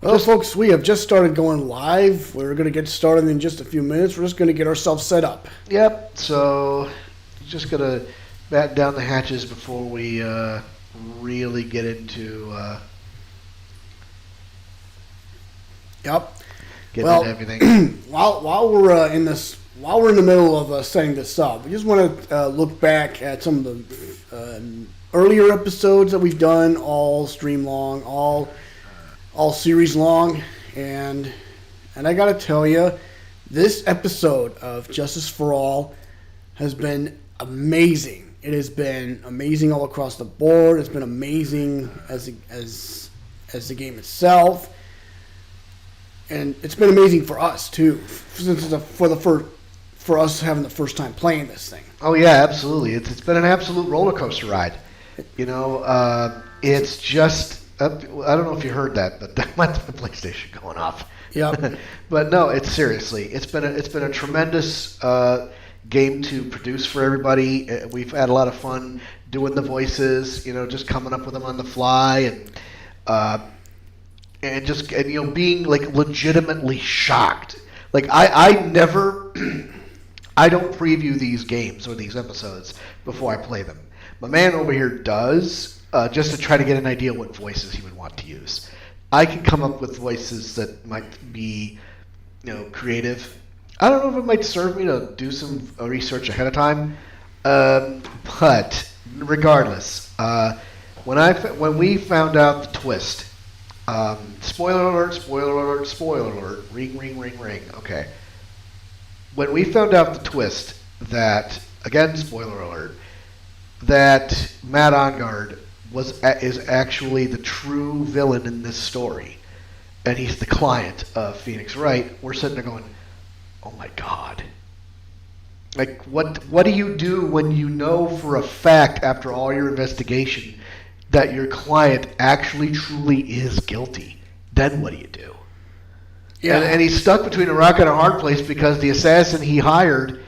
Well, folks, we have just started going live. We're going to get started in just a few minutes. We're just going to get ourselves set up. Yep. So, just gonna batten down the hatches before we really get into Yep. getting into everything. while we're in the middle of setting this up, we just want to look back at some of the earlier episodes that we've done, all stream long, all series long, and I gotta tell you, this episode of Justice for All has been amazing. It has been amazing all across the board. It's been amazing as the game itself, and it's been amazing for us too, since it's for us having the first time playing this thing. Oh yeah, absolutely. It's been an absolute roller coaster ride. You know, it's just. I don't know if you heard that, but that might be the PlayStation going off. Yeah. But no, it's seriously. It's been a tremendous game to produce for everybody. We've had a lot of fun doing the voices. You know, just coming up with them on the fly and being like legitimately shocked. Like I never, I don't preview these games or these episodes before I play them. My man over here does. Just to try to get an idea what voices he would want to use. I can come up with voices that might be, creative. I don't know if it might serve me to do some research ahead of time, but regardless, when we found out the twist, spoiler alert, spoiler alert, spoiler alert, ring, ring, ring, ring. Okay, when we found out the twist that, again, spoiler alert, that Matt Ongard is actually the true villain in this story, and he's the client of Phoenix Wright, we're sitting there going, oh my god. Like, what do you do when you know for a fact, after all your investigation, that your client actually truly is guilty? Then what do you do? Yeah. And he's stuck between a rock and a hard place because the assassin he hired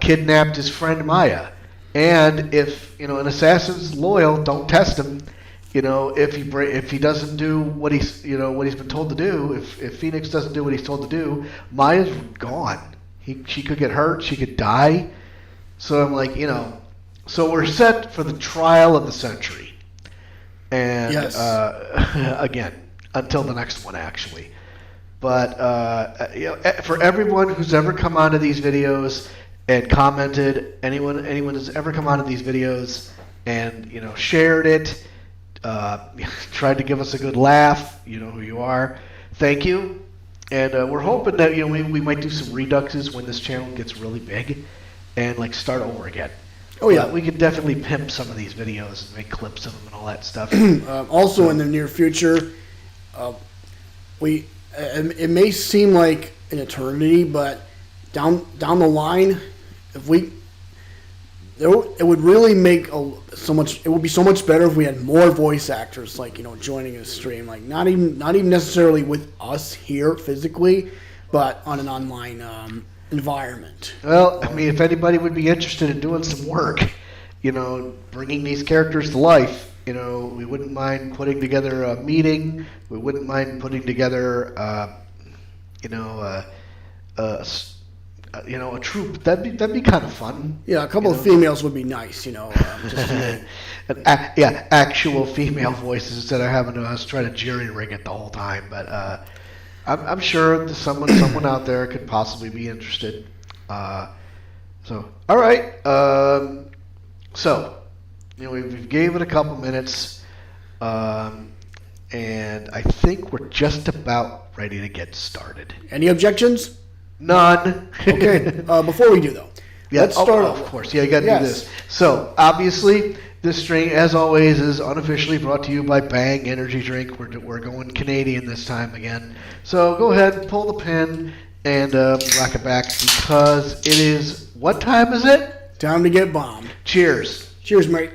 kidnapped his friend Maya. And if an assassin's loyal, don't test him. If he doesn't do what he's been told to do, if Phoenix doesn't do what he's told to do, Maya's gone. She could get hurt. She could die. So I'm like, so we're set for the trial of the century. And yes. Again, until the next one actually. But for everyone who's ever come onto these videos and commented, anyone who's ever come onto these videos and shared it, tried to give us a good laugh, you know who you are. Thank you, and we're hoping that we might do some reduxes when this channel gets really big, and start over again. Oh yeah, we could definitely pimp some of these videos and make clips of them and all that stuff. Also, in the near future, it may seem like an eternity, but down the line, it would really make so much. It would be so much better if we had more voice actors, joining a stream, not even necessarily with us here physically, but on an online environment. Well, I mean, if anybody would be interested in doing some work, bringing these characters to life, we wouldn't mind putting together a meeting. We wouldn't mind putting together, a troop. That'd be kind of fun. Yeah, a couple of females would be nice. Actual female voices instead of having us try to jerry rig it the whole time. But I'm sure that someone out there could possibly be interested. So all right. So we've gave it a couple minutes, and I think we're just about ready to get started. Any objections? None. Okay. Before we do, though, let's start off. Of course. Yeah, you got to do this. So, obviously, this stream, as always, is unofficially brought to you by Bang Energy Drink. We're going Canadian this time again. So, go ahead, pull the pin, and rock it back, because it is... What time is it? Time to get bombed. Cheers. Cheers, mate.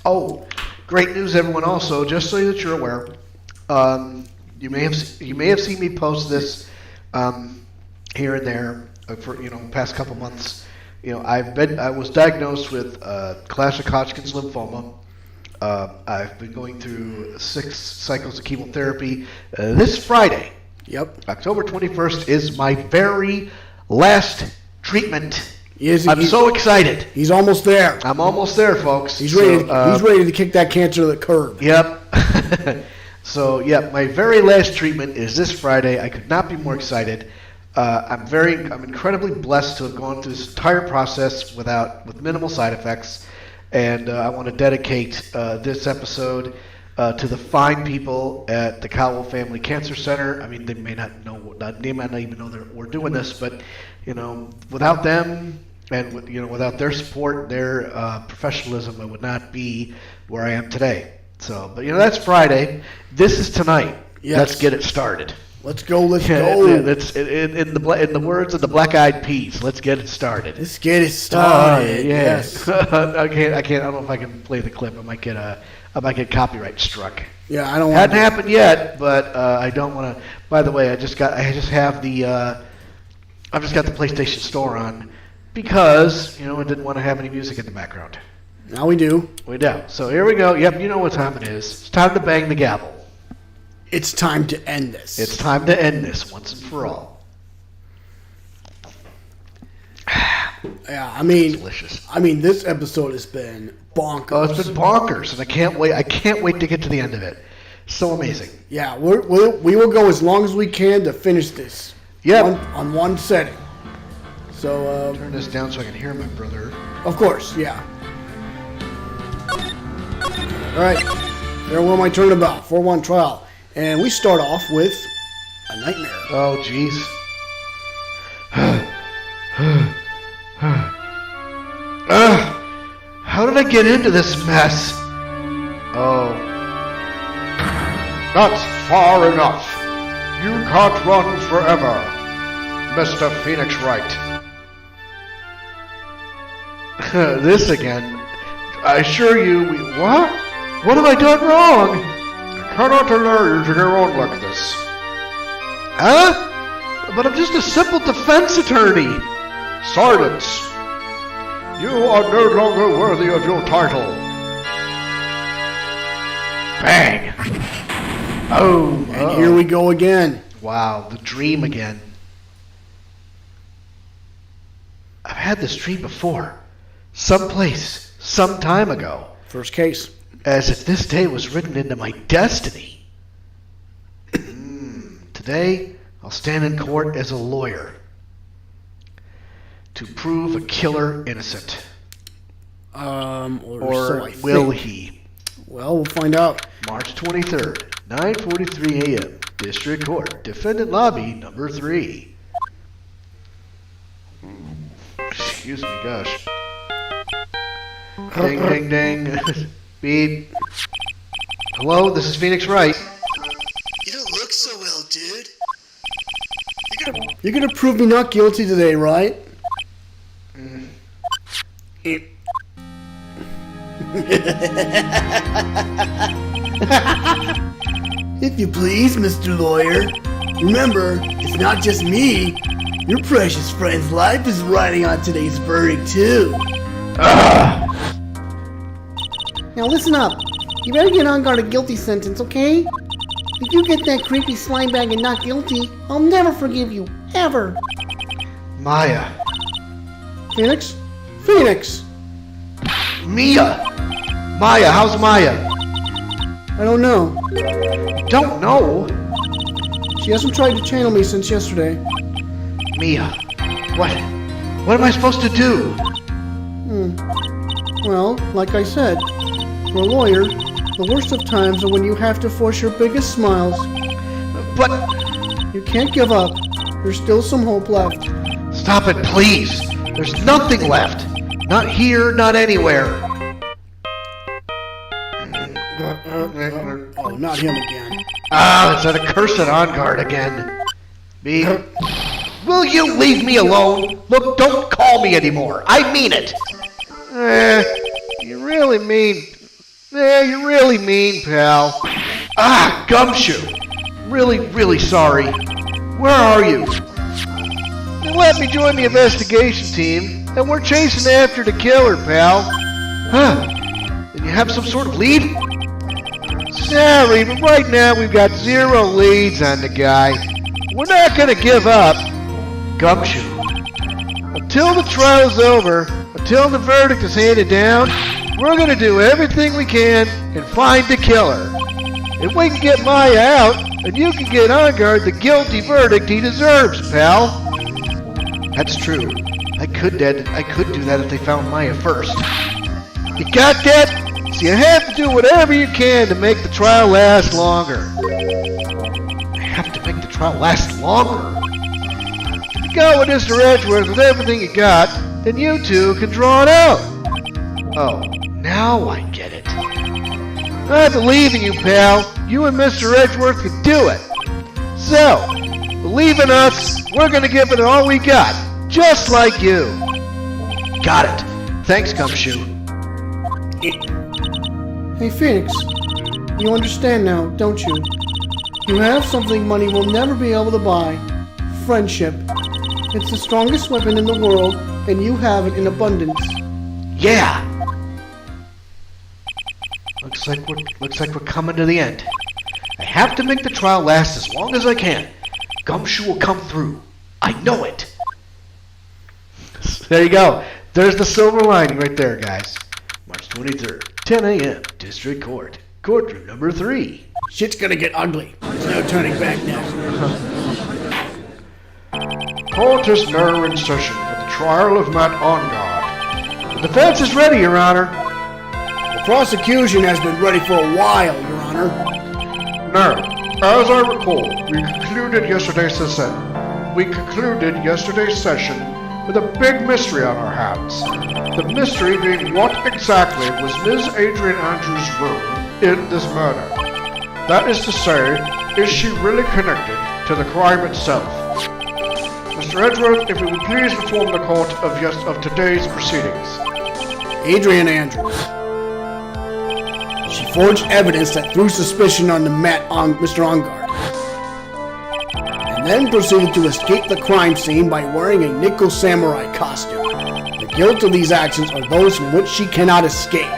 Oh... Great news, everyone! Also, just so that you're aware, you may have seen me post this here and there for past couple months. I was diagnosed with classic Hodgkin's lymphoma. I've been going through 6 cycles of chemotherapy. This Friday, October 21st, is my very last treatment. I'm so excited. He's almost there. I'm almost there, folks. He's ready to kick that cancer to the curb. Yep. So, my very last treatment is this Friday. I could not be more excited. I'm incredibly blessed to have gone through this entire process with minimal side effects. And I want to dedicate this episode to the fine people at the Cowell Family Cancer Center. I mean, they may not even know that we're doing this, but without them and without their support, their professionalism, I would not be where I am today. So, but that's Friday. This is tonight. Yes. Let's get it started. Let's go. In the words of the Black Eyed Peas, let's get it started. Let's get it started. Yes. I can't. I don't know if I can play the clip. I might get copyright struck. Yeah, I don't. Hadn't happened yet, but I don't want to. By the way, I've just got the PlayStation Store on because I didn't want to have any music in the background. Now we do. We do. So here we go. Yep, you know what time it is. It's time to bang the gavel. It's time to end this. It's time to end this once and for all. Yeah, I mean, delicious. This episode has been bonkers. Oh, it's been bonkers, and I can't wait to get to the end of it. So amazing. Yeah, we will go as long as we can to finish this. Yeah. On one setting. So turn this down so I can hear my brother. Of course, yeah. All right, there will my turnabout 4-1 trial. And we start off with a nightmare. Oh, jeez. How did I get into this mess? Oh. That's far enough. You can't run forever, Mr. Phoenix Wright. This again. I assure you, what? What have I done wrong? I cannot allow you to go on like this. Huh? But I'm just a simple defense attorney. Silence. You are no longer worthy of your title. Bang. Oh. And here we go again. Wow, the dream again. I've had this dream before. Someplace, some time ago. First case. As if this day was written into my destiny. Today, I'll stand in court as a lawyer to prove a killer innocent. Or so will he? Well, we'll find out. March 23rd, 9:43 a.m. District Court, Defendant Lobby, number 3. Excuse me, gosh. Ding, ding, ding. Beep. Hello, this is Phoenix Wright. You don't look so well, dude. You're gonna prove me not guilty today, right? If you please, Mr. Lawyer. Remember, it's not just me. Your precious friend's life is riding on today's verdict, too. Now listen up. You better get on guard a guilty sentence, okay? If you get that creepy slime bag and not guilty, I'll never forgive you, ever. Maya. Phoenix? Phoenix! Mia! Maya, how's Maya? I don't know. Don't know? She hasn't tried to channel me since yesterday. Mia, what am I supposed to do? Well, like I said, for a lawyer, the worst of times are when you have to force your biggest smiles. But... You can't give up. There's still some hope left. Stop it, please. There's nothing left. Not here, not anywhere. Oh, not him again. It's that accursed on guard again. Will you leave me alone? Look, don't call me anymore. I mean it. You really mean, pal. Gumshoe. Really, really sorry. Where are you? You let me join the investigation team, and we're chasing after the killer, pal. Huh. Then you have some sort of lead? Sorry, but right now we've got 0 leads on the guy. We're not gonna give up. Gumshoe. Until the trial's over, until the verdict is handed down, we're gonna do everything we can and find the killer. If we can get Maya out, then you can get Onguard the guilty verdict he deserves, pal. That's true. I could do that if they found Maya first. You got that? So you have to do whatever you can to make the trial last longer. I have to make the trial last longer? If you go with Mr. Edgeworth with everything you got, then you two can draw it out. Oh, now I get it. I believe in you, pal. You and Mr. Edgeworth can do it. So, believe in us, we're gonna give it all we got, just like you. Got it. Thanks, Gumshoe. Hey, Phoenix, you understand now, don't you? You have something money will never be able to buy. Friendship. It's the strongest weapon in the world, and you have it in abundance. Yeah! Looks like we're coming to the end. I have to make the trial last as long as I can. Gumshoe will come through. I know it. There you go. There's the silver lining right there, guys. March 23rd, 10 a.m., District Court. Courtroom number 3. Shit's gonna get ugly. There's no turning back now. Court is now in session for the trial of Matt Onguard. The defense is ready, Your Honor. The prosecution has been ready for a while, Your Honor. Now, as I recall, we concluded yesterday's session with a big mystery on our hands. The mystery being what exactly was Ms. Adrian Andrews' role in this murder. That is to say, is she really connected to the crime itself? Mr. Edgeworth, if you would please inform the court of today's proceedings. Adrian Andrews. She forged evidence that threw suspicion on Mr. Onguard, and then proceeded to escape the crime scene by wearing a nickel samurai costume. The guilt of these actions are those from which she cannot escape.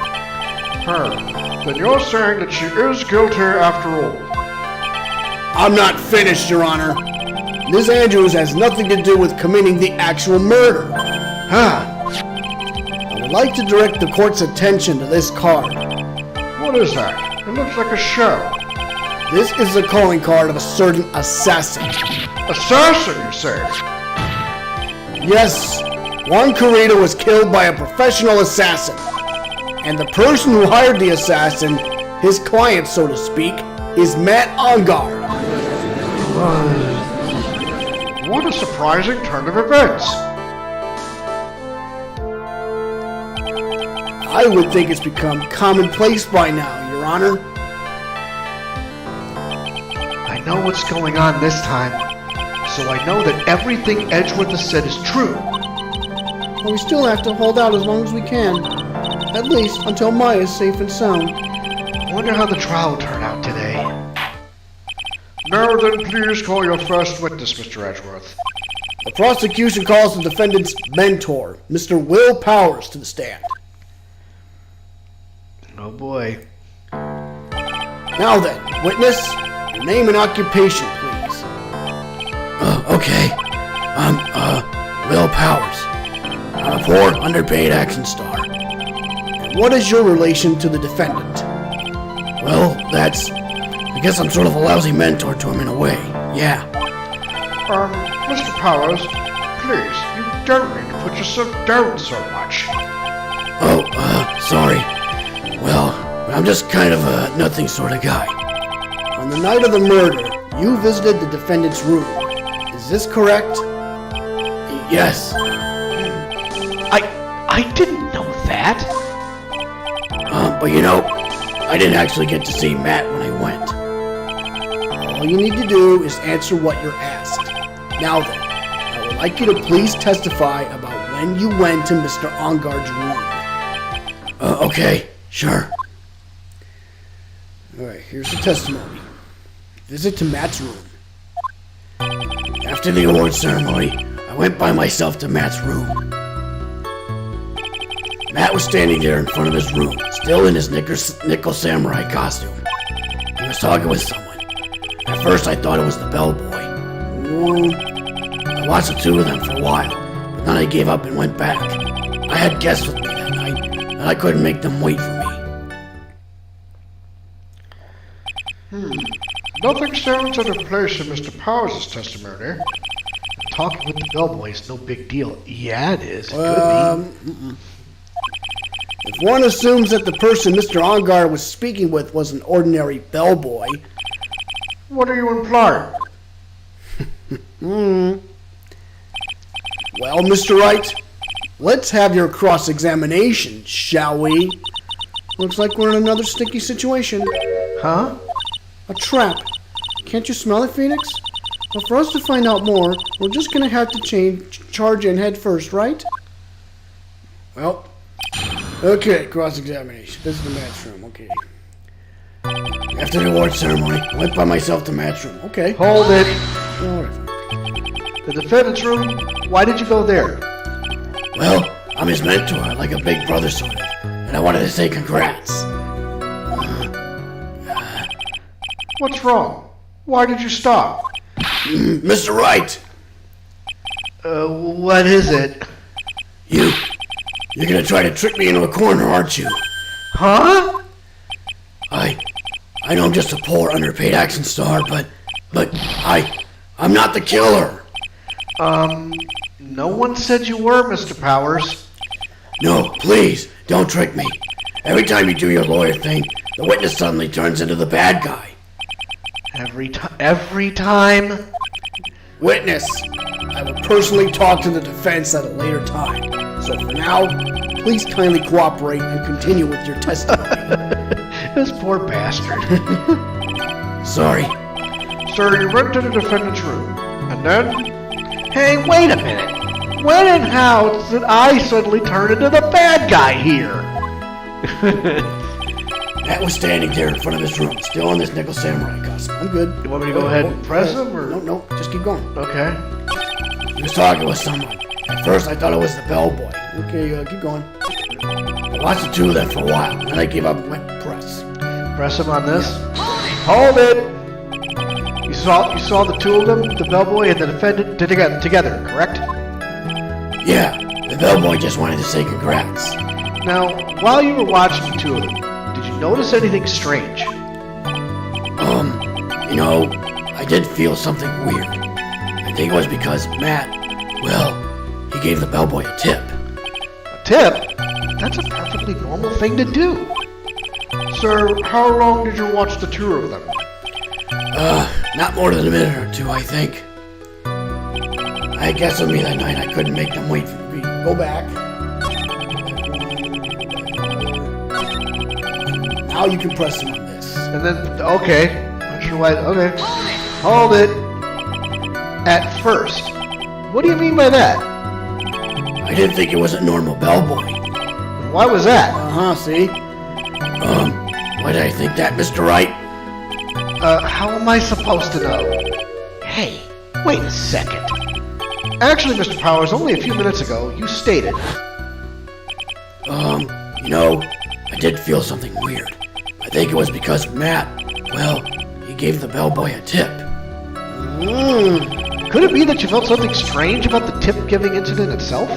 Then you're saying that she is guilty after all? I'm not finished, Your Honor. Ms. Andrews has nothing to do with committing the actual murder. I would like to direct the court's attention to this card. What is that? It looks like a shell. This is the calling card of a certain assassin. Assassin, you say? Yes, Juan Carreta was killed by a professional assassin. And the person who hired the assassin, his client so to speak, is Matt Onguard. What a surprising turn of events. I would think it's become commonplace by now, Your Honor. I know what's going on this time, so I know that everything Edgeworth has said is true. But we still have to hold out as long as we can. At least until Maya is safe and sound. I wonder how the trial will turn out today. Now then, please call your first witness, Mr. Edgeworth. The prosecution calls the defendant's mentor, Mr. Will Powers, to the stand. Oh boy. Now then, witness, your name and occupation, please. Okay. I'm, Will Powers. I'm a poor, underpaid action star. And what is your relation to the defendant? Well, I guess I'm sort of a lousy mentor to him in a way. Yeah. Mr. Powers, please, you don't need to put yourself down so much. Oh, sorry. Well, I'm just kind of a nothing sort of guy. On the night of the murder, you visited the defendant's room. Is this correct? Yes. I didn't know that. But you know, I didn't actually get to see Matt when I went. All you need to do is answer what you're asked. Now then, I would like you to please testify about when you went to Mr. Onguard's room. Okay, sure. Alright, here's the testimony. Visit to Matt's room. After the award ceremony, I went by myself to Matt's room. Matt was standing there in front of his room, still in his nickel samurai costume. He was talking with someone. At first I thought it was the bellboy. I watched the two of them for a while, but then I gave up and went back. I had guests with me that night, and I couldn't make them wait for me. Nothing sounds out of place in Mr. Powers' testimony. Talking with the bellboy is no big deal. Yeah, it is. It could be. If one assumes that the person Mr. Ongar was speaking with was an ordinary bellboy... What are you implying? Well, Mr. Wright, let's have your cross-examination, shall we? Looks like we're in another sticky situation. Huh? A trap. Can't you smell it, Phoenix? Well, for us to find out more, we're just gonna have to charge in head first, right? Well, okay, cross-examination. This is the match room, okay. After the award ceremony, I went by myself to match room, okay. Hold it. All right. The defendant's room? Why did you go there? Well, I'm his mentor, like a big brother sort of, and I wanted to say congrats. What's wrong? Why did you stop? Mr. Wright! What is it? You're gonna try to trick me into a corner, aren't you? Huh? I know I'm just a poor, underpaid action star, but I'm not the killer. No one said you were, Mr. Powers. No, please, don't trick me. Every time you do your lawyer thing, the witness suddenly turns into the bad guy. Every time? Witness, I will personally talk to the defense at a later time. So for now, please kindly cooperate and continue with your testimony. This poor bastard. Sorry. Sir, you went to the defendant's room, and then... Hey, wait a minute. When and how did I suddenly turn into the bad guy here? Matt was standing there in front of his room, still in his nickel samurai costume. I'm good. You want me to go ahead and press him, or...? No, just keep going. Okay. He was talking with someone. At first, I thought it was the bellboy. Okay, keep going. I watched the two of them for a while, and then I gave up and went to press. Press him on this. Hold it! You saw the two of them, the bellboy and the defendant, together, correct? Yeah, the bellboy just wanted to say congrats. Now, while you were watching the two of them, did you notice anything strange? I did feel something weird. I think it was because Matt, well, he gave the bellboy a tip. A tip? That's a perfectly normal thing to do. Sir, how long did you watch the two of them? Not more than a minute or two, I think. I guess with me that night I couldn't make them wait for me. Go back. Now you can press them on this. And then, okay. Not sure why, okay. Hold it. At first. What do you mean by that? I didn't think it was a normal bellboy. Why was that? See? Why did I think that, Mr. Wright? How am I supposed to know? Hey, wait a second. Actually, Mr. Powers, only a few minutes ago, you stated... I did feel something weird. I think it was because Matt, well, he gave the bellboy a tip. Could it be that you felt something strange about the tip-giving incident itself?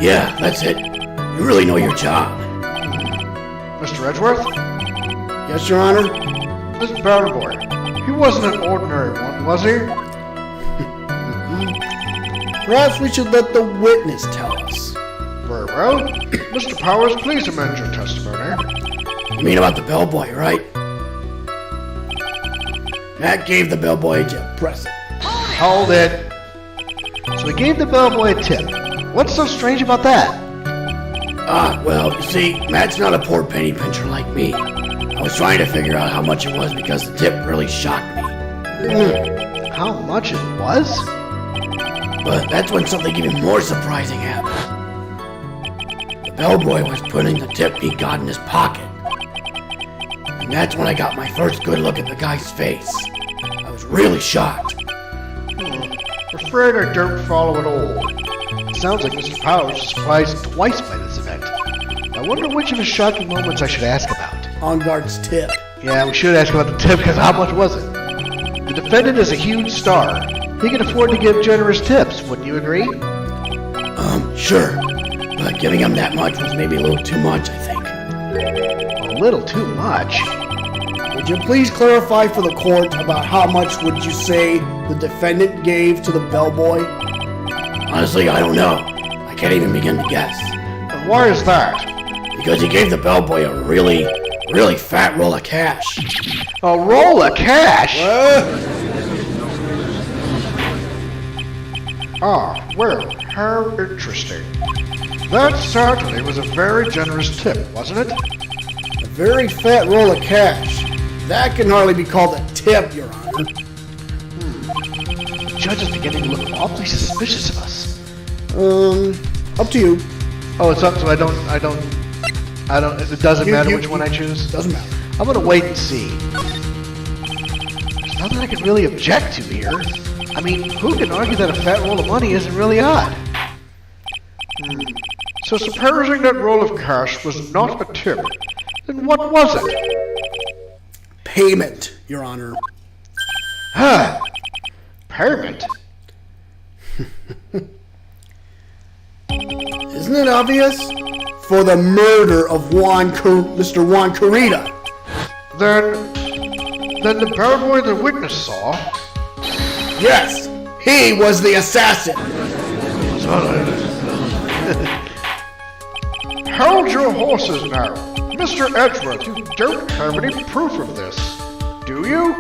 Yeah, that's it. You really know your job. Mr. Edgeworth? Yes, Your Honor? This bellboy, he wasn't an ordinary one, was he? Perhaps we should let the witness tell us. Very well. Mr. Powers, please amend your testimony. You mean about the bellboy, right? Matt gave the bellboy a tip. Press it. Hold it. So he gave the bellboy a tip. What's so strange about that? Well, you see, Matt's not a poor penny pincher like me. I was trying to figure out how much it was because the tip really shocked me. How much it was? But that's when something even more surprising happened. The bellboy was putting the tip he got in his pocket. And that's when I got my first good look at the guy's face. I was really shocked. Afraid I don't follow at all. It sounds like Mr. Powers was surprised twice by this event. I wonder which of his shocking moments I should ask about. On guard's tip. Yeah, we should ask about the tip, because how much was it? The defendant is a huge star. He can afford to give generous tips, wouldn't you agree? Sure. But giving him that much was maybe a little too much, I think. A little too much. Would you please clarify for the court about how much would you say the defendant gave to the bellboy? Honestly, I don't know. I can't even begin to guess. And why is that? Because he gave the bellboy a really fat roll of cash. A roll of cash? Ah, well, how interesting. That certainly was a very generous tip, wasn't it? A very fat roll of cash. That can hardly be called a tip, Your Honor. The judge is beginning to look awfully suspicious of us. Up to you. Oh, it's up to it doesn't matter which one I choose? Doesn't matter. I'm gonna wait and see. There's nothing I can really object to here. I mean, who can argue that a fat roll of money isn't really odd? So supposing that roll of cash was not a tip, then what was it? Payment, Your Honor. Payment? Isn't it obvious? For the murder of Mr. Juan Carita. Then the bellboy the witness saw... Yes, he was the assassin. Hold your horses now. Mr. Edgeworth, you don't have any proof of this, do you?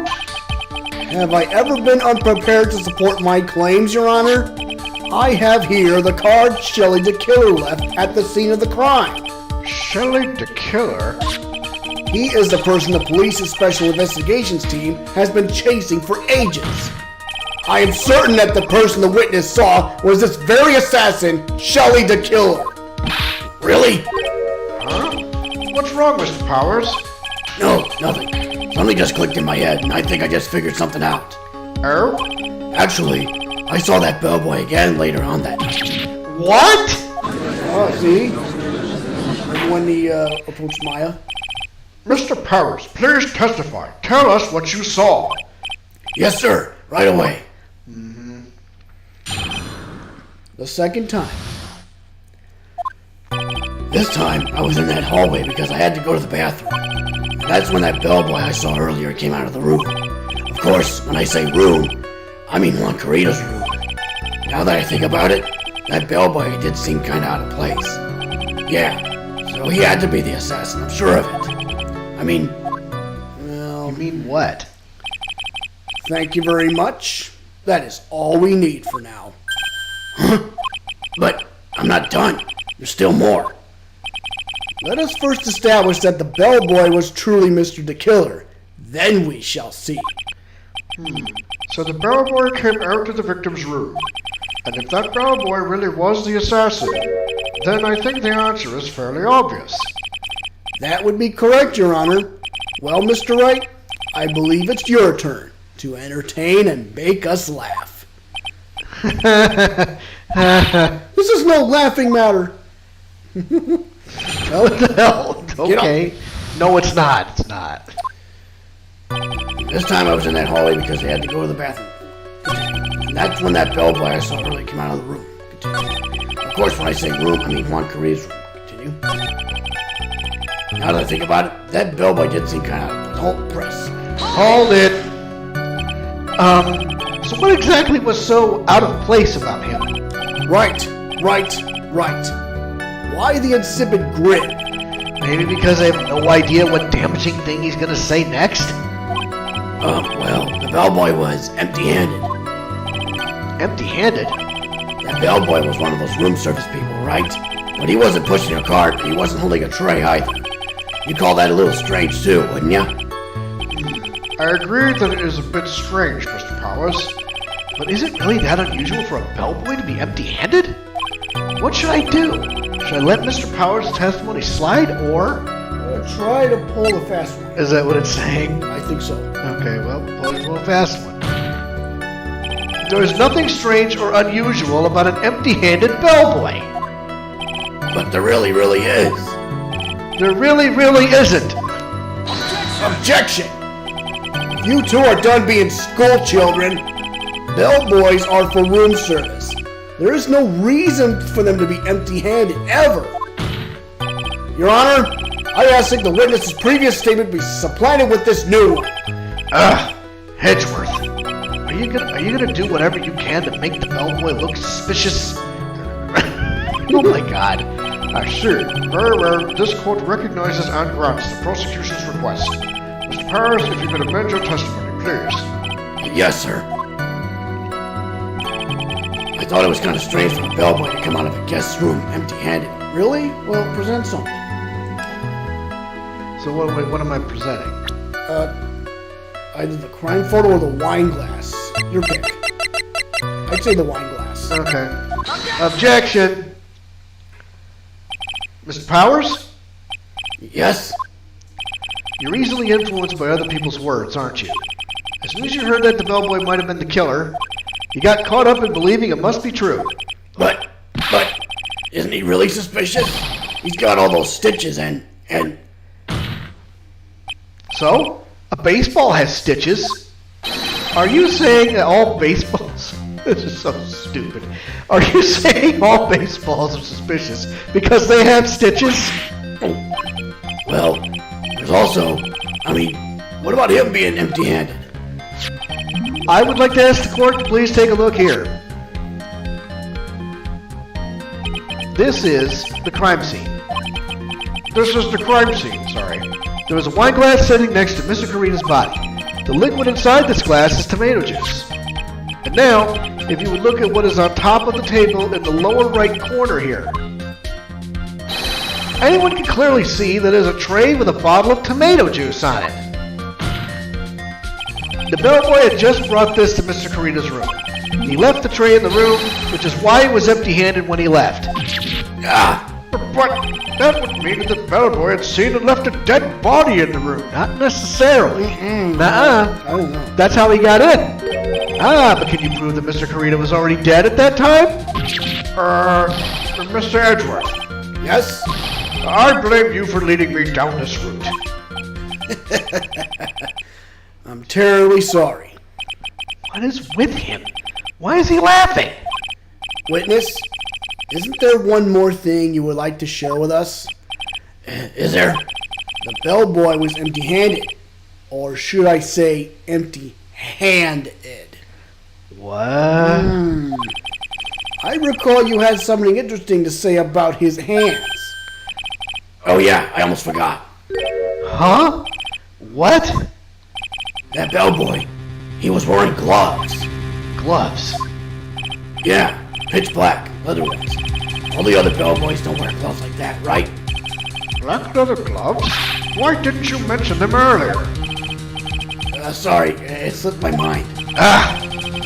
Have I ever been unprepared to support my claims, Your Honor? I have here the card Shelley the Killer left at the scene of the crime. Shelley the Killer? He is the person the police's special investigations team has been chasing for ages. I am certain that the person the witness saw was this very assassin, Shelley the Killer. Really? Huh? What's wrong, Mr. Powers? No, nothing. Something just clicked in my head, and I think I just figured something out. Oh? Actually, I saw that bellboy again later on that night. What? Oh, see? Remember when he approached Maya? Mr. Powers, please testify. Tell us what you saw. Yes, sir. Right away. The second time. This time, I was in that hallway because I had to go to the bathroom. And that's when that bellboy I saw earlier came out of the room. Of course, when I say room, I mean Juan Carita's room. Now that I think about it, that bellboy did seem kind of out of place. Yeah, so he had to be the assassin, I'm sure of it. I mean, well... You mean what? Thank you very much. That is all we need for now. Huh? But I'm not done. There's still more. Let us first establish that the bellboy was truly Mr. the Killer. Then we shall see. So the bellboy came out to the victim's room. And if that bellboy really was the assassin, then I think the answer is fairly obvious. That would be correct, Your Honor. Well, Mr. Wright, I believe it's your turn to entertain and make us laugh. This is no laughing matter. What the hell? Okay. No, it's not. It's not. This time I was in that hallway because I had to go to the bathroom. Continue. And that's when that bellboy I saw earlier came out of the room. Continue. Of course, when I say room, I mean Juan Carita's room. Continue. Now that I think about it, that bellboy did seem kind of hold press. Hold it. So what exactly was so out of place about him? Right. Why the insipid grin? Maybe because I have no idea what damaging thing he's gonna say next? Well, the bellboy was empty-handed. Empty-handed? That bellboy was one of those room service people, right? But he wasn't pushing a cart, and he wasn't holding a tray either. You'd call that a little strange too, wouldn't ya? I agree that it is a bit strange, Mr. Powers. But is it really that unusual for a bellboy to be empty-handed? What should I do? Should I let Mr. Powers' testimony slide, or... Try to pull the fast one. Is that what it's saying? I think so. Okay, well, pull a fast one. There is nothing strange or unusual about an empty-handed bellboy. But there really is. There really isn't. Objection! If you two are done being school children, bellboys are for room service. There is no reason for them to be empty-handed, ever. Your Honor, I ask that the witness's previous statement be supplanted with this new one. Hedgeworth, are you gonna do whatever you can to make the bellboy look suspicious? Oh my God. Sure. Very well. This court recognizes and grants the prosecution's request. Mr. Powers, if you could amend your testimony, please. Yes, sir. I thought it was kind of strange for a bellboy to come out of a guest's room empty-handed. Really? Well, present something. So what am I presenting? Either the crime photo or the wine glass. Your pick. I'd say the wine glass. Okay. Objection! Mr. Powers? Yes? You're easily influenced by other people's words, aren't you? As soon as you heard that the bellboy might have been the killer, you got caught up in believing it must be true. But, isn't he really suspicious? He's got all those stitches and... So? A baseball has stitches? Are you saying that all baseballs... This is so stupid. Are you saying all baseballs are suspicious because they have stitches? Well, there's also... what about him being empty-handed? I would like to ask the court to please take a look here. This is the crime scene. This is the crime scene, sorry. There was a wine glass sitting next to Mr. Carina's body. The liquid inside this glass is tomato juice. And now, if you would look at what is on top of the table in the lower right corner here, anyone can clearly see that there's a tray with a bottle of tomato juice on it. The bellboy had just brought this to Mr. Carina's room. He left the tray in the room, which is why he was empty-handed when he left. But that would mean that the bellboy had seen and left a dead body in the room. Not necessarily. I don't know. That's how he got in. But can you prove that Mr. Carina was already dead at that time? Mr. Edgeworth, Yes? I blame you for leading me down this route. I'm terribly sorry. What is with him? Why is he laughing? Witness, isn't there one more thing you would like to share with us? Is there? The bellboy was empty-handed. Or should I say empty-handed? What? I recall you had something interesting to say about his hands. Oh yeah, I almost forgot. Huh? What? That bellboy, he was wearing gloves. Gloves. Yeah, pitch black, leather ones. All the other bellboys don't wear gloves like that, right? Black leather gloves? Why didn't you mention them earlier? Sorry, it slipped my mind.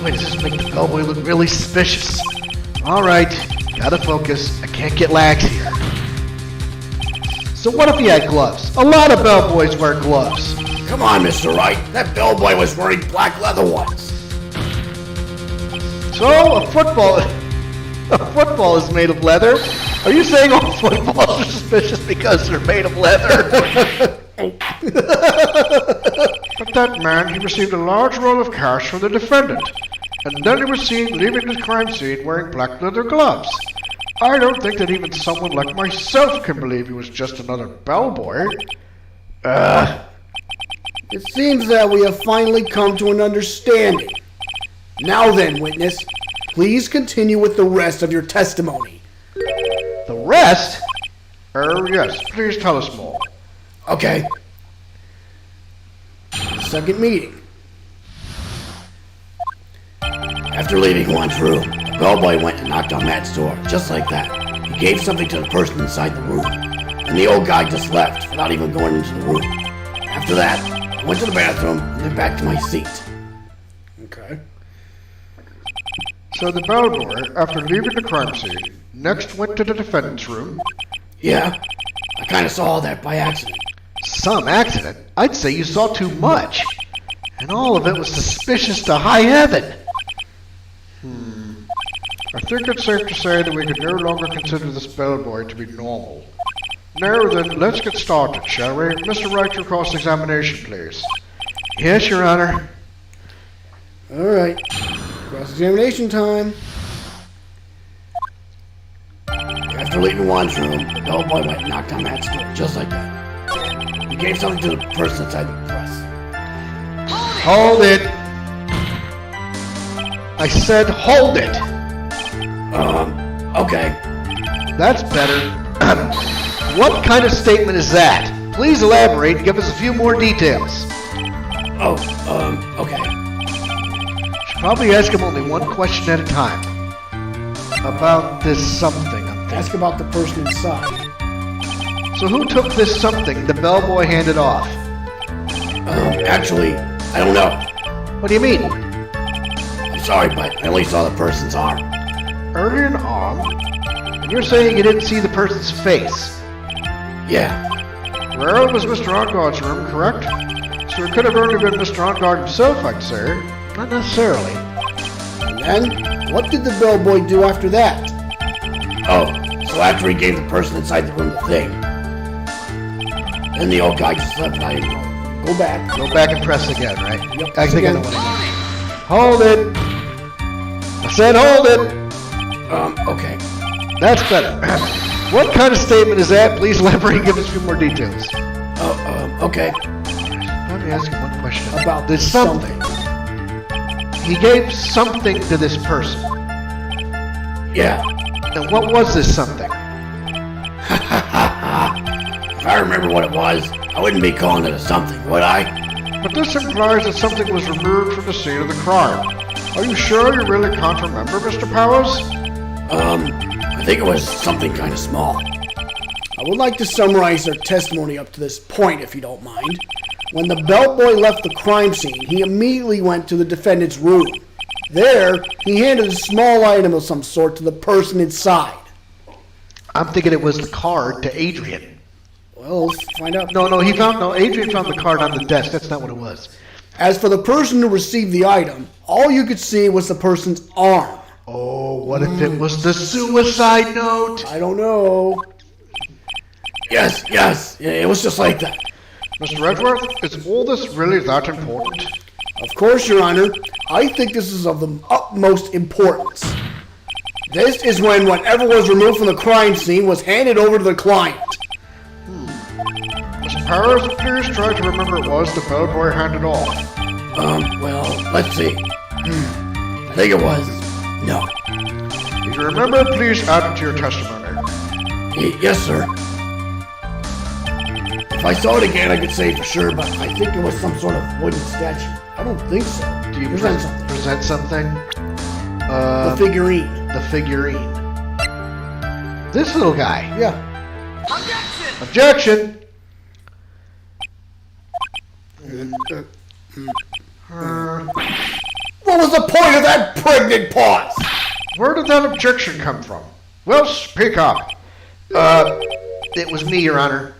Wait, does this make the bellboy look really suspicious? Alright, gotta focus. I can't get lax here. So what if he had gloves? A lot of bellboys wear gloves. Come on, Mr. Wright. That bellboy was wearing black leather ones. So, a football is made of leather? Are you saying all footballs are suspicious because they're made of leather? But that man, he received a large roll of cash from the defendant, and then he was seen leaving the crime scene wearing black leather gloves. I don't think that even someone like myself can believe he was just another bellboy. It seems that we have finally come to an understanding. Now then, witness, please continue with the rest of your testimony. The rest? Yes, please tell us more. Okay. Second meeting. After leaving one's room, the bellboy went and knocked on Matt's door, just like that. He gave something to the person inside the room, and the old guy just left without even going into the room. After that, I went to the bathroom and then back to my seat. Okay. So the bellboy, after leaving the crime scene, next went to the defendant's room. Yeah, I kind of saw all that by accident. Some accident? I'd say you saw too much. And all of it was suspicious to high heaven. I think it's safe to say that we can no longer consider this bellboy to be normal. Now then, let's get started, shall we? Mr. Wright, your cross-examination, please. Yes, Your Honor. All right. Cross-examination time. After leaving Juan's room, the bellboy went and knocked on Matt's door, just like that. He gave something to the person inside the press. Hold it. I said hold it. Okay. That's better. What kind of statement is that? Please elaborate and give us a few more details. Okay. Should probably ask him only one question at a time. About this something, I'm thinking. Ask about the person inside. So who took this something the bellboy handed off? Actually, I don't know. What do you mean? I'm sorry, but I only saw the person's arm. Early an arm? And you're saying you didn't see the person's face? Yeah. Well, it was Mr. Onguard's room, correct? So it could have only been Mr. Ongard himself, I'd say. Not necessarily. And then, what did the bellboy do after that? Oh, so after he gave the person inside the room the thing, then the old guy just left and I didn't know. Go back. Go back and press again, right? Yep. I think I know what I mean. Hold it. I said hold it. Okay. That's better. What kind of statement is that? Please elaborate and give us a few more details. Okay. Let me ask you one question. About this something. He gave something to this person. Yeah. And what was this something? If I remember what it was, I wouldn't be calling it a something, would I? But this implies that something was removed from the scene of the crime. Are you sure you really can't remember, Mr. Powers? I think it was something kind of small. I would like to summarize our testimony up to this point, if you don't mind. When the bellboy left the crime scene, he immediately went to the defendant's room. There, he handed a small item of some sort to the person inside. I'm thinking it was the card to Adrian. Well, let's find out. Adrian found the card on the desk. That's not what it was. As for the person who received the item, all you could see was the person's arm. Oh, what if it was the suicide note? I don't know. Yes, it was just like that. Mr. Edgeworth, is all this really that important? Of course, Your Honor. I think this is of the utmost importance. This is when whatever was removed from the crime scene was handed over to the client. Mr. Powers, please try to remember what it was the bellboy handed off. Well, let's see. I think it was... No. If you remember, please add it to your testimony. Yes, sir. If I saw it again, I could say for sure, but I think it was some sort of wooden statue. I don't think so. Do you present something? present something? The figurine. The figurine. This little guy. Yeah. Objection! What was the point of that pregnant pause? Where did that objection come from? Well, speak up. It was me, Your Honor.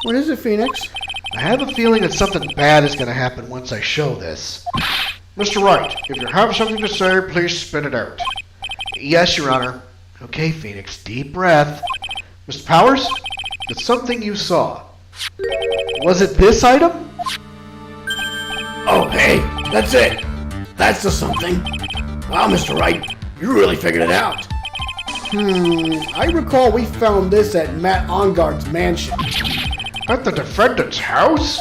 What is it, Phoenix? I have a feeling that something bad is going to happen once I show this. Mr. Wright, if you have something to say, please spit it out. Yes, Your Honor. Okay, Phoenix, deep breath. Mr. Powers, it's something you saw. Was it this item? Oh, hey, that's it. That's the something. Wow, Mr. Wright, you really figured it out. I recall we found this at Matt Onguard's mansion. At the defendant's house?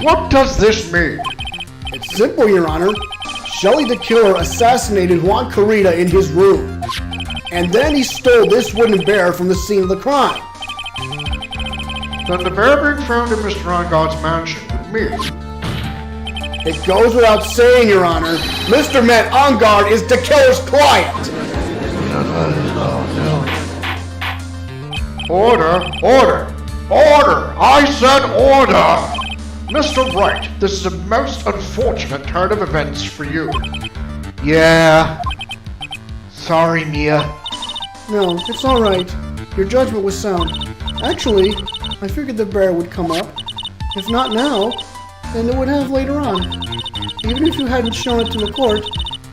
What does this mean? It's simple, Your Honor. Shelley the killer assassinated Juan Carita in his room. And then he stole this wooden bear from the scene of the crime. Then the bear being found in Mr. Onguard's mansion would mean... It goes without saying, Your Honor, Mr. Matt Ongard is the killer's client. Order! Order! Order! I said order! Mr. Wright, this is a most unfortunate turn of events for you. Yeah. Sorry, Mia. No, it's all right. Your judgment was sound. Actually, I figured the bear would come up. If not now, then it would have later on. even if you hadn't shown it to the court,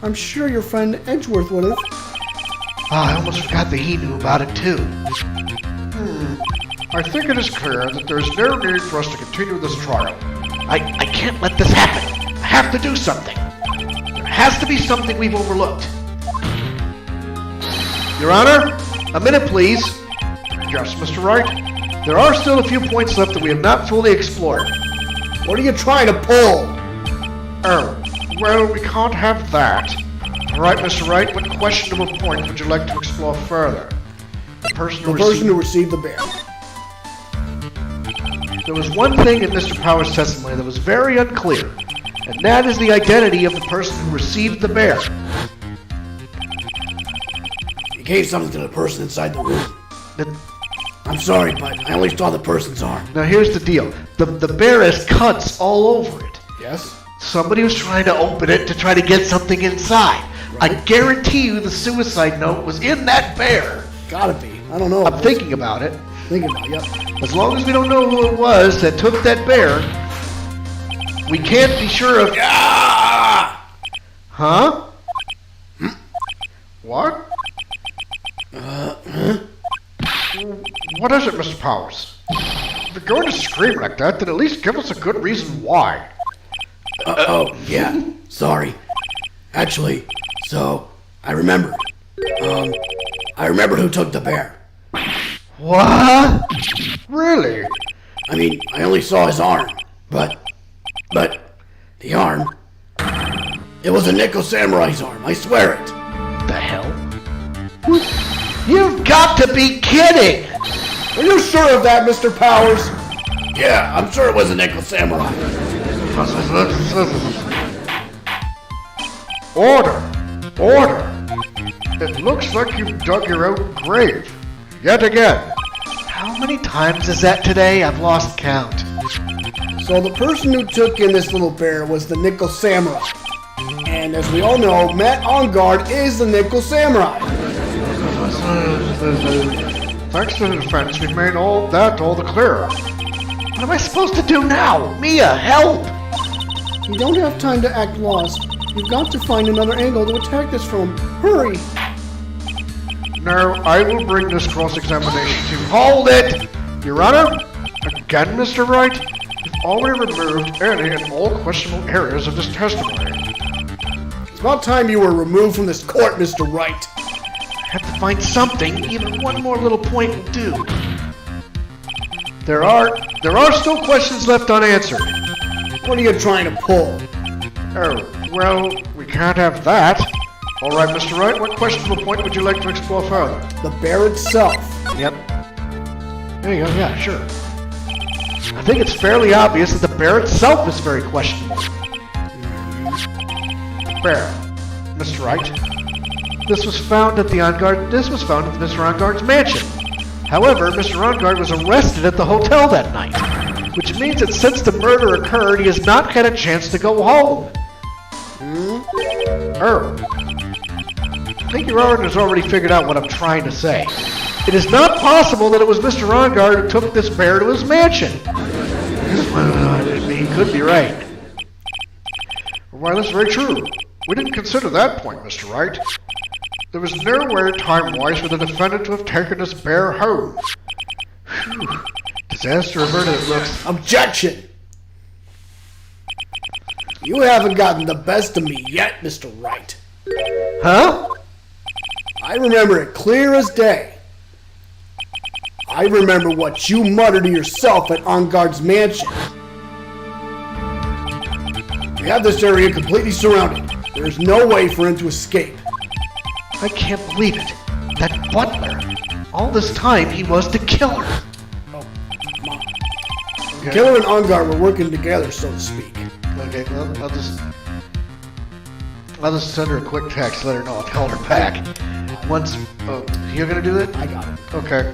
I'm sure your friend Edgeworth would have. I almost forgot that he knew about it too. I think it is clear that there is no need for us to continue this trial. I can't let this happen. I have to do something. There has to be something we've overlooked. Your Honor, a minute please. Yes, Mr. Wright? There are still a few points left that we have not fully explored. What are you trying to pull? Oh, well, we can't have that. All right, Mr. Wright, what questionable point would you like to explore further? The person who received the bear. There was one thing in Mr. Power's testimony that was very unclear, and that is the identity of the person who received the bear. He gave something to the person inside the room. The- I'm sorry, but I only saw the person's arm. Now here's the deal. The bear has cuts all over it. Yes? Somebody was trying to open it to try to get something inside. I guarantee you the suicide note was in that bear. Gotta be. I don't know. I'm thinking about it. Thinking about it, yep. As long as we don't know who it was that took that bear, we can't be sure of... Ah! Huh? What? What is it, Mr. Powers? If you're going to scream like that, then at least give us a good reason why. Yeah. Sorry. Actually, so, I remembered. I remembered who took the bear. What? Really? I mean, I only saw his arm, but, the arm, it was a Nickel Samurai's arm, I swear it. The hell? You've got to be kidding! Are you sure of that, Mr. Powers? Yeah, I'm sure it was a Nickel Samurai. Order! Order! It looks like you've dug your own grave. Yet again. How many times is that today? I've lost count. So the person who took in this little bear was the Nickel Samurai. And as we all know, Matt On Guard is the Nickel Samurai. Thanks to the defense, we've made all the clearer. What am I supposed to do now? Mia, help! You don't have time to act lost. You've got to find another angle to attack this from. Hurry! Now, I will bring this cross-examination to... Hold it! Your Honor? Again, Mr. Wright? You've already removed any and all questionable areas of this testimony. It's about time you were removed from this court, Mr. Wright. I have to find something. Even one more little point will do. There are still questions left unanswered. What are you trying to pull? Oh, well, we can't have that. All right, Mr. Wright, what questionable point would you like to explore further? The bear itself. Yep. There you go, yeah, sure. I think it's fairly obvious that the bear itself is very questionable. Bear. Mr. Wright? This was found at Mr. Onguard's mansion. However, Mr. Onguard was arrested at the hotel that night, which means that since the murder occurred, he has not had a chance to go home. Oh. I think your Honor has already figured out what I'm trying to say. It is not possible that it was Mr. Onguard who took this bear to his mansion. He could be right. Why, that's very true. We didn't consider that point, Mr. Wright. There was nowhere time-wise for the defendant to have taken this bear home. Whew. Disaster averted, it looks. Objection! You haven't gotten the best of me yet, Mr. Wright. Huh? I remember it clear as day. I remember what you muttered to yourself at On Guard's mansion. We have this area completely surrounded. There is no way for him to escape. I can't believe it. That butler. All this time he was the killer. Oh, come on. The killer and On Guard were working together, so to speak. Okay, well, I'll just send her a quick text, let her know I've held her back. Once, you're gonna do that? I got it. Okay.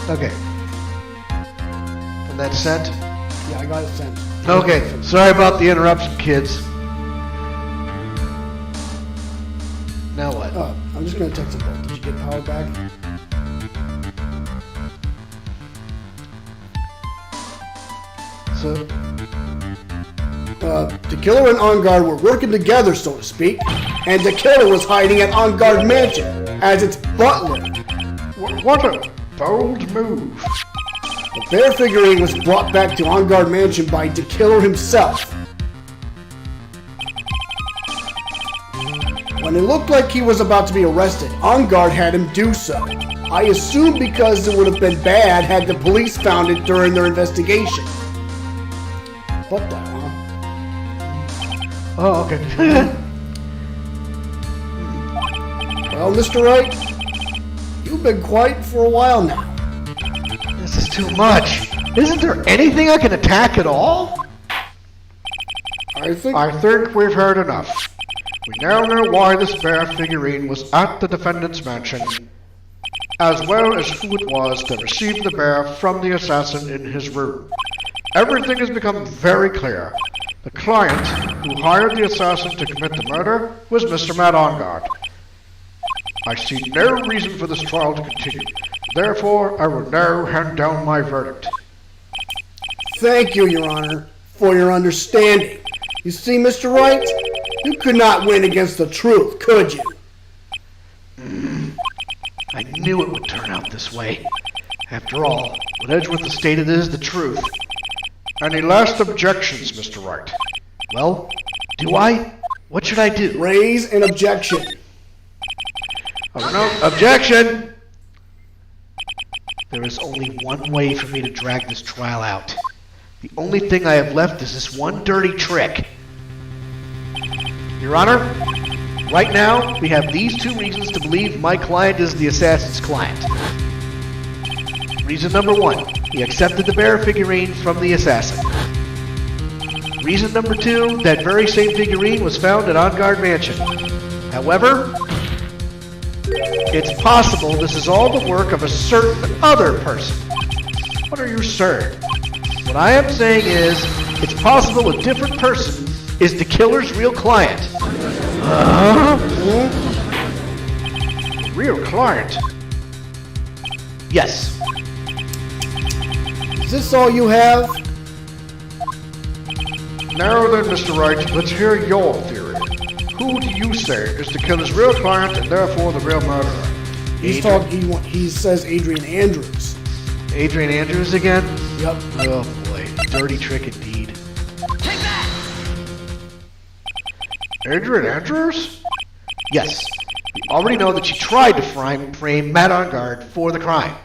Okay. And that's sent? Yeah, I got it sent. Okay, sorry about the interruption, kids. Now what? I'm just gonna text them both. Did you get power back? So, The killer and On Guard were working together, so to speak, and the killer was hiding at On Guard Mansion as its butler. What a bold move. The bear figurine was brought back to On Guard Mansion by the killer himself. When it looked like he was about to be arrested, On Guard had him do so. I assume because it would have been bad had the police found it during their investigation. What the hell? oh, okay. Well, Mr. Wright, you've been quiet for a while now. This is too much. Isn't there anything I can attack at all? I think we've heard enough. We now know why this bear figurine was at the defendant's mansion, as well as who it was that received the bear from the assassin in his room. Everything has become very clear. The client who hired the assassin to commit the murder was Mr. Matt Ongard. I see no reason for this trial to continue. Therefore, I will now hand down my verdict. Thank you, Your Honor, for your understanding. You see, Mr. Wright, you could not win against the truth, could you? I knew it would turn out this way. After all, what Edgeworth has stated is the truth. Any last objections, Mr. Wright? Well, do I? What should I do? Raise an objection. Oh, no, objection! There is only one way for me to drag this trial out. The only thing I have left is this one dirty trick. Your Honor, right now, we have these two reasons to believe my client is the assassin's client. Reason number one, he accepted the bear figurine from the assassin. Reason number two, that very same figurine was found at On Guard Mansion. However, it's possible this is all the work of a certain other person. What are you saying? What I am saying is, it's possible a different person is the killer's real client. Real client? Yes. Is this all you have? Now then, Mr. Wright, let's hear your theory. Who do you say is the killer's real client and therefore the real murderer? He says Adrian Andrews. Adrian Andrews again? Yep. Oh boy, dirty trick indeed. Adrian Andrews? Yes. We already know that she tried to frame Matt Ongard for the crime.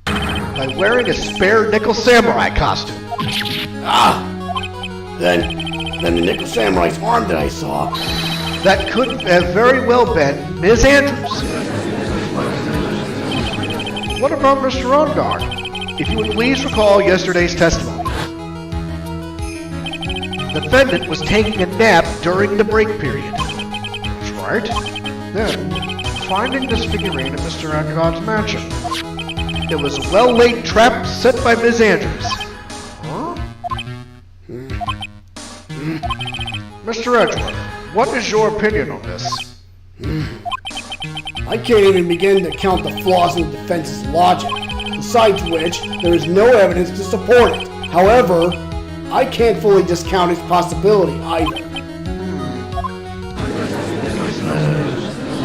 By wearing a spare nickel samurai costume. Then the Nickel Samurai's arm that I saw. That could have very well been Ms. Andrews. What about Mr. Ongard? If you would please recall yesterday's testimony. The defendant was taking a nap during the break period. That's right. Then, finding this figurine at Mr. Ongard's mansion. It was a well-laid trap set by Ms. Andrews. Huh? Mr. Edgeworth, what is your opinion on this? I can't even begin to count the flaws in the defense's logic, besides which there is no evidence to support it. However, I can't fully discount its possibility either.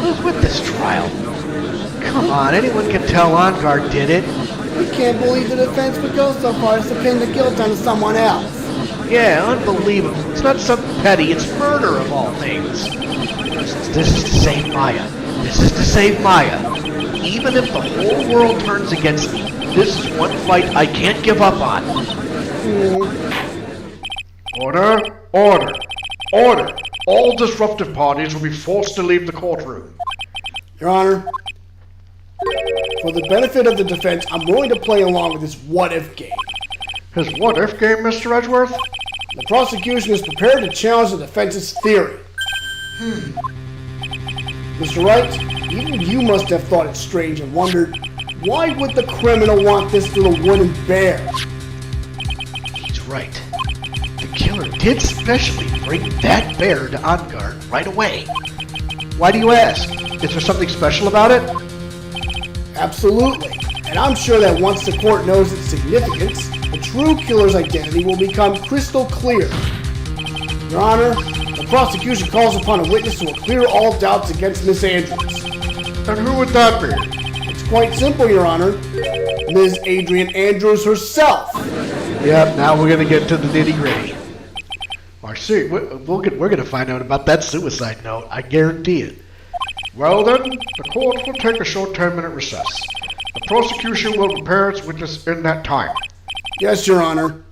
Who's with this trial? Come on, anyone can tell Ongard did it. We can't believe the defense would go so far as to pin the guilt on someone else. Yeah, unbelievable. It's not something petty, it's murder of all things. This is to save Maya. This is to save Maya. Even if the whole world turns against me, this is one fight I can't give up on. Order, order, order. All disruptive parties will be forced to leave the courtroom. Your Honor, for the benefit of the defense, I'm willing to play along with this what-if game. His what-if game, Mr. Edgeworth? The prosecution is prepared to challenge the defense's theory. Mr. Wright, even you must have thought it strange and wondered, why would the criminal want this little wooden bear? He's right. The killer did specially bring that bear to Ongard right away. Why do you ask? Is there something special about it? Absolutely. And I'm sure that once the court knows its significance, the true killer's identity will become crystal clear. Your Honor, the prosecution calls upon a witness who will clear all doubts against Miss Andrews. And who would that be? It's quite simple, Your Honor. Ms. Adrian Andrews herself. Yep, now we're gonna get to the nitty gritty. I see. We're gonna find out about that suicide note. I guarantee it. Well then, the court will take a short 10-minute recess. The prosecution will prepare its witness in that time. Yes, Your Honor.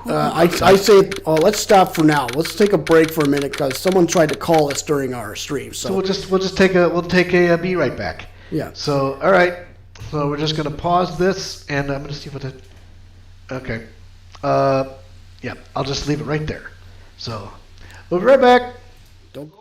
I say, let's stop for now. Let's take a break for a minute because someone tried to call us during our stream. So we'll just take a be right back. Yeah. So all right. So we're just gonna pause this, and I'm gonna see what the. Okay. Yeah. I'll just leave it right there. So we'll be right back. Don't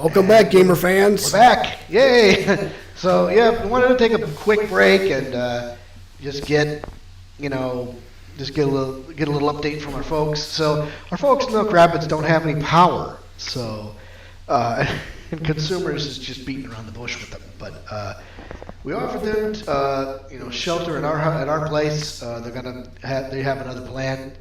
Welcome back, gamer fans. We're back. Yay! So, yeah, we wanted to take a quick break and just get a little update from our folks. So, our folks in Milk Rapids don't have any power. So, and consumers is just beating around the bush with them. But we offered them, shelter at our place. They have another plan.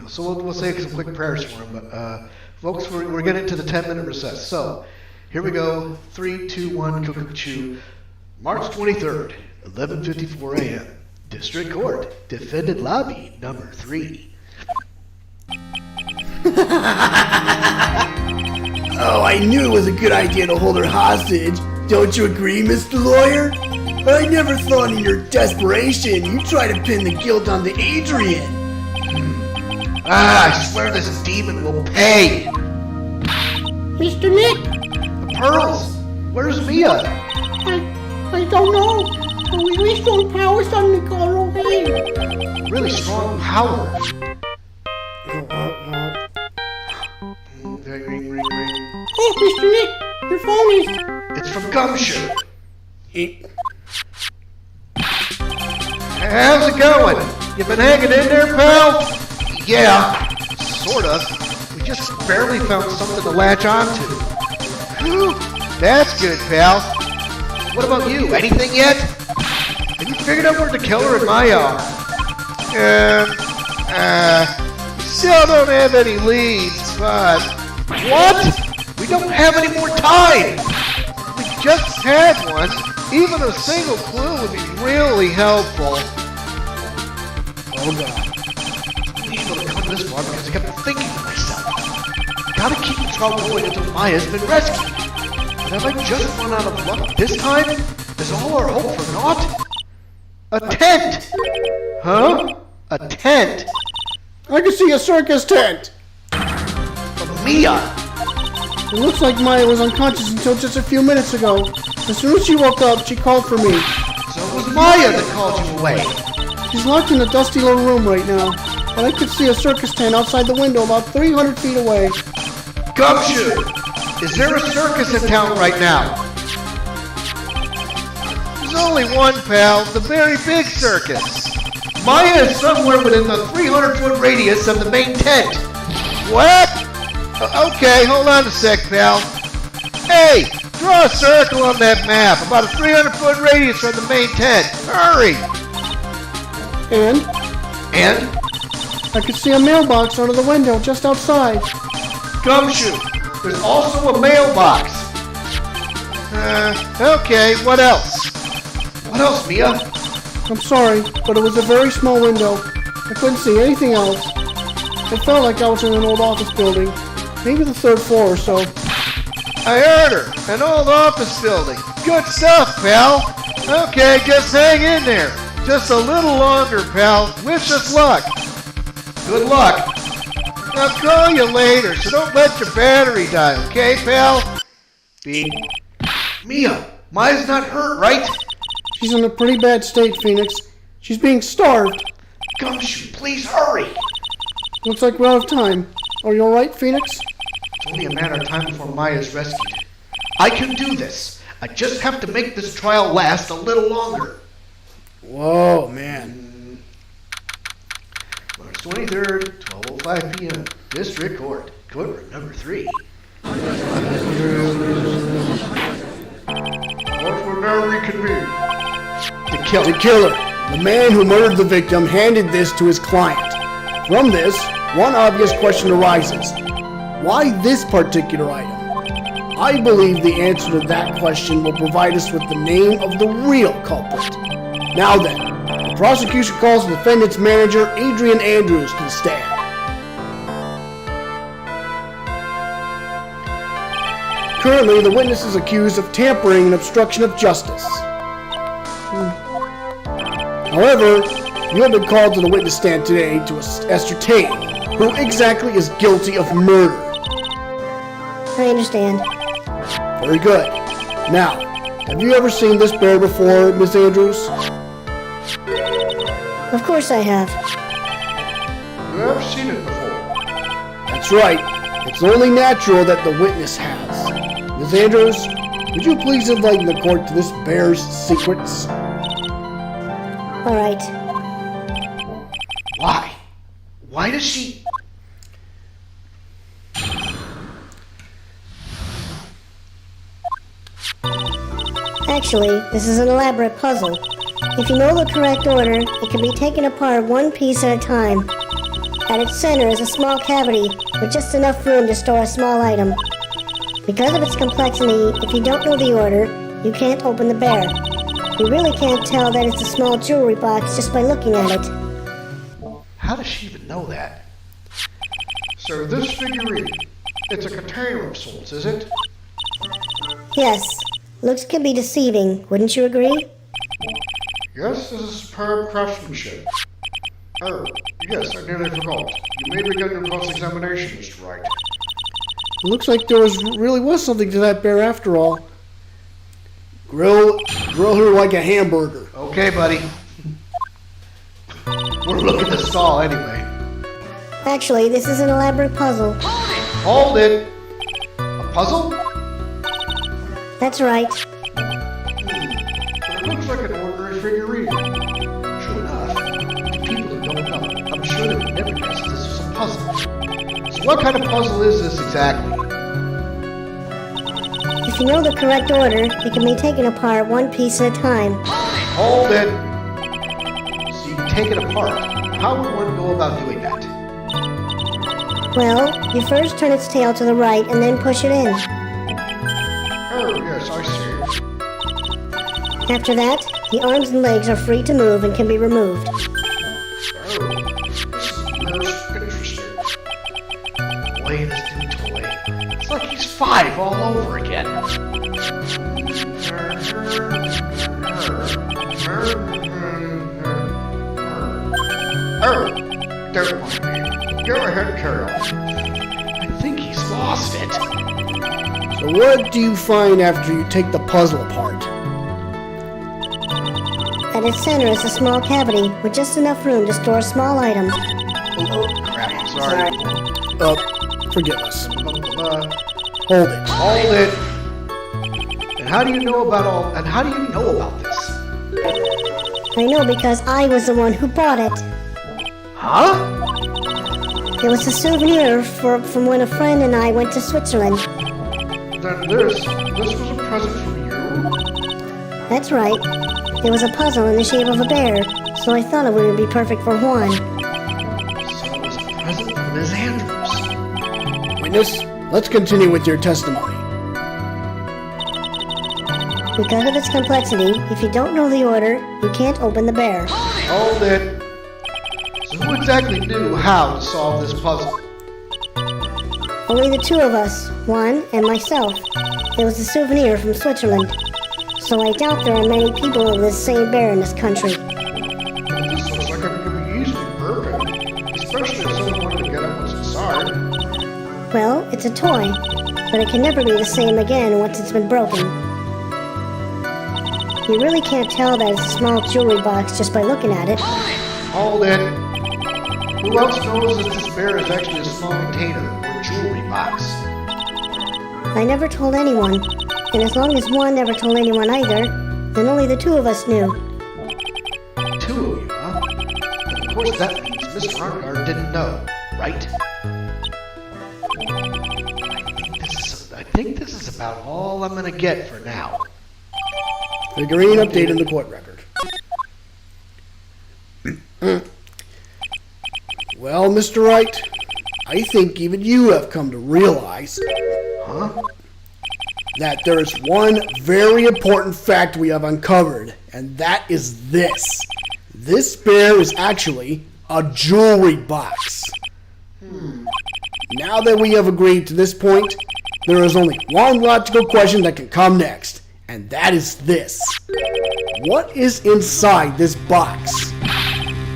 So we'll say some quick prayers for them. But folks, we're getting into the 10-minute recess. So here we go. 3, 2, 1, cuckoo. March 23rd, 11:54 a.m. District Court, defendant lobby number 3. Oh, I knew it was a good idea to hold her hostage. Don't you agree, Mr. Lawyer? I never thought in your desperation you'd try to pin the guilt onto Adrian. I swear this demon will pay. Mr. Nick, The pearls. Where's Mia? I don't know. A really strong power suddenly got her away. Really strong power. Ring, ring, ring. Oh, Mr. Nick, your phone is... It's from Gumshoe. How's it going? You been hanging in there, pal? Yeah, sorta. We just barely found something to latch onto. Whew, that's good, pal. What about you? Anything yet? Have you figured out where the killer and Maya are? Still don't have any leads, but... What? We don't have any more time! We just had one. Even a single clue would be really helpful. Oh god. I need to cover this one because I kept thinking to myself. Gotta keep the trouble going until Maya's been rescued. But have I just run out of luck this time? Is all our hope for naught? A tent! Huh? A tent? I can see a circus tent. From Mia! It looks like Maya was unconscious until just a few minutes ago. As soon as she woke up, she called for me. So it was Maya that called you away. She's locked in a dusty little room right now, but I could see a circus tent outside the window about 300 feet away. Gumshoe! Is there a circus in town right now? There's only one, pal. The very big circus. Maya is somewhere within the 300-foot radius of the main tent. What? Okay, hold on a sec, pal. Hey, draw a circle on that map, about a 300-foot radius from the main tent. Hurry! And And? I could see a mailbox out of the window just outside. Gumshoe, there's also a mailbox. Okay, what else? What else, Mia? I'm sorry, but it was a very small window. I couldn't see anything else. It felt like I was in an old office building, maybe the 3rd floor or so. I heard her. An old office building. Good stuff, pal. Okay, just hang in there. Just a little longer, pal. Wish us luck. Good luck. I'll call you later, so don't let your battery die, okay, pal? Beep. Mia, Maya's not hurt, right? She's in a pretty bad state, Phoenix. She's being starved. Gumshoe, please hurry. Looks like we're out of time. Are you alright, Phoenix? It's only a matter of time before Maya's rescued. I can do this. I just have to make this trial last a little longer. Whoa, man. March 23rd, 12:05 p.m. District Court, courtroom number 3. What will now reconvene? The killer, the man who murdered the victim, handed this to his client. From this, one obvious question arises. Why this particular item? I believe the answer to that question will provide us with the name of the real culprit. Now then, the prosecution calls the defendant's manager, Adrian Andrews, to the stand. Currently, the witness is accused of tampering and obstruction of justice. However, you have been called to the witness stand today to ascertain who exactly is guilty of murder. I understand. Very good. Now, have you ever seen this bear before, Miss Andrews? Of course I have. You have seen it before. That's right. It's only natural that the witness has. Ms. Andrews, would you please enlighten the court to this bear's secrets? All right. Why? Why does she... Actually, this is an elaborate puzzle. If you know the correct order, it can be taken apart one piece at a time. At its center is a small cavity with just enough room to store a small item. Because of its complexity, if you don't know the order, you can't open the bear. You really can't tell that it's a small jewelry box just by looking at it. How does she even know that? So this figurine, it's a container of sorts, is it? Yes, looks can be deceiving, wouldn't you agree? Yes, this is superb craftsmanship. Oh, yes, I nearly forgot. You may begin your cross-examination, Mr. Wright. It looks like there really was something to that bear after all. Grill her like a hamburger. Okay, buddy. We're looking to stall anyway. Actually, this is an elaborate puzzle. Hold it! A puzzle? That's right. But it looks like an ordinary figurine. True enough. To people who don't know, I'm sure they would never guess this was a puzzle. So what kind of puzzle is this exactly? If you know the correct order, it can be taken apart one piece at a time. Hold it! So you can take it apart. How would one go about doing that? Well, you first turn its tail to the right and then push it in. Oh, yes, I see. After that, the arms and legs are free to move and can be removed. Oh, this is most interesting. Boy, this new toy. It's like he's 5 all over again. Oh, don't mind me. Go ahead, carry on. I think he's lost it. So what do you find after you take the puzzle apart? At its center is a small cavity with just enough room to store a small item. Oh, crap. Sorry. Forgive us. Hold it. Hold it. And how do you know about this? I know because I was the one who bought it. Huh? It was a souvenir from when a friend and I went to Switzerland. Then this was a present from you? That's right. It was a puzzle in the shape of a bear, so I thought it would be perfect for Juan. So it was a present from Ms. Andrews. Witness, let's continue with your testimony. Because of its complexity, if you don't know the order, you can't open the bear. Hold it. So who exactly knew how to solve this puzzle? Only the two of us, Juan and myself. It was a souvenir from Switzerland. So I doubt there are many people with this same bear in this country. This looks like it could be easily broken, especially if someone wanted to get at what's inside. Well, it's a toy, but it can never be the same again once it's been broken. You really can't tell that it's a small jewelry box just by looking at it. Hold it. Who else knows that this bear is actually a small container or jewelry box? I never told anyone, and as long as Juan never told anyone either, then only the two of us knew. 2 of you, huh? And of course that means Mr. Arngard didn't know, right? I think this is about all I'm gonna get for now. Figurine update in the court record. Well, Mr. Wright, I think even you have come to realize that there is one very important fact we have uncovered, and that is this. This bear is actually a jewelry box. Now that we have agreed to this point, there is only one logical question that can come next, and that is this. What is inside this box?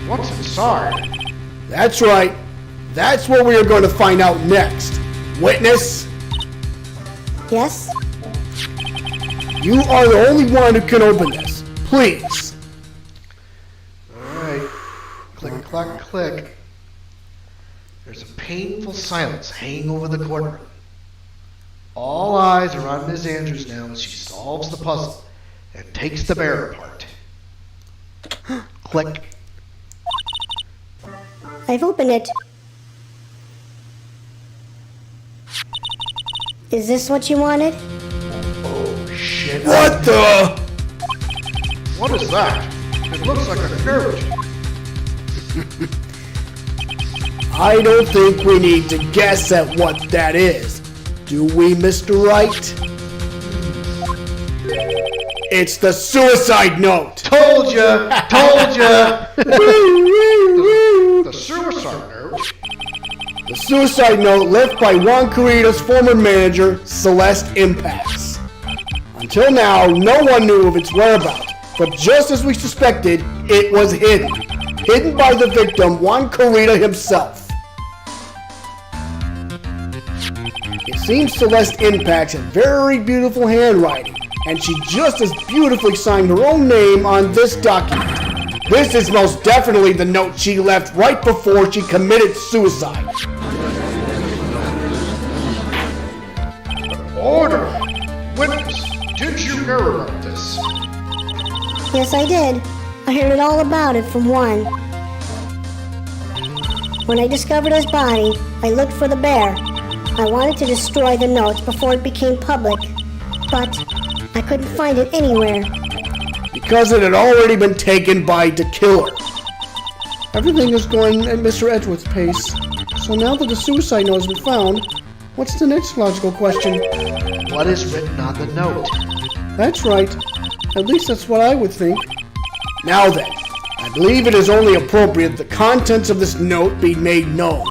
What's inside? That's right. That's what we are going to find out next. Witness, Yes? you are the only one who can open this. Please. Alright. Click, clack, click. There's a painful silence hanging over the courtroom. All eyes are on Miss Andrews now as she solves the puzzle and takes the bear apart. Click. I've opened it. Is this what you wanted? Oh, shit. What the? What is that? It looks like a carrot. I don't think we need to guess at what that is. Do we, Mr. Wright? It's the suicide note! Told ya! Told ya! The suicide note? The suicide note left by Juan Carita's former manager, Celeste Impax. Until now, no one knew of its whereabouts, but just as we suspected, it was hidden. Hidden by the victim, Juan Carita himself. It seems Celeste Impax had very beautiful handwriting, and she just as beautifully signed her own name on this document. This is most definitely the note she left right before she committed suicide. Order! Witness, did you hear about this? Yes, I did. I heard it all about it from Juan. When I discovered his body, I looked for the bear. I wanted to destroy the notes before it became public, but I couldn't find it anywhere. Because it had already been taken by the killer. Everything is going at Mr. Edgeworth's pace. So now that the suicide note has been found, what's the next logical question? What is written on the note? That's right. At least that's what I would think. Now then, I believe it is only appropriate the contents of this note be made known.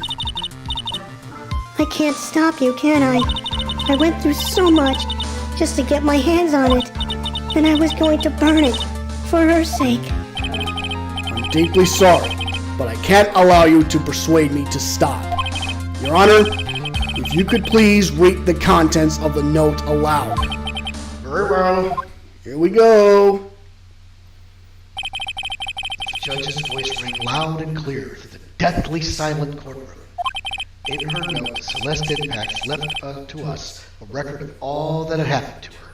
I can't stop you, can I? I went through so much just to get my hands on it. And I was going to burn it for her sake. I'm deeply sorry, but I can't allow you to persuade me to stop. Your Honor, if you could please read the contents of the note aloud. Very well. Here we go. The judge's voice rang loud and clear through the deathly silent courtroom. In her note, Celeste Impax left to us a record of all that had happened to her,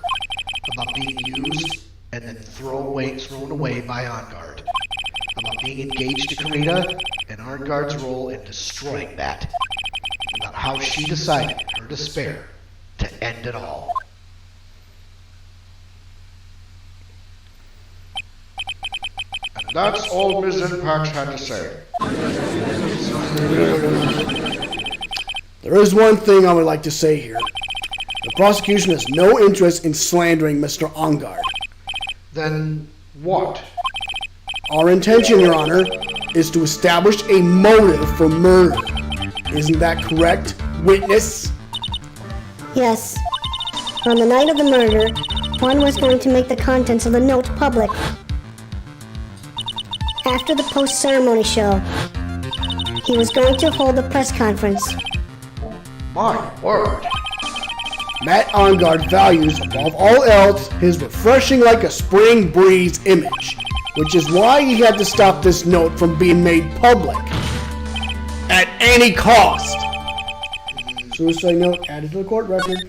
about being used and then thrown away by Arngard, about being engaged to Carita and Arngard's role in destroying that, about how she decided, in her despair, to end it all. And that's all Ms. Impact had to say. There is one thing I would like to say here. The prosecution has no interest in slandering Mr. Arngard. Then what? Our intention, Your Honor, is to establish a motive for murder. Isn't that correct, witness? Yes. On the night of the murder, Juan was going to make the contents of the note public. After the post-ceremony show, he was going to hold a press conference. My word. Matt Arngard values, above all else, his refreshing like a spring breeze image, which is why he had to stop this note from being made public. At any cost! Suicide note added to the court record.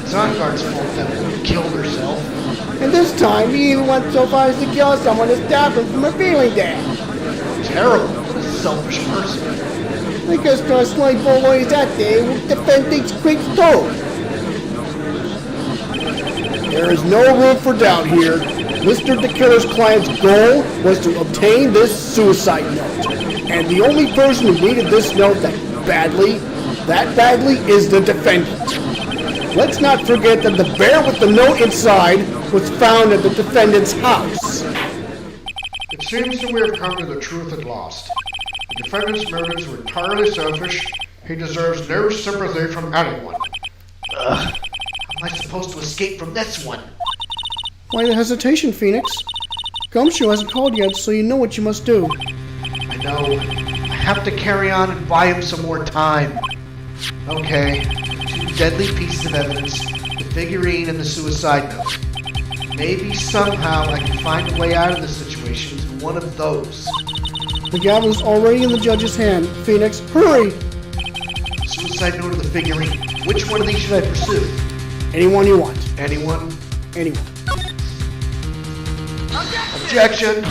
It's Arngard's fault that woman killed herself. And this time, he even went so far as to kill someone to stop him from revealing that. Terrible. What a selfish person. Because the slave boy is out there with defendant's quick toe. There is no room for doubt here. Mr. the Killer's client's goal was to obtain this suicide note. And the only person who needed this note that badly is the defendant. Let's not forget that the bear with the note inside was found at the defendant's house. It seems that we have come to the truth at last. The defendant's motives were entirely selfish. He deserves no sympathy from anyone. How am I supposed to escape from this one? Why the hesitation, Phoenix? Gumshoe hasn't called yet, so you know what you must do. I know. I have to carry on and buy him some more time. Okay. 2 deadly pieces of evidence. The figurine and the suicide note. Maybe somehow I can find a way out of this situation through one of those. The gavel's already in the judge's hand. Phoenix, hurry! Suicide note of the figurine. Which one of these should I pursue? Anyone you want. Anyone? Anyone. Objection!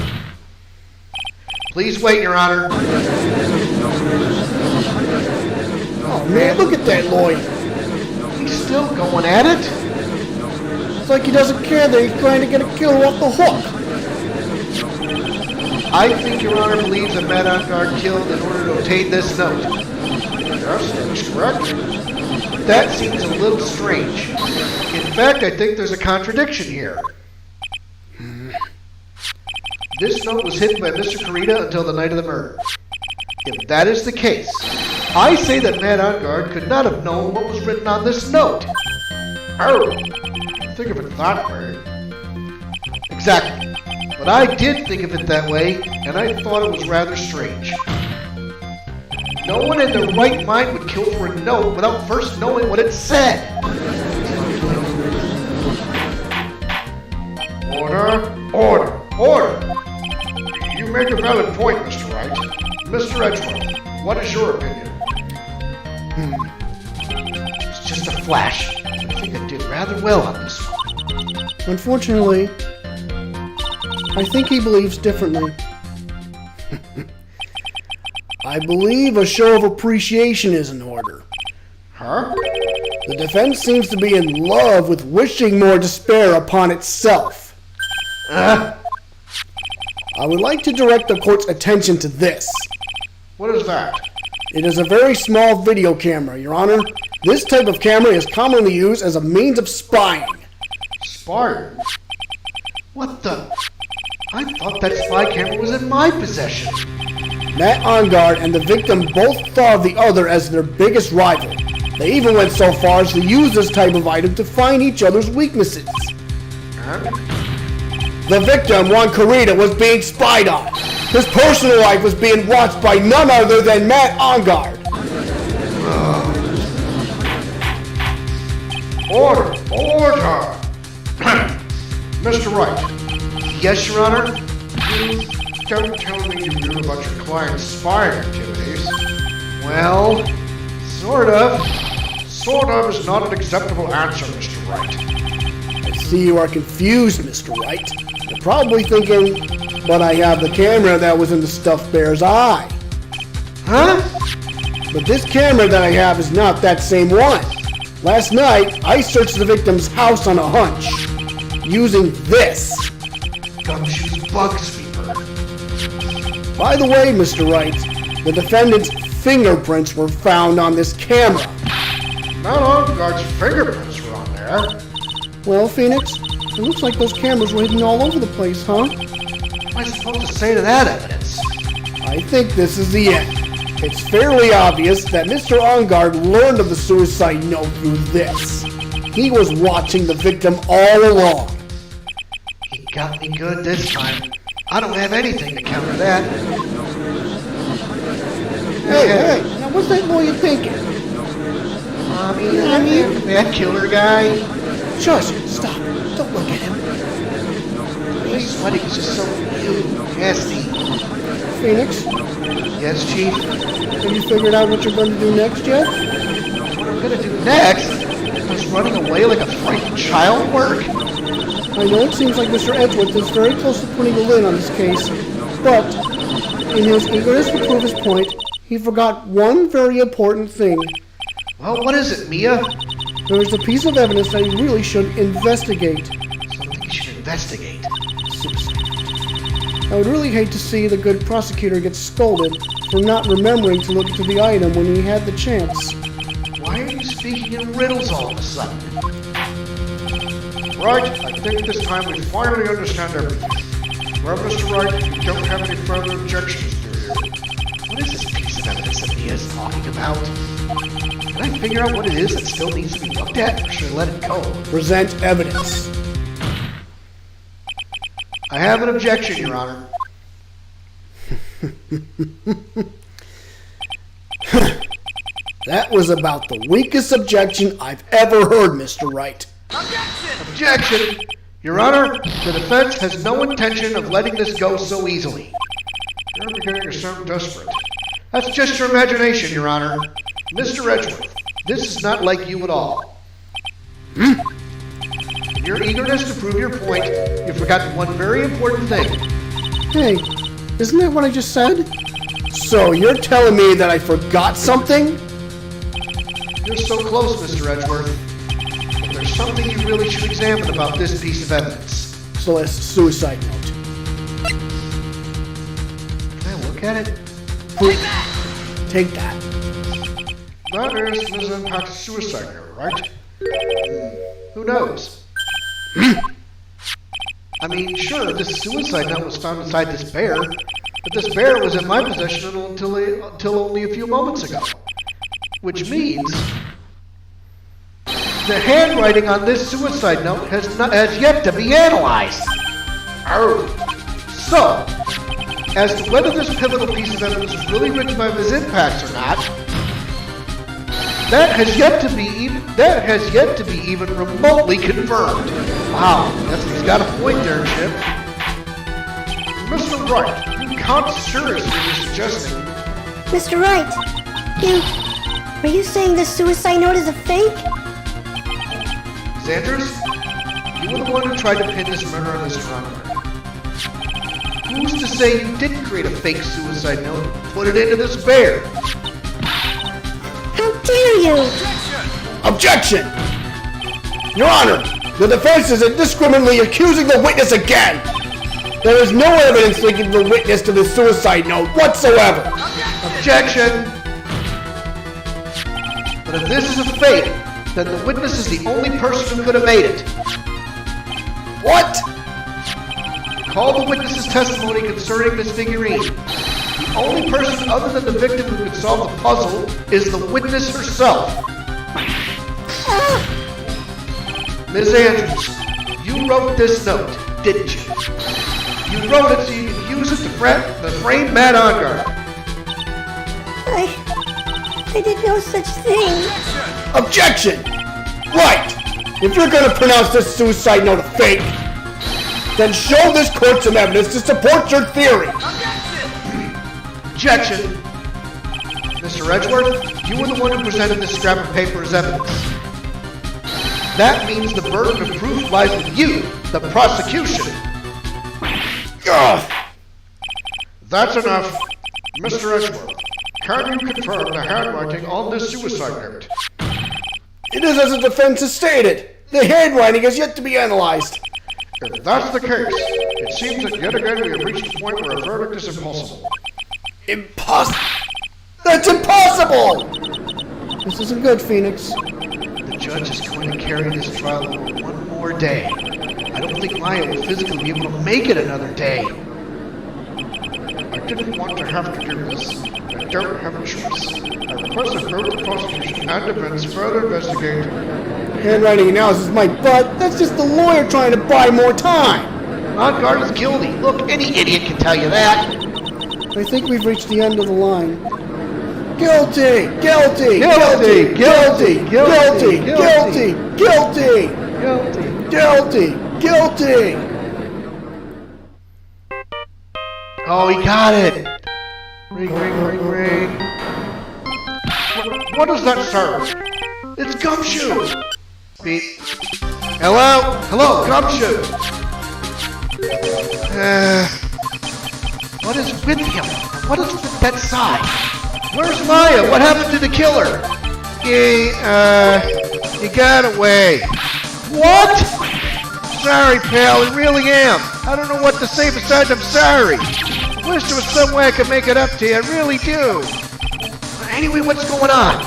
Please wait, Your Honor. Oh man, look at that lawyer. He's still going at it? It's like he doesn't care that he's trying to get a killer off the hook. I think Your Honor believes that Matt Ongar killed in order to obtain this note. Yes, that's correct. That seems a little strange. In fact, I think there's a contradiction here. This note was hidden by Mr. Kurita until the night of the murder. If that is the case, I say that Matt Ongar could not have known what was written on this note. Oh, think of it that way. Exactly. But I did think of it that way, and I thought it was rather strange. No one in their right mind would kill for a note without first knowing what it said. Order, order, order. You make a valid point, Mr. Wright. Mr. Edgeworth, what is your opinion? It's just a flash. I think I did rather well on this one. Unfortunately, I think he believes differently. I believe a show of appreciation is in order. Huh? The defense seems to be in love with wishing more despair upon itself. I would like to direct the court's attention to this. What is that? It is a very small video camera, Your Honor. This type of camera is commonly used as a means of spying. Spying? What the? I thought that spy camera was in my possession. Matt Ongar and the victim both thought of the other as their biggest rival. They even went so far as to use this type of item to find each other's weaknesses. And? The victim, Juan Kurita, was being spied on. His personal life was being watched by none other than Matt Ongar. Order, order. Mr. Wright, Yes, Your Honor? don't tell me you knew about your client's spying activities. Well, sort of. Sort of is not an acceptable answer, Mr. Wright. I see you are confused, Mr. Wright. You're probably thinking, but I have the camera that was in the stuffed bear's eye. Huh? But this camera that I have is not that same one. Last night, I searched the victim's house on a hunch, using this. Gumshoe's bug sweeper. By the way, Mr. Wright, the defendant's fingerprints were found on this camera. Matt Ongar's fingerprints were on there. Well, Phoenix, it looks like those cameras were hidden all over the place, huh? What am I supposed to say to that evidence? I think this is the end. It's fairly obvious that Mr. Ongar learned of the suicide note through this. He was watching the victim all along. He got me good this time. I don't have anything to counter that. Hey, now what's that lawyer thinking? That killer guy. Shush, stop, don't look at him. He's sweating, he's just so nasty. Phoenix, Yes, Chief? have you figured out what you're going to do next yet? What I'm gonna do next? Does running away like a frightened child work? I know it seems like Mr. Edgeworth is very close to putting a lid on this case, but in his eagerness to prove his point, he forgot one very important thing. Well, what is it, Mia? There is a piece of evidence that he really should investigate. Something you should investigate. Suicide. I would really hate to see the good prosecutor get scolded for not remembering to look into the item when he had the chance. Why are you speaking in riddles all of a sudden? Right, I think this time we finally understand everything. Well, Mr. Wright, you don't have any further objections, do you? What is this piece of evidence that Mia is talking about? Can I figure out what it is that still needs to be looked at, or should I let it go? Present evidence. I have an objection, Your Honor. That was about the weakest objection I've ever heard, Mr. Wright. Objection! Your Honor, the defense has no intention of letting this go so easily. You're beginning to sound desperate. That's just your imagination, Your Honor. Mr. Edgeworth, this is not like you at all. In your eagerness to prove your point, you've forgotten one very important thing. Hey, isn't that what I just said? So you're telling me that I forgot something? You're so close, Mr. Edgeworth. But there's something you really should examine about this piece of evidence. So it's suicide note. Can I look at it? Take that. That is Ms. Impact's suicide note, right? Who knows? I mean, sure, this suicide note was found inside this bear, but this bear was in my possession until only a few moments ago. Which means the handwriting on this suicide note has yet to be analyzed. Oh. So, as to whether this pivotal piece of evidence was really written by Ms. Impacts or not, that has yet to be even remotely confirmed. Wow, he's got a point there, Chip. Mr. Wright, you can't seriously be suggesting. Mr. Wright, are you saying this suicide note is a fake? Sanders, you were the one who tried to pin this murder on Mr. Conrad. Who's to say you didn't create a fake suicide note and put it into this bear? How dare you! Objection! Your Honor, the defense is indiscriminately accusing the witness again! There is no evidence linking the witness to the suicide note whatsoever! Objection! But if this is a fake, then the witness is the only person who could have made it. What? Recall the witness's testimony concerning this figurine. The only person other than the victim who could solve the puzzle is the witness herself. Ms. Andrews, you wrote this note, didn't you? You wrote it so you could use it to frame Matt Ongar. I did no such thing. Objection! Right! If you're gonna pronounce this suicide note a fake, then show this court some evidence to support your theory! Objection! Mr. Edgeworth, you were the one who presented this scrap of paper as evidence. That means the burden of proof lies with you, the prosecution. Ugh. That's enough. Mr. Edgeworth, can you confirm the handwriting on this suicide note? It is as the defense has stated. The handwriting has yet to be analyzed. If that's the case, it seems that yet again we have reached a point where a verdict is impossible. Impossible? That's impossible! This isn't good, Phoenix. The judge is going to carry this trial over one more day. I don't think Maya will physically be able to make it another day. I didn't want to have to do this. I don't have a choice. I request that both the prosecution and defense further investigate. Handwriting analysis might, but that's just the lawyer trying to buy more time. Ongar is guilty. Look, any idiot can tell you that. I think we've reached the end of the line. Guilty! Guilty! Guilty! Guilty! Guilty! Guilty! Guilty! Guilty! Guilty! Guilty! Oh, he got it! Ring, ring, ring, ring. What does that serve? It's Gumshoe! Beep. Hello? Hello, Gumshoe! What is with him? What is with that sigh? Where's Maya? What happened to the killer? He got away. What? Sorry, pal, I really am. I don't know what to say besides I'm sorry. Wish there was some way I could make it up to you, I really do. Anyway, what's going on?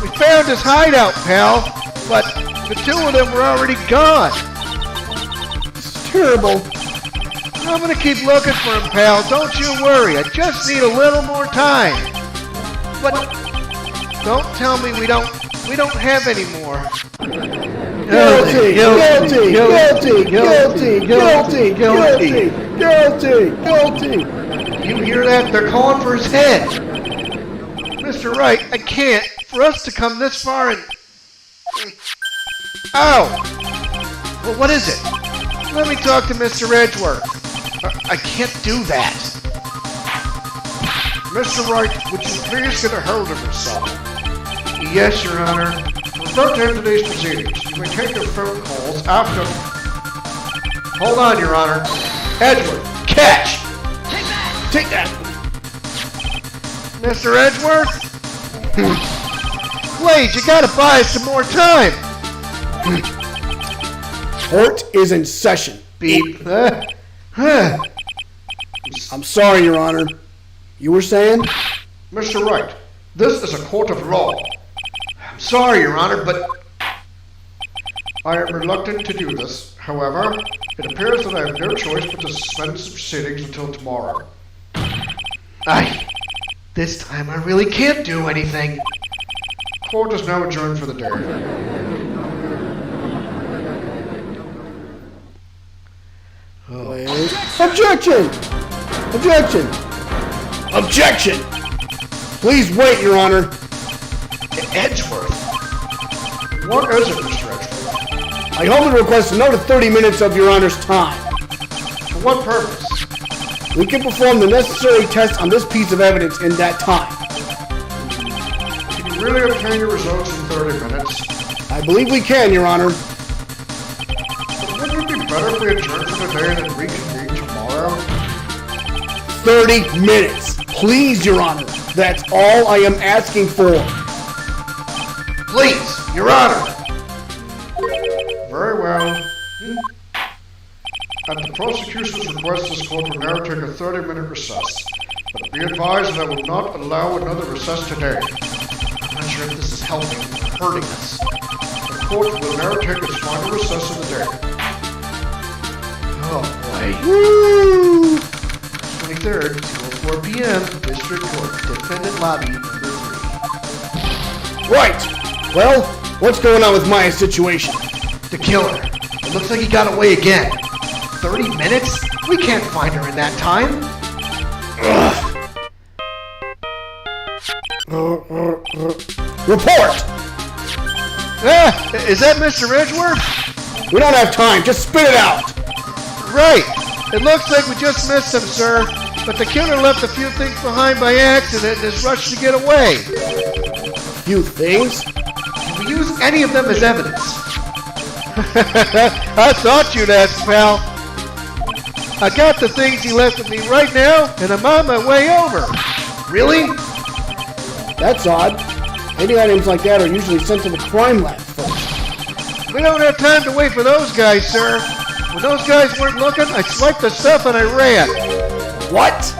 We found his hideout, pal, but the two of them were already gone. It's terrible. I'm gonna keep looking for him, pal, don't you worry. I just need a little more time. But don't tell me we don't have any more. Guilty! Guilty! Guilty! Guilty! Guilty! Guilty! Guilty! Guilty! You hear that? They're calling for his head. Mr. Wright, I can't. For us to come this far and... Ow! Well, what is it? Let me talk to Mr. Edgeworth. I can't do that. Mr. Wright, would you please get a hold of yourself? Yes, Your Honor. Refer to today's proceedings. You may take your phone calls after... Hold on, Your Honor. Edward, catch! Take that. Mr. Edgeworth? Wait, you gotta buy us some more time. Court is in session. Beep. I'm sorry, Your Honor. You were saying? Mr. Wright, this is a court of law. I'm sorry, Your Honor, but I am reluctant to do this. However, it appears that I have no choice but to suspend the proceedings until tomorrow. this time I really can't do anything. Court is now adjourned for the day. Wait. Objection! Objection! Objection! Please wait, Your Honor. Edgeworth. What is it, Mr. Edgeworth? I humbly request another 30 minutes of Your Honor's time. For what purpose? We can perform the necessary tests on this piece of evidence in that time. Can you really obtain your results in 30 minutes? I believe we can, Your Honor. Wouldn't it be better if we adjourned for the day and then reconvene tomorrow? 30 minutes. Please, Your Honor. That's all I am asking for. Please, Your Honor. Very well. At the prosecution's request, this court will now take a 30-minute recess. But be advised that I will not allow another recess today. I'm not sure if this is helping or hurting us. The court will now take its final recess of the day. Oh, boy. Woo! 23rd, 4 p.m., District Court, Defendant Lobby, number 3. Right. Well, what's going on with Maya's situation? The killer. It looks like he got away again. 30 minutes? We can't find her in that time. Report! Is that Mr. Edgeworth? We don't have time. Just spit it out. Right. It looks like we just missed him, sir. But the killer left a few things behind by accident and has rushed to get away. Few things? Can we use any of them as evidence? I thought you'd ask, pal. I got the things he left with me right now, and I'm on my way over. Really? That's odd. Any items like that are usually sent to the crime lab first. We don't have time to wait for those guys, sir. When those guys weren't looking, I swiped the stuff and I ran. What?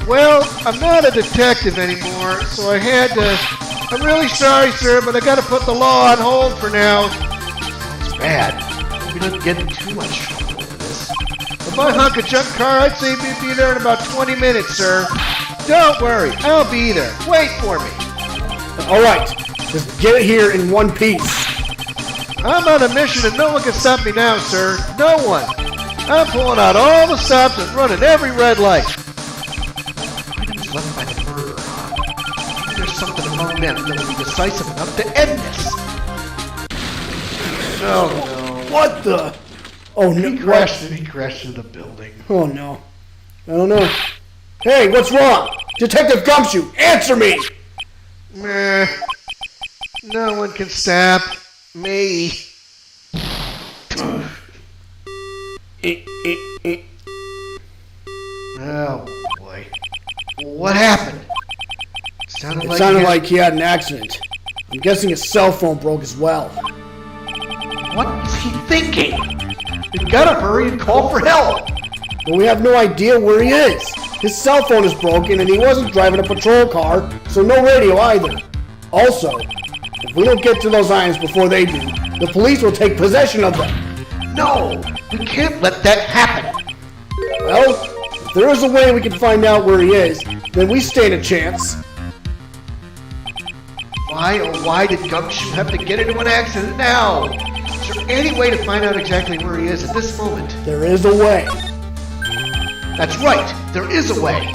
Well, I'm not a detective anymore, so I had to... I'm really sorry, sir, but I gotta put the law on hold for now. Sounds bad. We don't get in too much trouble over this. With my hunk of junk car, I'd say we'd be there in about 20 minutes, sir. Don't worry, I'll be there. Wait for me. All right. Just get it here in one piece. I'm on a mission and no one can stop me now, sir. No one. I'm pulling out all the stops and running every red light. Items left by the murderer, huh? Maybe there's something among them that will be decisive enough to end this. No, no. What the? Oh no! He crashed into the building. Oh no! I don't know. Hey, what's wrong? Detective Gumshoe, answer me! Meh. No one can stop me. Oh boy. What happened? It sounded like he had an accident. I'm guessing his cell phone broke as well. What is he thinking? We gotta hurry and call for help! But we have no idea where he is. His cell phone is broken and he wasn't driving a patrol car, so no radio either. Also, if we don't get to those items before they do, the police will take possession of them. No! We can't let that happen! Well, if there is a way we can find out where he is, then we stand a chance. Why, oh why did Gumshoe have to get into an accident now? Is there any way to find out exactly where he is at this moment? There is a way. That's right, there is a way.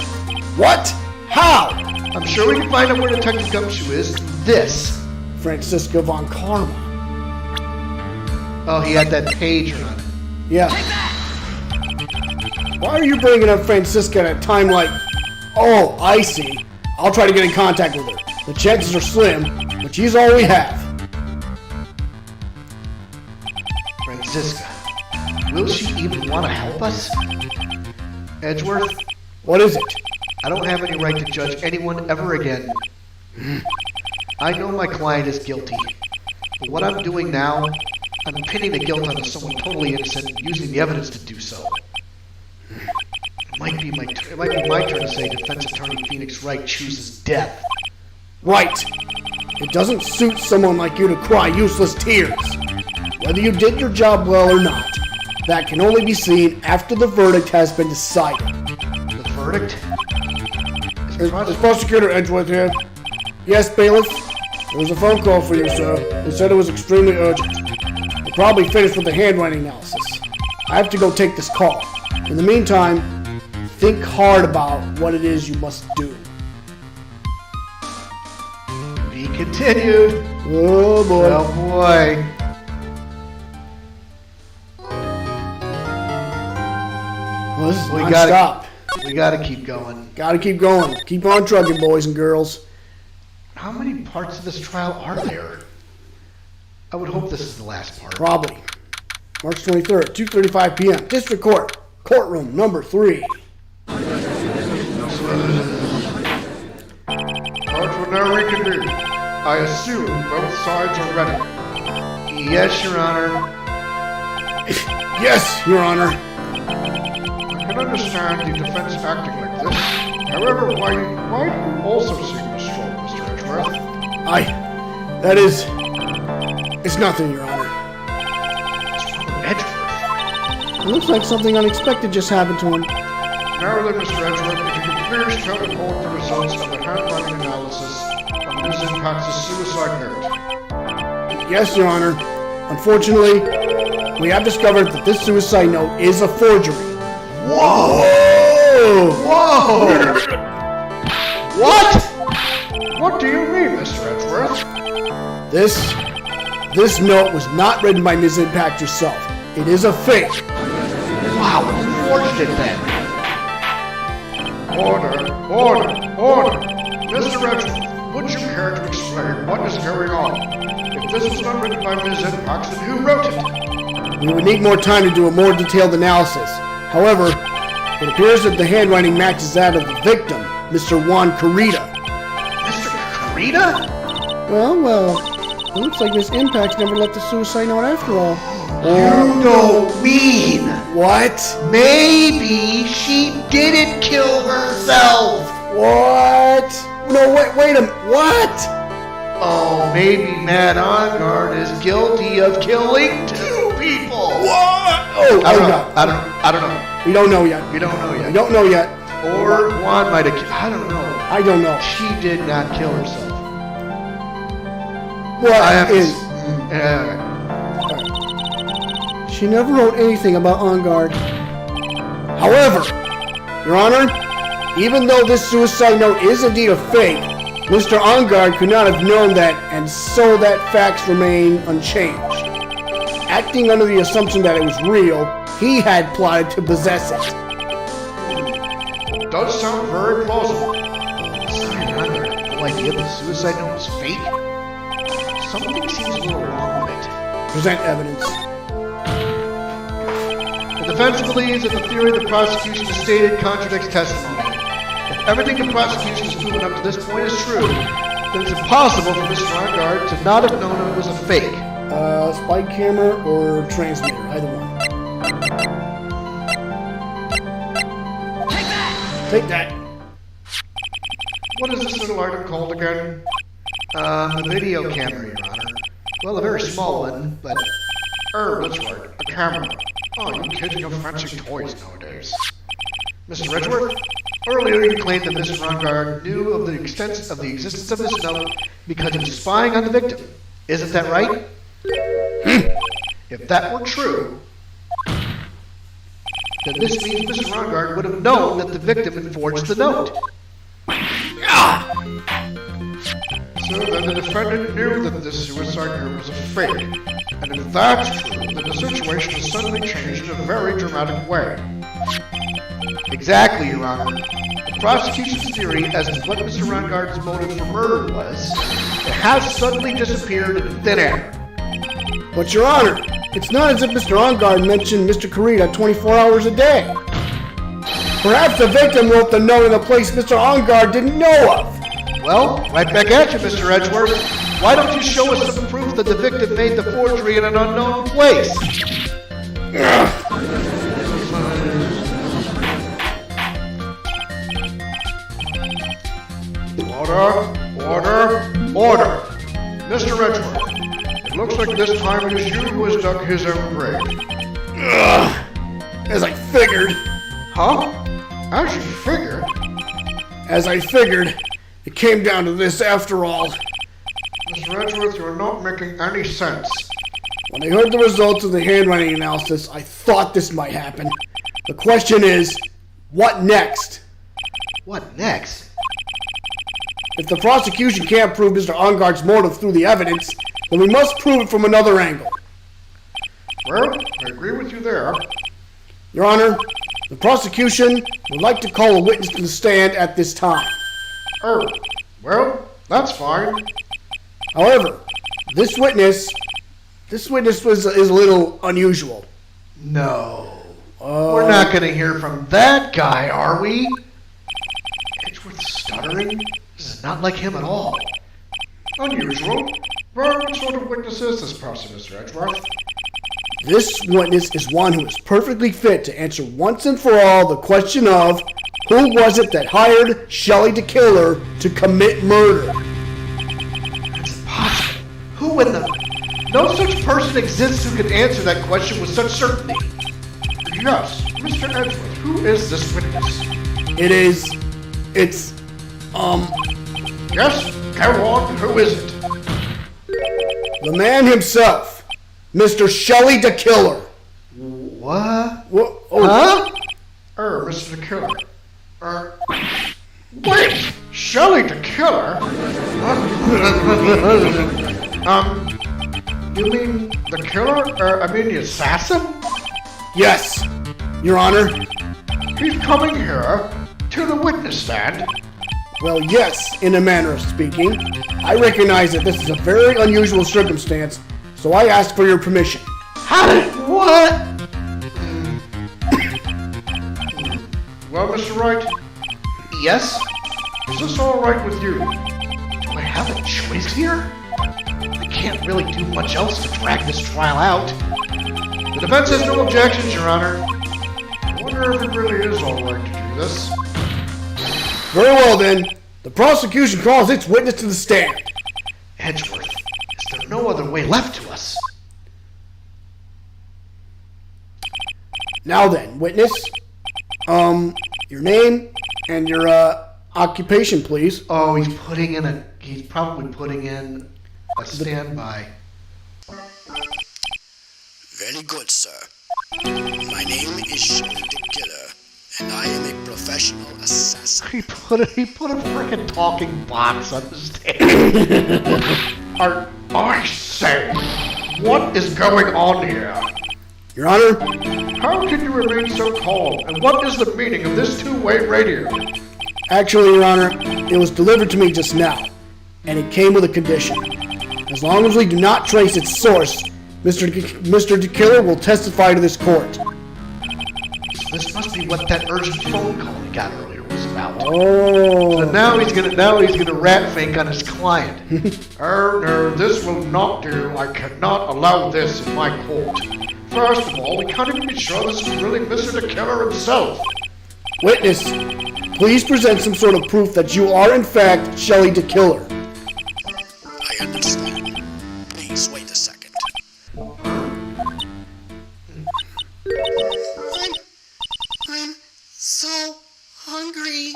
What? How? I'm sure we can find out where Detective Gumshoe is through this. Francisca von Karma. Oh, he had that pager on it. Yeah. Why are you bringing up Francisca at a time like... Oh, I see. I'll try to get in contact with her. The chances are slim, but she's all we have. Franziska, will she even want to help us? Edgeworth, What is it? I don't have any right to judge anyone ever again. I know my client is guilty, but what I'm doing now, I'm pinning the guilt onto someone totally innocent and using the evidence to do so. It might be my turn to say defense attorney Phoenix Wright chooses death. Right. It doesn't suit someone like you to cry useless tears. Whether you did your job well or not, that can only be seen after the verdict has been decided. The verdict? Is Prosecutor Edgeworth here? Yes, bailiff. There was a phone call for you, sir. They said it was extremely urgent. They're probably finished with the handwriting analysis. I have to go take this call. In the meantime, think hard about what it is you must do. Be continued. Oh boy. Oh boy. Well, this is We non-stop. gotta keep going. Gotta keep going. Keep on trucking, boys and girls. How many parts of this trial are there? I would hope this is the last part. Probably. March 23rd, 2:35 p.m. District Court. Courtroom number 3. Court will now reconvene. I assume both sides are ready. Yes, Your Honor. Yes, Your Honor. I can understand the defense acting like this. However, why do you also seek to stroke, Mr. Edgeworth? It's nothing, Your Honor. Edgeworth. It looks like something unexpected just happened to him. Now then, Mr. Edgeworth, if you can please tell the court the results of the handwriting analysis of Ms. Impact's suicide note. Yes, Your Honor. Unfortunately, we have discovered that this suicide note is a forgery. Whoa! Whoa! What? What do you mean, Mr. Edgeworth? This note was not written by Ms. Impact herself. It is a fake. Wow, who forged it then? Order! Mr. Edgeworth, would you care to explain what is going on? If this was not written by Ms. Impact, then who wrote it? We would need more time to do a more detailed analysis. However, it appears that the handwriting matches that of the victim, Mr. Juan Carita. Mr. Carita? Well, it looks like Ms. Impact's never left the suicide note after all. You don't mean. What? Maybe she didn't kill herself. What? No, wait a minute. What? Oh, maybe Matt Ongard is guilty of killing 2 people. What? Oh, I don't know. We don't know yet. We don't know We yet. don't know yet. Or Juan might have killed. I don't know. I don't know. She did not kill herself. What I have is? to. She never wrote anything about On Guard. However, Your Honor, even though this suicide note is indeed a fake, Mr. On Guard could not have known that, and so that facts remain unchanged. Acting under the assumption that it was real, he had plotted to possess it. Does sound very plausible. Simon Ongard had no idea the suicide note was fake. Something seems a little wrong with it. Present evidence. The defense believes that the theory the prosecution has stated contradicts testimony. If everything the prosecution has proven up to this point is true, then it's impossible for Mr. Ongard to not have known it was a fake. Spy camera or transmitter, either one. Take that! What is this little item called again? The video camera, Your Honor. Well, a very small one, but... That's right, a camera. Oh, you kids have fancy toys nowadays. Mr. Edgeworth, earlier you claimed that Mr. Ongard knew of the existence of this note because he was spying on the victim. Isn't that right? If that were true, then this means Mr. Ongard would have known that the victim had forged the note. So then the defendant knew that this suicide note was a fake. And if that's true, then the situation has suddenly changed in a very dramatic way. Exactly, Your Honor. The the prosecution's theory as to what Mr. Rungard's motive for murder was, it has suddenly disappeared into thin air. But Your Honor, it's not as if Mr. Ongard mentioned Mr. Kurita 24 hours a day. Perhaps the victim wrote the note in a place Mr. Ongard didn't know of. Well, right back at you, Mr. Edgeworth. Why don't you show us some proof that the victim made the forgery in an unknown place? Order! Mr. Edgeworth, it looks like this time it is you who has dug his own grave. As I figured. Huh? As you figured? As I figured, it came down to this after all. Mr. Edgeworth, you are not making any sense. When I heard the results of the handwriting analysis, I thought this might happen. The question is, what next? What next? If the prosecution can't prove Mr. Ongard's motive through the evidence, then we must prove it from another angle. Well, I agree with you there. Your Honor, the prosecution would like to call a witness to the stand at this time. Oh, well, that's fine. However, this witness is a little unusual. No. We're not going to hear from that guy, are we? Edgeworth stuttering? This is not like him at all. Unusual. Well, what sort of witness is this person, Mr. Edgeworth? This witness is one who is perfectly fit to answer once and for all the question of who was it that hired Shelley to kill her to commit murder? That's impossible. Who in the... No such person exists who can answer that question with such certainty. Yes, Mr. Edgeworth, who is this witness? It's Yes, go on, who is it? the man himself, Mr. Shelley the Killer. What? Huh? Mr. the Killer. Wait! Shelley the Killer? You mean the killer? I mean the assassin? Yes, Your Honor. He's coming here to the witness stand. Well, yes, in a manner of speaking. I recognize that this is a very unusual circumstance, so I ask for your permission. What? Well, Mr. Wright, Yes? is this all right with you? Do I have a choice here? I can't really do much else to drag this trial out. The defense has no objections, Your Honor. I wonder if it really is all right to do this. Very well, then. The prosecution calls its witness to the stand. Edgeworth, is there no other way left to us? Now then, witness. Your name and your occupation, please. Oh, he's probably putting in a standby. Very good, sir. My name is Shelley the Killer, and I am a professional assassin. He put a freaking talking box on the stand. I say, what is going on here? Your Honor, How can you remain so calm? And what is the meaning of this two-way radio? actually, Your Honor, it was delivered to me just now, and it came with a condition. As long as we do not trace its source, Mr. the Killer will testify to this court. This must be what that urgent phone call we got earlier was about. Oh. So now he's gonna rat fake on his client. Oh no, this will not do. I cannot allow this in my court. First of all, we can't even be sure this is really Mr. the Killer himself. Witness, please present some sort of proof that you are in fact Shelley the Killer. I understand. Please wait a second. I'm so hungry.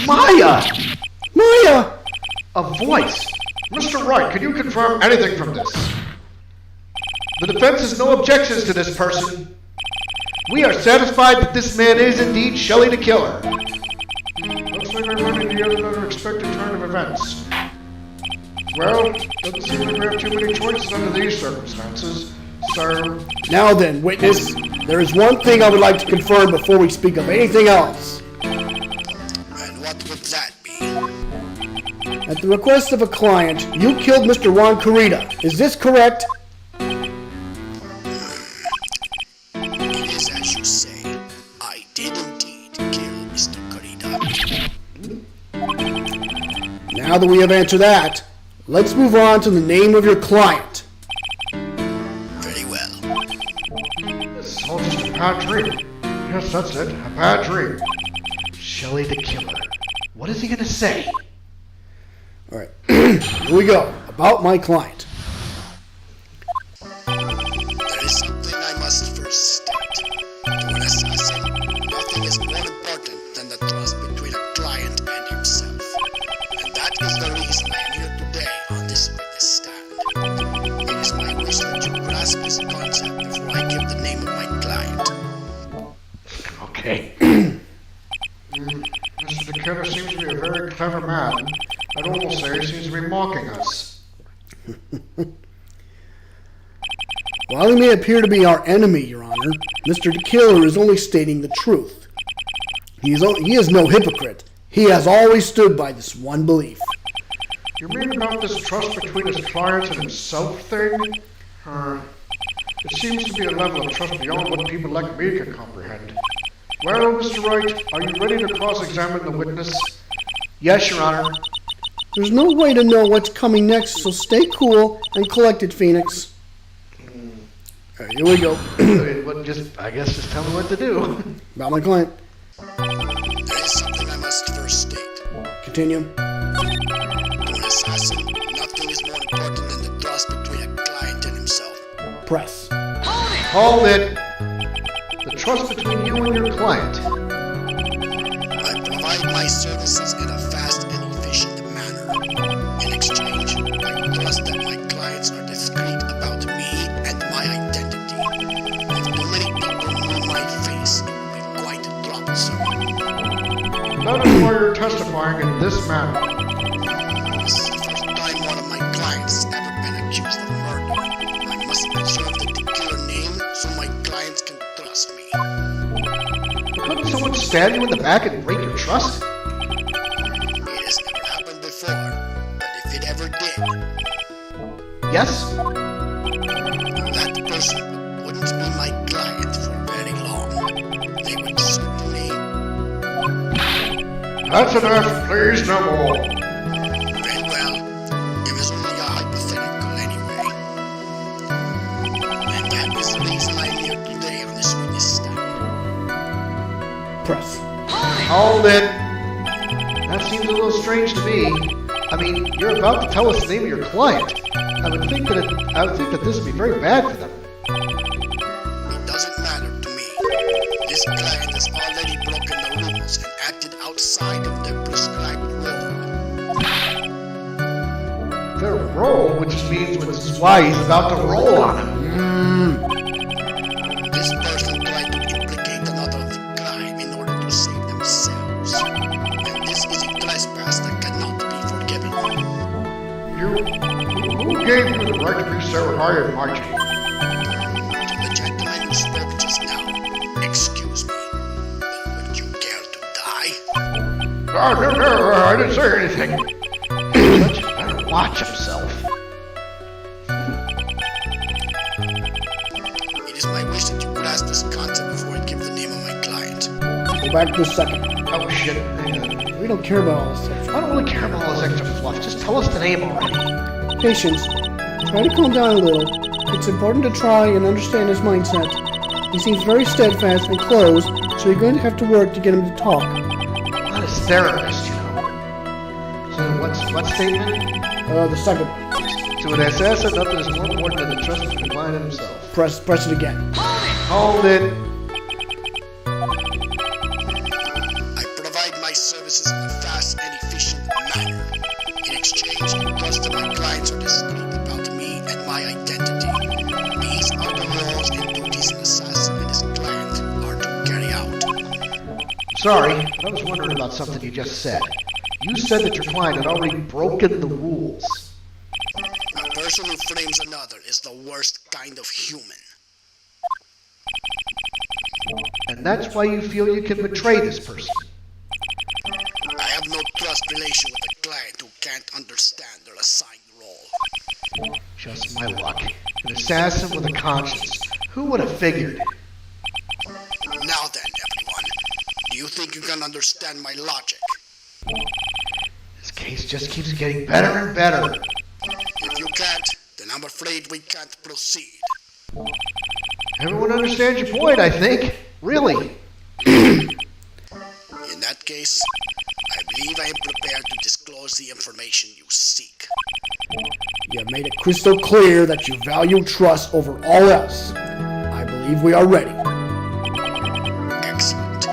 Maya! Maya! A voice! Mr. Wright, can you confirm anything from this? The defense has no objections to this person. We are satisfied that this man is indeed Shelley the Killer. Looks like we're running to yet another expected turn of events. Well, doesn't seem like we have too many choices under these circumstances. So, Now then, witness, there is one thing I would like to confirm before we speak of anything else. At the request of a client, you killed Mr. Juan Carita. Is this correct? It is as you say. I did indeed kill Mr. Carita. Now that we have answered that, let's move on to the name of your client. Very well. This is all just a bad dream. Yes, that's it. A bad dream. Shelley the Killer. What is he gonna say? Alright, here we go. About my client. There is something I must first state. To an assassin, nothing is more important than the trust between a client and himself. And that is the reason I am here today on this witness stand. It is my wish that you grasp this concept before I give the name of my client. Okay. Mr. the Killer seems to be a very clever man. I'd almost say he seems to be mocking us. While he may appear to be our enemy, Your Honor, Mr. the Killer is only stating the truth. He is no hypocrite. He has always stood by this one belief. You mean about this trust between his client and himself thing? It seems to be a level of trust beyond what people like me can comprehend. Well, Mr. Wright, are you ready to cross-examine the witness? Yes, Your Honor. There's no way to know what's coming next, so stay cool and collected, Phoenix. Alright, here we go. I guess just tell me what to do. About my client. There is something I must first state. Continue. To an assassin, nothing is more important than the trust between a client and himself. Press. Hold it. The trust between you and your client. I provide my services in a fast and efficient manner. In exchange, I trust that my clients are discreet about me and my identity. If too many people know my face, it will be quite troublesome. That is why you're testifying in this manner. This is the first time one of my clients has ever been accused of murder. I must preserve the particular name so my clients can trust me. Couldn't someone stab you in the back and break your trust? It has never happened before, but if it ever did, Yes? that person wouldn't be my client for very long. They would certainly... That's enough, please, no more. Very well. It was only a hypothetical anyway. And that is the reason I'm here today on this witness stand. Press. Hold it. That seems a little strange to me. I mean, you're about to tell us the name of your client. I would think that this would be very bad for them. It doesn't matter to me. This client has already broken the rules and acted outside of their prescribed role. Their role, which means why he's about to roll on him. This person tried to implicate another of the crime in order to save themselves. And this is a trespass that cannot be forgiven. Who gave you the right to be so high and mighty? To the gentleman who spoke just now, excuse me, but would you care to die? Oh, no, I didn't say anything. Judge better watch himself. It is my wish that you grasp this concept before I give the name of my client. Go back to the second. Oh shit. We don't care about all this stuff. I don't really care about all this extra fluff. Just tell us the name already. Patience. Try to calm down a little. It's important to try and understand his mindset. He seems very steadfast and closed, so you're going to have to work to get him to talk. Not a therapist, you know. So what statement? The second. To an assassin, nothing is more important than the trust between the client and himself. Press it again. Hold it. I provide my services in a fast and efficient manner. In exchange, the trust of my clients are discreet about me and my identity. These are the roles and duties an assassin and his client are to carry out. Sorry, but I was wondering about something you just said. You said that your client had already broken the rules. A person who frames another is the worst kind of human. And that's why you feel you can betray this person. I have no trust relation with the client who can't understand their assigned role. Just my luck. An assassin with a conscience. Who would have figured? Now then, everyone, do you think you can understand my logic? This case just keeps getting better and better. If you can't, then I'm afraid we can't proceed. Everyone understands your point, I think. Really. In that case, I believe I am prepared to disclose the information you seek. You have made it crystal clear that you value trust over all else. I believe we are ready. Excellent.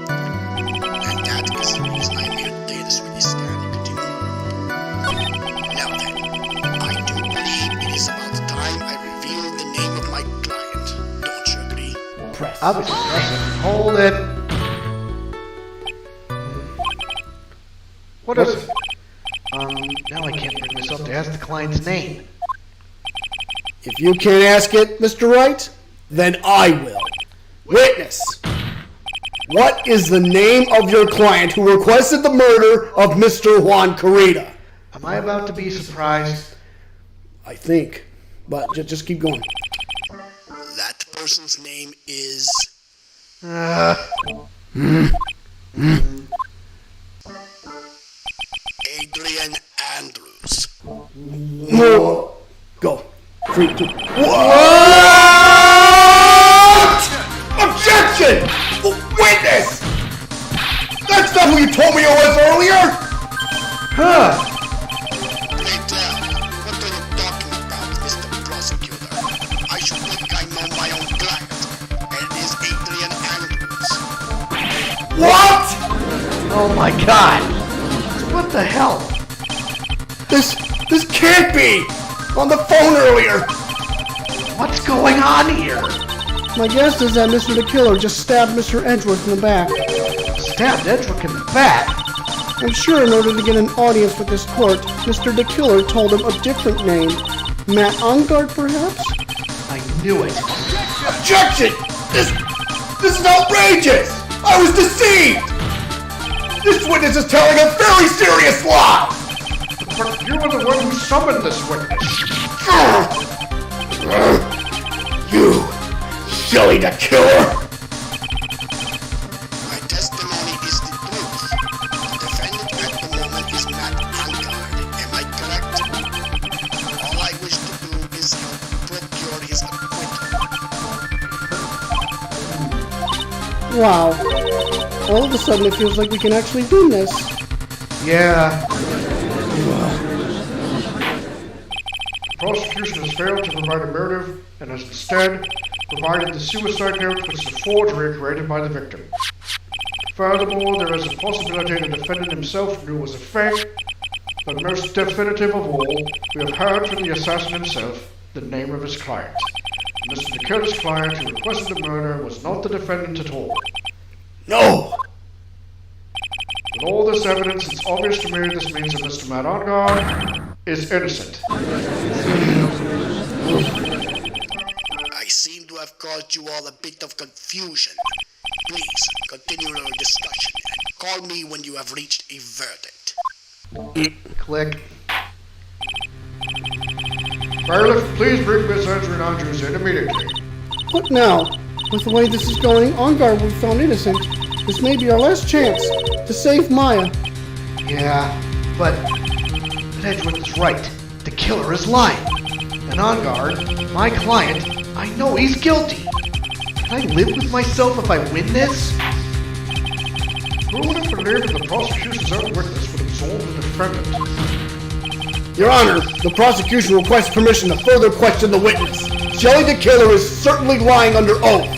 And that is the reason I am here today to swing this stand continue. Now then, I do believe it is about time I reveal the name of my client. Don't you agree? Press. Obviously, hold it. What is it? Now I can't bring myself to ask the client's name. If you can't ask it, Mr. Wright, then I will. Witness. What is the name of your client who requested the murder of Mr. Juan Carita? Am I about to be surprised? I think. But just keep going. That person's name is... Adrian Andrews. No. Go. 3, 2. What? Objection! Witness! That's not who you told me it was earlier! Huh. Later, what are you talking about, Mr. Prosecutor? I should think I know my own client, and it is Adrian Andrews. What? Oh my god. What the hell? This can't be! On the phone earlier! What's going on here? My guess is that Mr. the Killer just stabbed Mr. Edgeworth in the back. Stabbed Edric in the back? I'm sure in order to get an audience with this court, Mr. the Killer told him a different name. Matt Ongard, perhaps? I knew it. Objection! This is outrageous! I was deceived! This witness is telling a very serious lie! But you were the one who summoned this witness. You silly the Killer! My testimony is the truth. The defendant at the moment is Matt Ongard. Am I correct? All I wish to do is help procure his acquittal. Wow. All of a sudden it feels like we can actually win this. Yeah. The prosecution has failed to provide a motive and has instead provided the suicide note, which is a forgery created by the victim. Furthermore, there is a possibility the defendant himself knew it was a fake, but most definitive of all, we have heard from the assassin himself the name of his client. Mr. the Killer's client who requested the murder was not the defendant at all. No! With all this evidence, it's obvious to me this means that Mr. Matt Ongard is innocent. I seem to have caused you all a bit of confusion. Please, continue your discussion and call me when you have reached a verdict. Click. Bailiff, please bring Miss Adrian Andrews in immediately. What now? With the way this is going, Ongard will be found innocent. This may be our last chance to save Maya. Yeah, but Edgeworth is right. The killer is lying. And Ongard, my client, I know he's guilty. Can I live with myself if I win this? Who would have believed that the prosecution's own witness would absolve the defendant? Your Honor, the prosecution requests permission to further question the witness. Shelley the Killer is certainly lying under oath.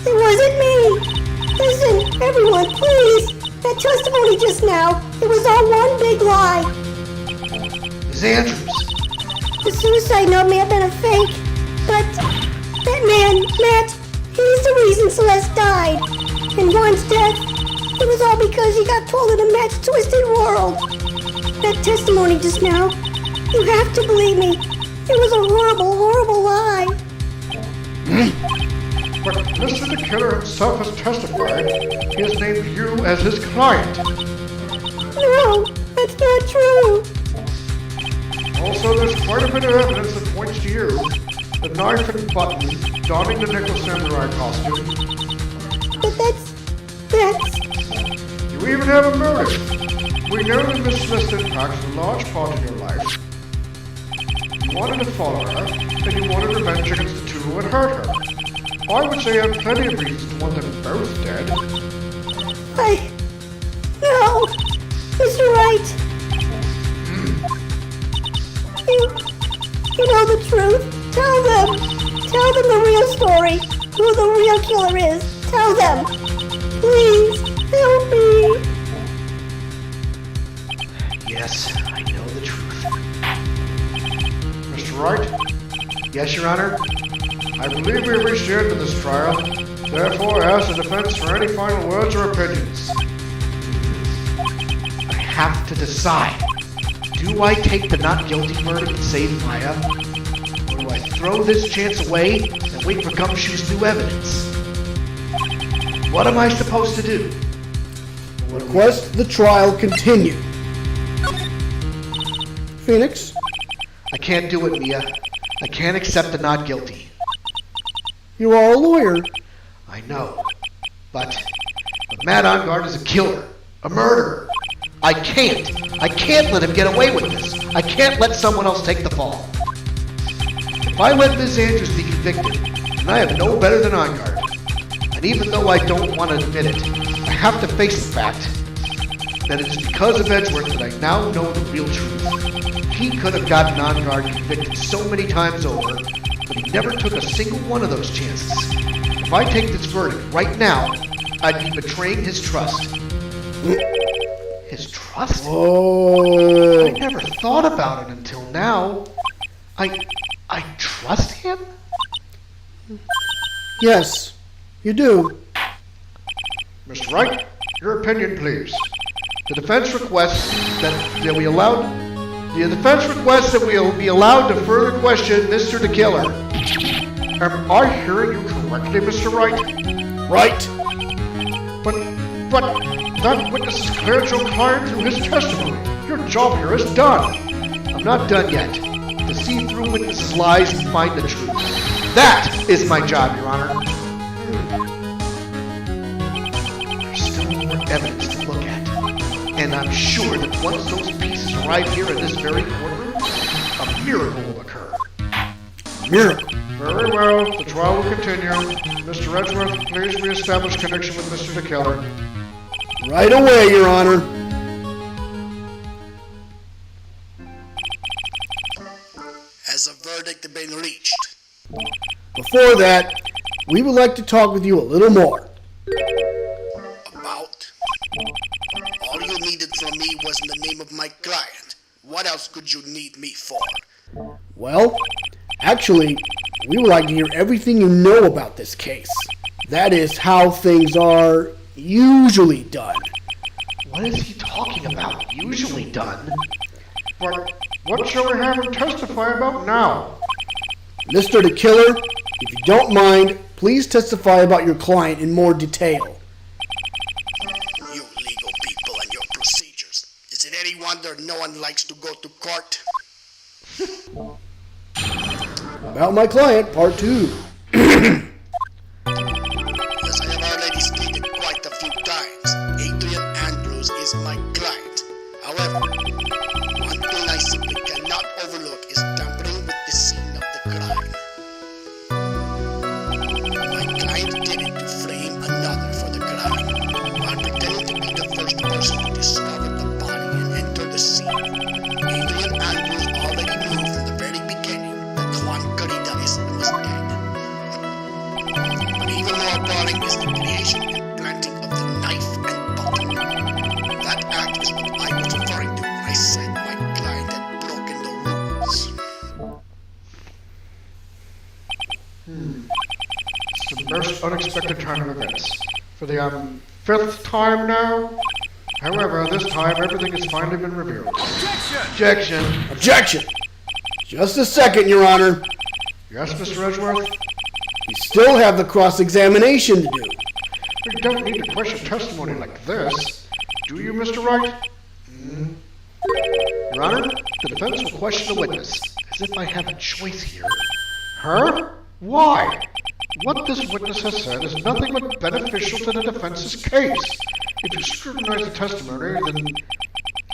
It wasn't me! Listen, everyone, please! That testimony just now, it was all one big lie. Miss Andrews. The suicide note may have been a fake, but that man, Matt, he's the reason Celeste died. And Juan's death, it was all because he got pulled into Matt's twisted world. That testimony just now, you have to believe me, it was a horrible, horrible lie. But Mr. the Killer himself has testified he has named you as his client. No, that's not true. Also, there's quite a bit of evidence that points to you. The knife and button, donning the nickel samurai costume. But that's... You even have a motive. We know that Miss Liston packs a large part in your life. You wanted to follow her, and you wanted revenge against the two who had hurt her. I would say you have plenty of reasons to want them both dead. No! Mr. Wright! You know the truth. Tell them! Tell them the real story. Who the real killer is. Tell them! Please, help me! Yes, I know the truth. Mr. Wright, Yes, Your Honor? I believe we have reached the end of this trial. Therefore, I ask the defense for any final words or opinions. I have to decide. Do I take the not guilty verdict and save Maya? Or do I throw this chance away and wait for Gumshoe's new evidence? What am I supposed to do? Request the trial continue. Phoenix? I can't do it, Mia. I can't accept the not guilty. You are a lawyer. I know. But Matt Ongard is a killer. A murderer. I can't let him get away with this. I can't let someone else take the fall. If I let Ms. Andrews be convicted, then I have no better than Ongard. And even though I don't want to admit it, I have to face the fact that it is because of Edgeworth that I now know the real truth. He could have gotten Ongard convicted so many times over, but he never took a single one of those chances. If I take this verdict right now, I'd be betraying his trust. His trust? Oh. I never thought about it until now. I trust him? Yes, you do. Mr. Wright, your opinion, please. The defense requests that we allowed. The defense requests that we'll be allowed to further question Mr. the Killer. Am I hearing you correctly, Mr. Wright? Right. But that witness has cleared your client through his testimony. Your job here is done. I'm not done yet. To see through witnesses' lies and find the truth. That is my job, Your Honor. There's still more evidence to look at. And I'm sure that once those pieces arrive here in this very courtroom, a miracle will occur. Miracle. Very well, the trial will continue. Mr. Edgeworth, please reestablish connection with Mr. the Killer. Right away, Your Honor. Has a verdict been reached? Before that, we would like to talk with you a little more. About? All you needed from me was the name of my client. What else could you need me for? Well, actually, we would like to hear everything you know about this case. That is how things are usually done. What is he talking about? Usually done? But what shall we have him testify about now? Mr. the Killer, if you don't mind, please testify about your client in more detail. You legal people and your procedures. Is it any wonder no one likes to go to court? About my client, part 2. As I have already stated quite a few times, Adrian Andrews is my client. However, one thing I simply cannot overlook is tampering with the scene of the crime. My client did it to frame another for the crime, while pretending to be the first person to discover the body and enter the scene. Adrian Andrews already knew from the very beginning that Juan Carida was dead. But even more appalling is the creation and planting of the knife and button. That act is what I was referring to when I said my client had broken the rules. It's the most unexpected turn of events. For the 5th time now? However, this time everything has finally been revealed. Objection! Objection! Just a second, Your Honor. Yes, Mr. Edgeworth? You still have the cross-examination to do. We don't need to question testimony like this. Do you, Mr. Wright? Your Honor, the defense will question the witness, as if I have a choice here. Her? Why? What this witness has said is nothing but beneficial to the defense's case. If you scrutinize the testimony, then...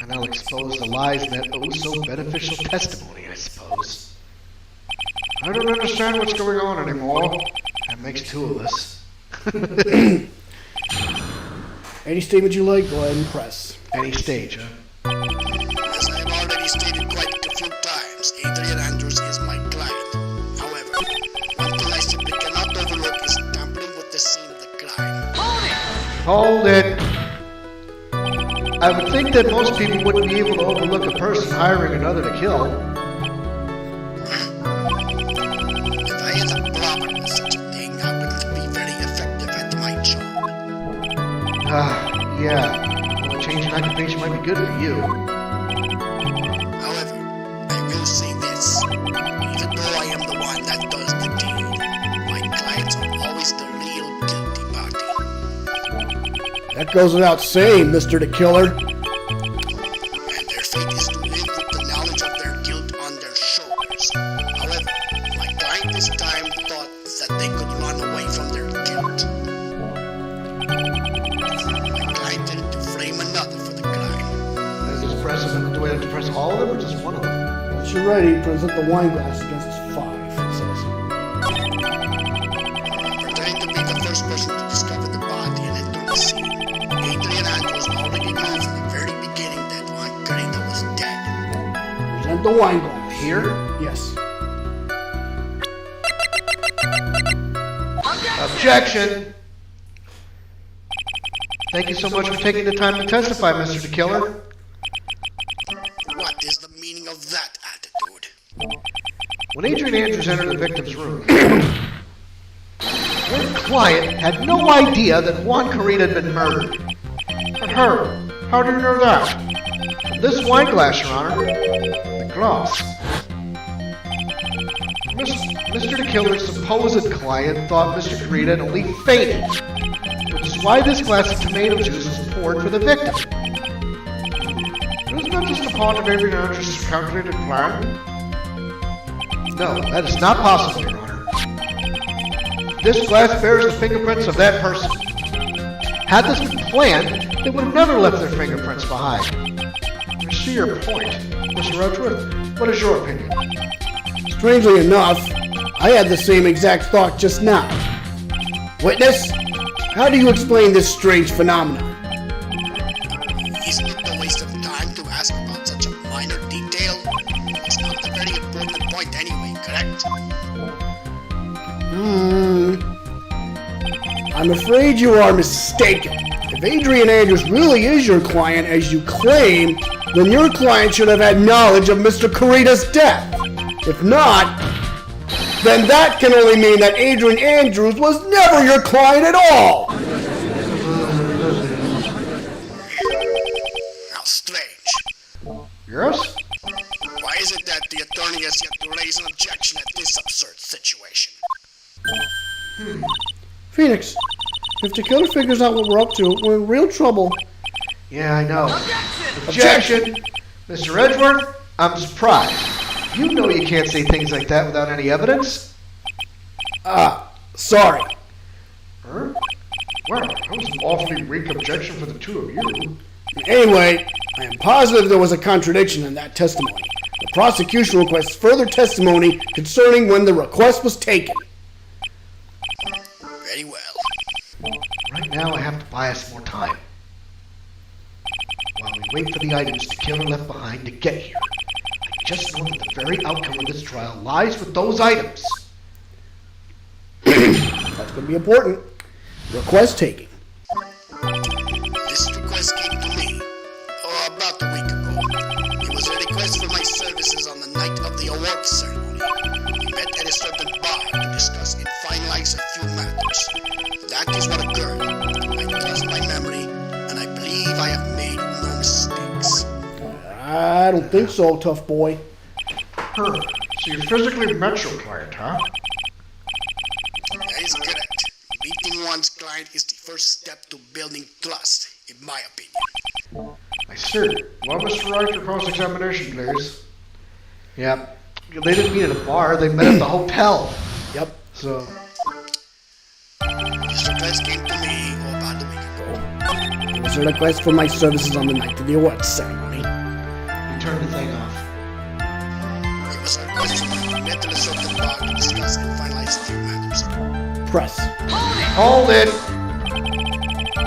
And I'll expose the lies in that oh-so-beneficial testimony, I suppose. I don't understand what's going on anymore. That makes two of us. Any statement you like, go ahead and press. Any stage, huh? As I have already stated quite a few times, Adrian Andrews is my client. However, one thing I simply cannot overlook is tampering with the scene of the crime. Hold it. I would think that most people wouldn't be able to overlook a person hiring another to kill. If I had a problem with such a thing, I wouldn't be very effective at my job. Yeah. Well, a change in occupation might be good for you. However, I will say this. Even though I am the one that does the deed, my clients are always the real guilty party. That goes without saying, Mr. the Killer. And their fate is to live with the knowledge of their guilt on their shoulders. However, my client this time thought that they could run away from their guilt. My client did it to frame another for the crime. Does this press them? Do I have to press all of them or just one of them? Once you're ready, present the wine glass against 5, it says. Pretending to be the first person to discover the body and enter the scene, Adrian Andrews already knew from the very beginning that Juan Carita was dead. Present the wine glass. Here? Yes. Objection! Thank you so much for taking the time to testify, Mr. the Killer. What is the meaning of that attitude? When Adrian Andrews entered the victim's room, your client had no idea that Juan Carita had been murdered. But her? How do you know that? This wine glass, Your Honor. The glass. Mr. the Killer's supposed client thought Mr. Carita had only fainted, which is why this glass of tomato juice was poured for the victim. Isn't that just a part of Adrian Andrews' calculated plan? No, that is not possible, Your Honor. This glass bears the fingerprints of that person. Had this been planned, they would have never left their fingerprints behind. I see your point. Mr. Edgeworth, what is your opinion? Strangely enough, I had the same exact thought just now. Witness, how do you explain this strange phenomenon? Isn't it a waste of time to ask about such a minor detail? It's not a very important point anyway, correct? I'm afraid you are mistaken. If Adrian Andrews really is your client as you claim, then your client should have had knowledge of Mr. Carita's death. If not, then that can only mean that Adrian Andrews was never your client at all. How strange. Yes? Why is it that the attorney has yet to raise an objection at this absurd situation? Phoenix, if the killer figures out what we're up to, we're in real trouble. Yeah, I know. Objection! Mr. Edgeworth, I'm surprised. You know you can't say things like that without any evidence. Sorry. Huh? Well, that was an awfully weak objection for the two of you. Anyway, I am positive there was a contradiction in that testimony. The prosecution requests further testimony concerning when the request was taken. Very well. Right now I have to buy us more time. While we wait for the items the killer left behind to get here, I just know that the very outcome of this trial lies with those items. That's going to be important. Request taken. This request came to me, about a week ago. It was a request for my services on the night of the award ceremony. We met at a certain bar to discuss and finalize a few matters. That is what occurred. I trust my memory, and I believe I have made no mistakes. I don't think so, tough boy. So you physically met your client, huh? one's client is the first step to building trust, in my opinion. I see. Well, Mr. Wright, your cross-examination, please. Yep. They didn't meet at a bar, they met at the hotel. Yep. So, This request came to me about a week ago. It was a request for my services on the night of the awards ceremony. you turned the thing off. It was a request for my mental assault bar to discuss and finalize a few matters. Press. Hold it!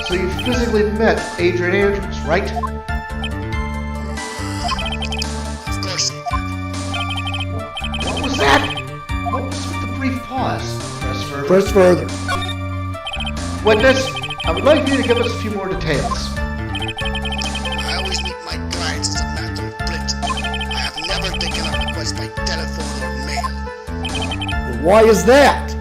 So you physically met Adrian Andrews, right? Of course I did. What was that? What was with the brief pause? Press further. Press further. Witness, I would like you to give us a few more details. I always meet my clients as a matter of principle. I have never taken a request by telephone or mail. Why is that?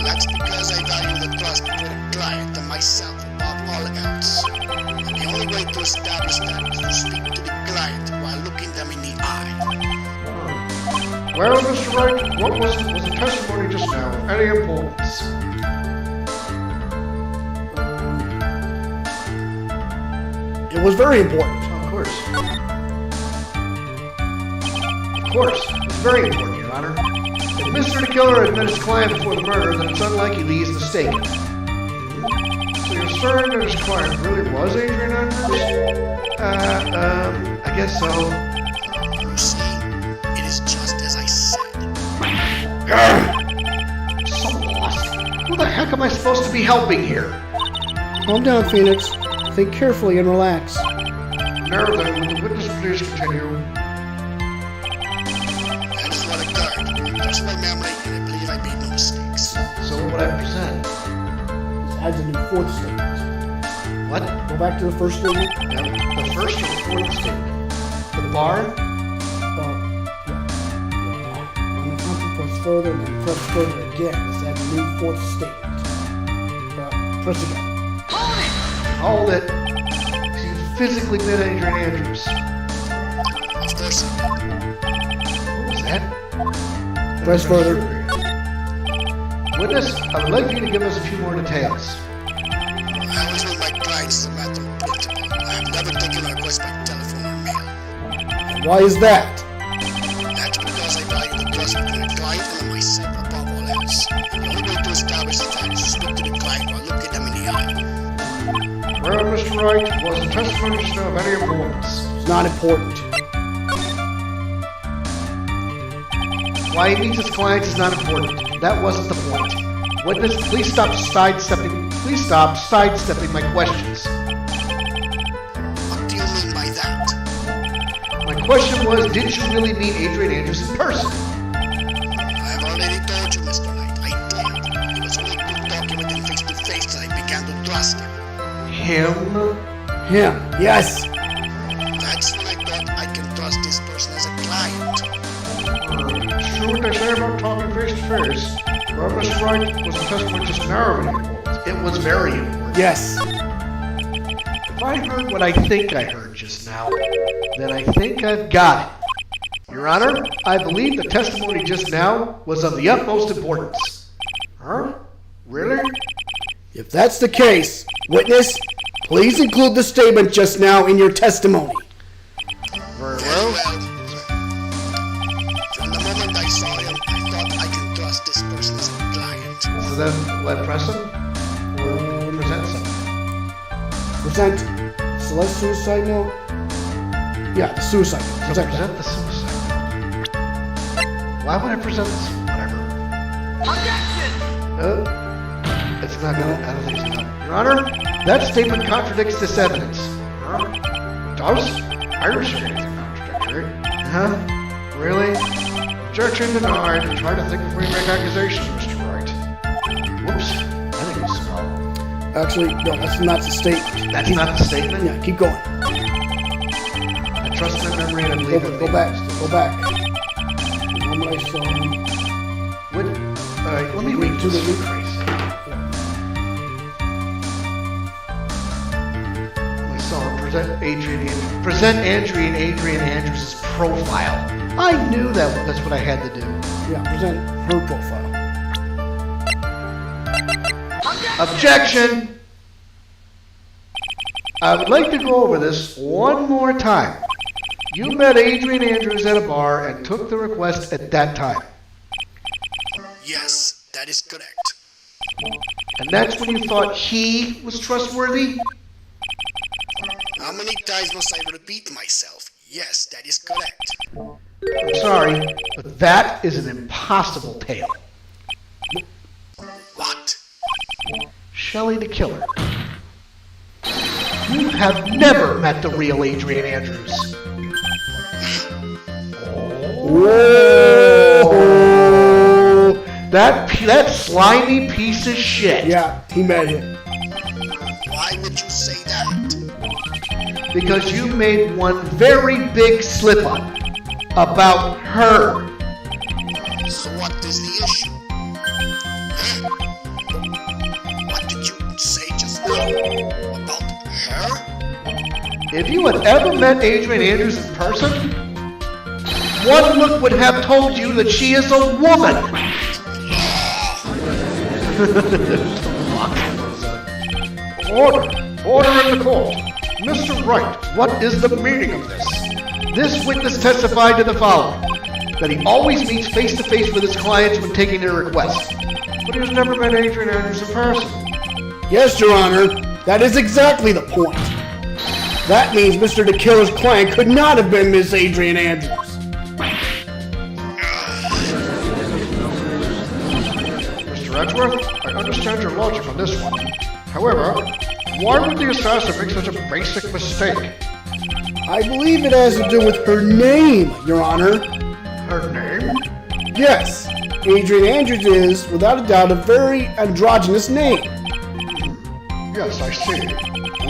That's because I value the trust between a client and myself above all else. And the only way to establish that is to speak to the client while looking them in the eye. Well, Mr. Wright, what was the testimony just now of any importance? It was very important. Of course. Of course. It's very important, Your Honor. If Mr. the Killer had met his client before the murder, then it's unlikely that he's mistaken. So you're certain that his client really was Adrian Andrews? I guess so. You see, it is just as I said. So lost. Who the heck am I supposed to be helping here? Calm down, Phoenix. Think carefully and relax. Now then, will the witness please continue? That is what occurred. Trust my memory, and I believe I made no mistakes. So what would I present? This adds a new fourth statement. What? Go back to the first statement. The first or the fourth statement? The bar? When the country press further and then press further again, this adds a new fourth statement. Press again. Hold it. So you physically met Adrian Andrews. Of course I did. What was that? Press further. Witness, I would like you to give us a few more details. I always meet my clients as a matter of principle. I have never taken a request by telephone or mail. Why is that? That's because I value the trust between a client and myself above all else. And the only way to establish that is to speak to the client while looking them in the eye. Well, Mr. Wright, was the testimony just now of any importance? It's not important. Why he meets his clients is not important. That wasn't the point. Witness, please stop sidestepping my questions. What do you mean by that? My question was, did you really meet Adrian Andrews in person? I have already told you, Mr. Knight. I did. It was only through talking with him face to face that I began to trust him. Him? Him. Yes. That's when I thought I can trust this person as a client. True what they say about talking face to face. Well, Mr. Wright, was the testimony just now of any importance? It was very important. Yes. If I heard what I think I heard just now, then I think I've got it. Your Honor, I believe the testimony just now was of the utmost importance. Huh? Really? If that's the case, witness, please include the statement just now in your testimony. Very Very well. well. From the moment I saw him, I thought I can trust this person as a client. So then, let press him? Or present something? Present Celeste suicide note. Yeah, the suicide note. So Present that. present the suicide. Why would I present this? Whatever. It's not gonna, I don't think it's enough. Your Honor, that statement contradicts this evidence. Huh? Does? I don't see anything contradictory. Huh? Really? Objection denied. Try to think before you make accusations, Mr. Wright. Whoops. I think it's small. Actually, no, that's not the statement. That's not the statement? Yeah, keep going. I trust my memory and I believe it. Go back. Go back. The moment I saw him. What? Alright, let me read To the this. loop. Crazy. I saw him present Adrian Andrews' profile. I knew that's what I had to do. Yeah, present her profile. Objection! I would like to go over this one more time. You met Adrian Andrews at a bar and took the request at that time. Yes, that is correct. And that's when you thought he was trustworthy? How many times must I repeat myself? Yes, that is correct. I'm sorry, but that is an impossible tale. What? Shelley the Killer. You have never met the real Adrian Andrews. Whoa! That slimy piece of shit. Yeah, he met him. Why would you say that? Because you made one very big slip up about her. So what is the issue? What did you say just now? About her? If you had ever met Adrian Andrews in person, one look would have told you that she is a woman. Order in the court. Mr. Wright, What is the meaning of this? This witness testified to the following: that he always meets face to face with his clients when taking their requests. but he has never met Adrian Andrews in person. Yes, Your Honor, that is exactly the point. That means Mr. the Killer's client could not have been Miss Adrian Andrews. Mr. Edgeworth, I understand your logic on this one. However, why would the assassin make such a basic mistake? I believe it has to do with her name, Your Honor. Her name? Yes, Adrian Andrews is, without a doubt, a very androgynous name. Yes, I see.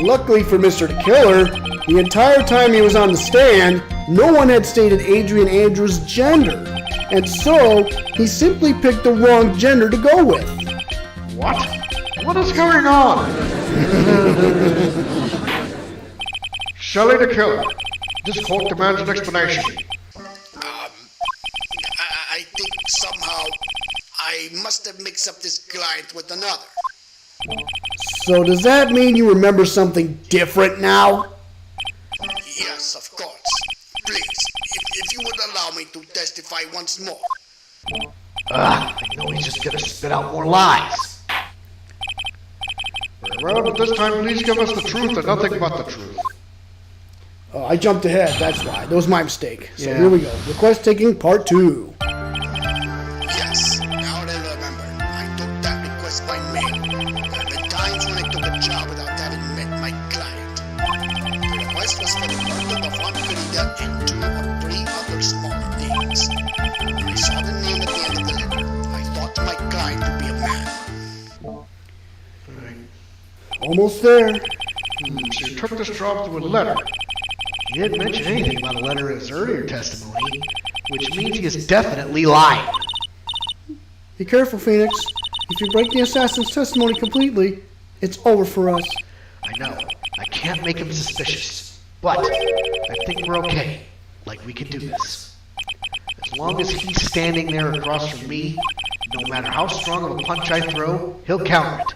Luckily for Mr. the Killer, the entire time he was on the stand, no one had stated Adrian Andrews' gender, and so he simply picked the wrong gender to go with. What? What is going on? Shelley the Killer, this court demands an explanation. I think somehow I must have mixed up this client with another. So does that mean you remember something different now? Yes, of course. Please, if you would allow me to testify once more. I know he's just gonna spit out more lies. Very well, but this time please give us the truth and nothing but the truth. Oh, I jumped ahead, that's why. That was my mistake. So Yeah. here we go. Request taking part 2. Yes, now that I remember, I took that request by mail. There have been times when I took a job without having met my client. The request was for the murder of one Frida and 2 or 3 other smaller names. When I saw the name at the end of the letter, I thought my client to be a man. Almost there. So you took this job through a letter. He didn't mention anything about a letter in his earlier testimony, which means he is definitely lying. Be careful, Phoenix. If you break the assassin's testimony completely, it's over for us. I know, I can't make him suspicious, but I think we're okay. Like we can do this. As long as he's standing there across from me, no matter how strong of a punch I throw, he'll counter it.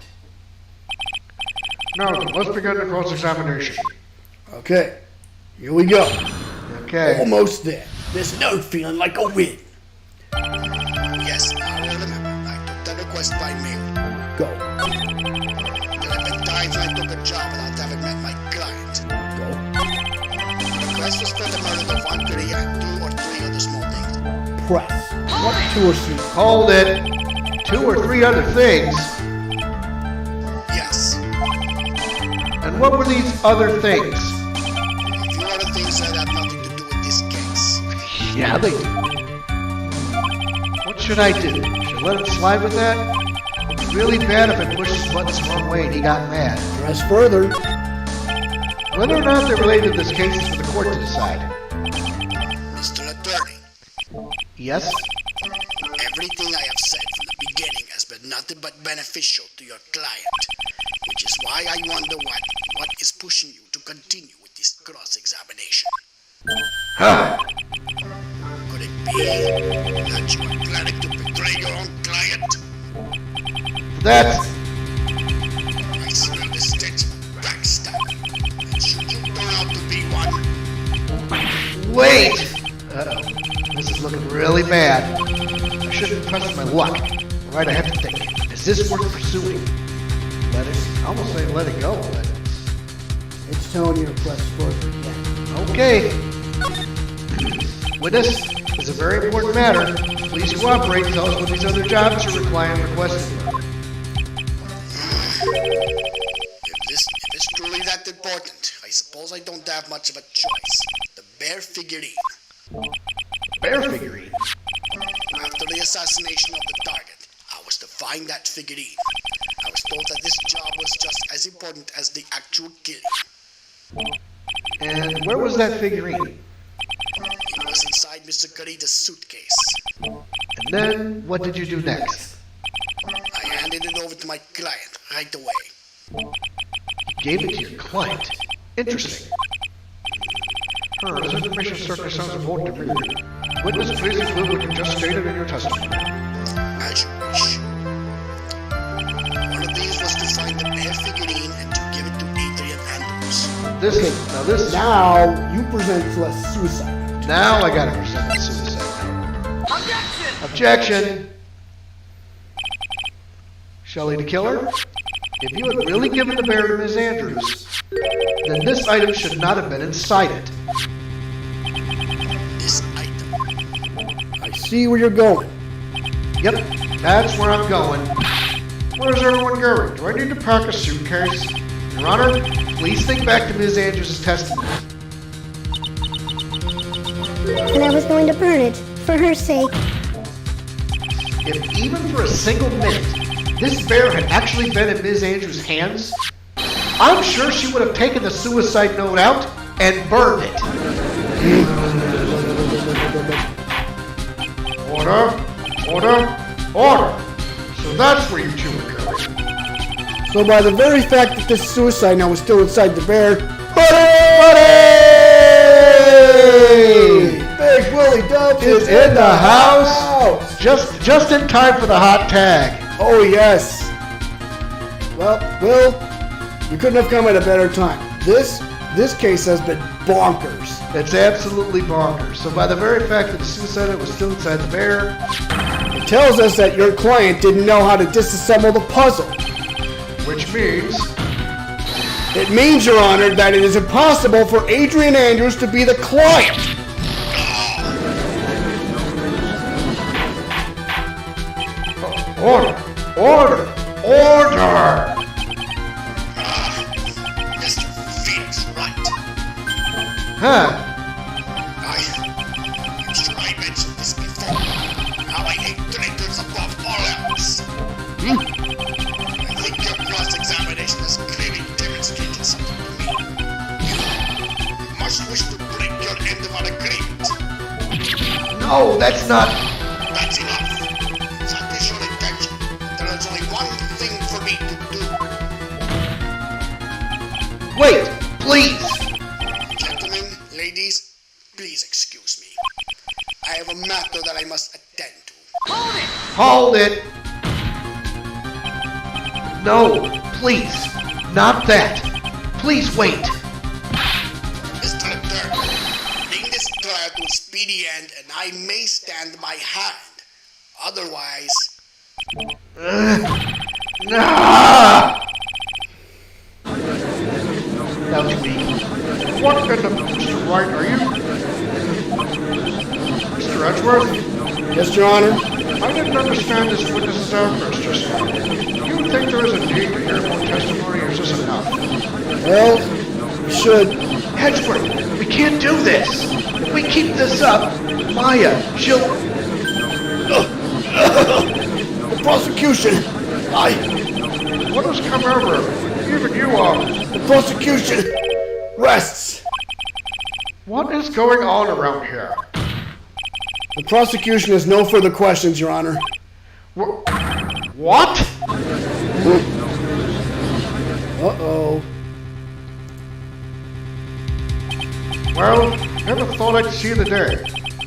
Now then, let's begin the cross-examination. Okay, here we go. Okay. Almost there. There's no feeling like a win. Yes, now I remember, I took that request by mail. Go. There have been times when I took a job without having met my client. Go. The request was for the murder of one Frida and 2 or 3 other small names. Press. What 2 or 3? Hold it. 2 or 3 other things. Yes. And what were these other things? A few other things that have nothing to do with this case. Yeah, they do. What should I do? Should I let him slide with that? It'd be really bad if I pushed his buttons the wrong way and he got mad. Press further. Whether or not they're related to this case is for the court to decide. Mr. Attorney, Yes? everything I have said from the beginning has been nothing but beneficial to your client, which is why I wonder what is pushing you to continue with this cross-examination. Could it be that you are planning to betray your own client? That's Wait! Uh-oh. This is looking really bad. I shouldn't trust my luck. Right, I have to think. Is this worth pursuing? Let it... I almost say let it go, but... It's telling you to press forward. Okay. Witness, this is a very important matter. Please cooperate and tell us what these other jobs are requested. If it's truly that important, I suppose I don't have much of a choice. The bear figurine. Bear figurine? After the assassination of the target, I was to find that figurine. I was told that this job was just as important as the actual killing. And where was that figurine? It was inside Mr. Garrida's suitcase. And then, what did you do next? I handed it over to my client right away. You gave it to your client. Interesting. This information certainly sounds important to me. Witness, please include what you just stated in your testimony. As you wish. One of these was to find the bear figurine and to give it to Adrian Andrews. Now you present plus suicide. Now I gotta present the suicide. Objection! Shelley the killer? If you had really given the bear to Ms. Andrews, then this item should not have been inside it. This item. I see where you're going. Yep, that's where I'm going. Where's everyone going? Do I need to pack a suitcase? Your Honor, please think back to Ms. Andrews' testimony. And I was going to burn it, for her sake. If even for a single minute, this bear had actually been in Ms. Andrews' hands, I'm sure she would have taken the suicide note out and burned it. Order! Order! Order! So that's where you two are going. So by the very fact that this suicide note was still inside the bear, buddy! Big Willie Dubs Is in the house. Just in time for the hot tag. Oh yes. Well, Will, you couldn't have come at a better time. This case has been bonkers. It's absolutely bonkers. So by the very fact that the suicide note was still inside the bear, It tells us that your client didn't know how to disassemble the puzzle. Which means... It means, Your Honor, that it is impossible for Adrian Andrews to be the client. Order! Order! Order! Mr. Phoenix Wright. huh? I'm sure I mentioned this before. How I hate traitors above all else. I think your cross-examination has clearly demonstrated something to me. You must wish to break your end of an agreement. No, that's not. That's enough. That is your intention. There is only one thing for me to do. Wait, please. Gentlemen, ladies, please excuse me. I have a matter that I must attend to. Hold it. No, please, not that. Please wait. Mr. Attorney, bring this trial to a speedy end and I may stand my hand. Otherwise... Nah. That was me. What in the... Mr. Wright, are you... Mr. Edgeworth? Yes, Your Honor. I didn't understand this witness's outburst just now. Do you think there is a need to hear more testimony, or is this enough? Well, we should. Hedgeworth, we can't do this. If we keep this up, Maya, she'll... The prosecution. What has come over him? Even you all. The prosecution rests. What is going on around here? The prosecution has no further questions, Your Honor. What? Uh-oh. Well, never thought I'd see the day.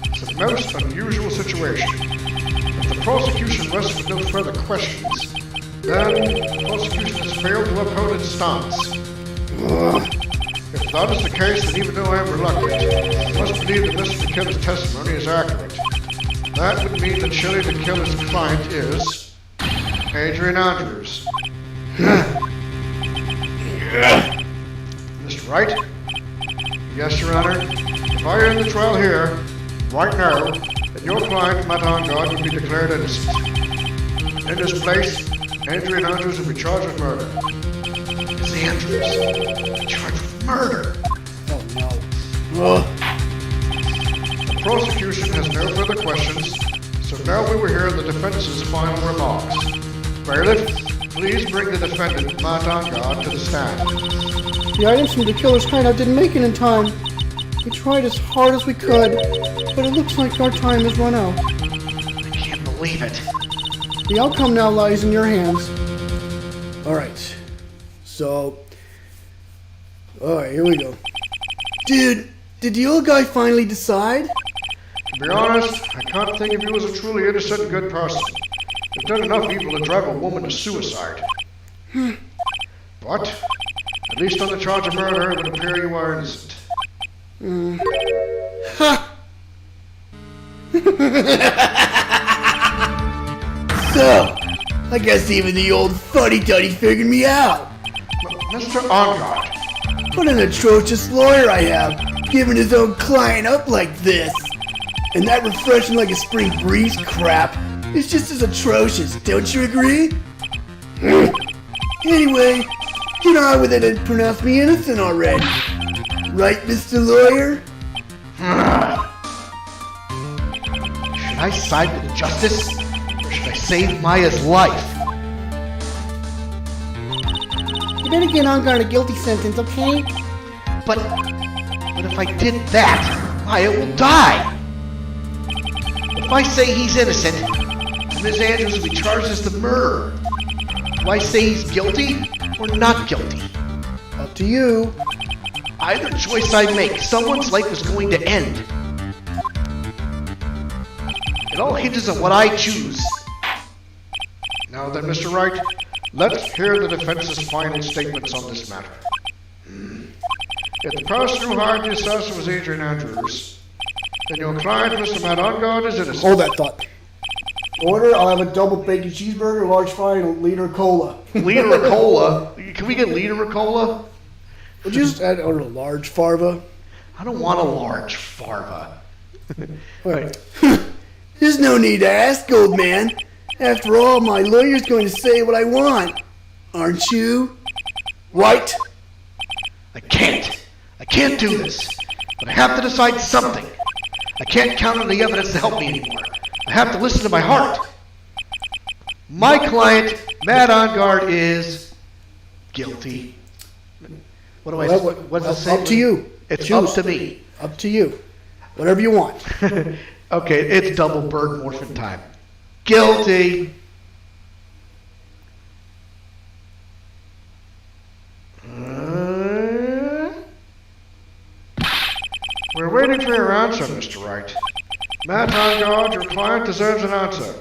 It's a most unusual situation. If the prosecution rests with no further questions, then the prosecution has failed to uphold its stance. If that is the case, then even though I am reluctant, I must believe that Mr. McKiller's testimony is accurate. That would mean that Shelley the killer's client is Adrian Andrews. Mr. Wright? Yes, Your Honor. If I end the trial here, right now, then your client, Matt Angard, will be declared innocent. In this place, Adrian Andrews will be charged with murder. It's Andrews. Charged with murder. Oh no. The prosecution has no further questions, so now we will hear the defense's final remarks. Bailiff, please bring the defendant, Matt Angard, to the stand. The items from the killer's hideout didn't make it in time. We tried as hard as we could, but it looks like our time has run out. I can't believe it. The outcome now lies in your hands. Alright. So. Alright, here we go. Dude, did the old guy finally decide? To be honest, I can't think of you as a truly innocent and good person. You've done enough evil to drive a woman to suicide. But, at least on the charge of murder, it would appear you are innocent. Ha! So, I guess even the old fuddy-duddy figured me out. Mr. Angard, What an atrocious lawyer I have, giving his own client up like this. And that refreshing like a spring breeze crap is just as atrocious, don't you agree? Anyway, get on with it and pronounce me innocent already. Right, Mr. Lawyer? Should I side with justice, or should I save Maya's life? You're gonna get Angard a guilty sentence, okay? But if I did that, Maya will die. If I say he's innocent, Ms. Andrews will be charged as the murderer. Do I say he's guilty or not guilty? Up to you. Either choice I make, someone's life is going to end. It all hinges on what I choose. now then, Mr. Wright, let's hear the defense's final statements on this matter. If the person who hired the assassin was Adrian Andrews, then your client, Mr. Matt Angard, is innocent. Hold that thought. Order, I'll have a double bacon cheeseburger, large fry, and a liter of cola. Liter of cola? Can we get liter of cola? Would you just add a large farva? I don't want a large farva. Alright. There's no need to ask, old man. After all, my lawyer's going to say what I want. Aren't you? Right? I can't do this. But I have to decide something. I can't count on the evidence to help me anymore. I have to listen to my heart. My client, Matt Angard, is guilty. What do I say? What does it say? Up to you. It's Choose. up to me. Up to you. Whatever you want. Okay, it's double bird morphin time. Guilty. We're waiting for your answer, Mr. Wright. Matt Angard, your client deserves an answer.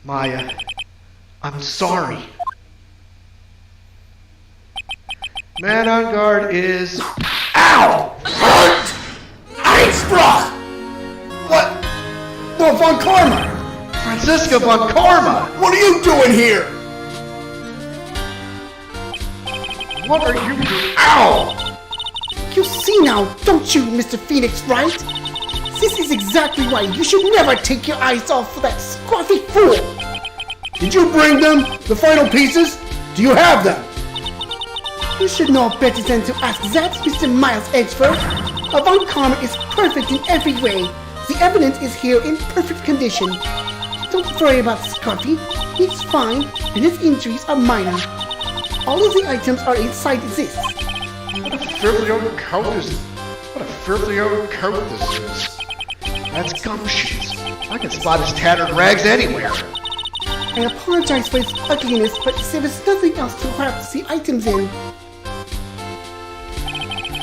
Maya, I'm sorry. Matt Angard is... Ow! Hurt! Einsprach! What? No, Von Karma! Franziska von Karma! What are you doing here? What are you doing? Ow! You see now, don't you, Mr. Phoenix Wright? This is exactly why you should never take your eyes off of that scruffy fool! Did you bring them? The final pieces? Do you have them? You should know better than to ask that, Mr. Miles Edgeworth. Von Karma is perfect in every way. The evidence is here in perfect condition. Don't worry about Scruffy. He's fine, and his injuries are minor. All of the items are inside this. What a filthy old coat this is. That's gumshoes. I can spot his tattered rags anywhere. I apologize for its ugliness, but there was nothing else to wrap the items in.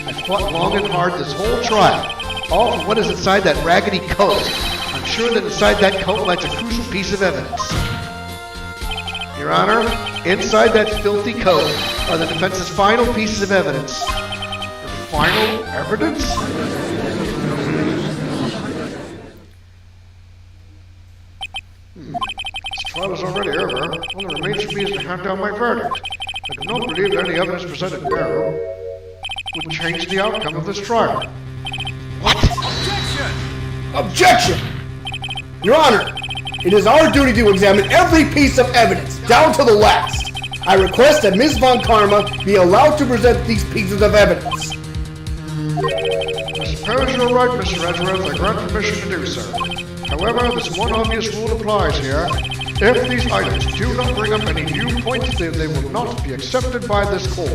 I fought long and hard this whole trial, all for what is inside that raggedy coat. I'm sure that inside that coat lies a crucial piece of evidence. Your Honor, inside that filthy coat are the defense's final pieces of evidence. The final evidence? This trial is already over. All that remains for me is to hand down my verdict. I do not believe that any evidence presented now would change the outcome of this trial. Objection! Your Honor, it is our duty to examine every piece of evidence, down to the last. I request that Ms. Von Karma be allowed to present these pieces of evidence. I suppose you're right, Mr. Edgeworth. I grant permission to do so. However, this one obvious rule applies here. If these items do not bring up any new points, then they will not be accepted by this court.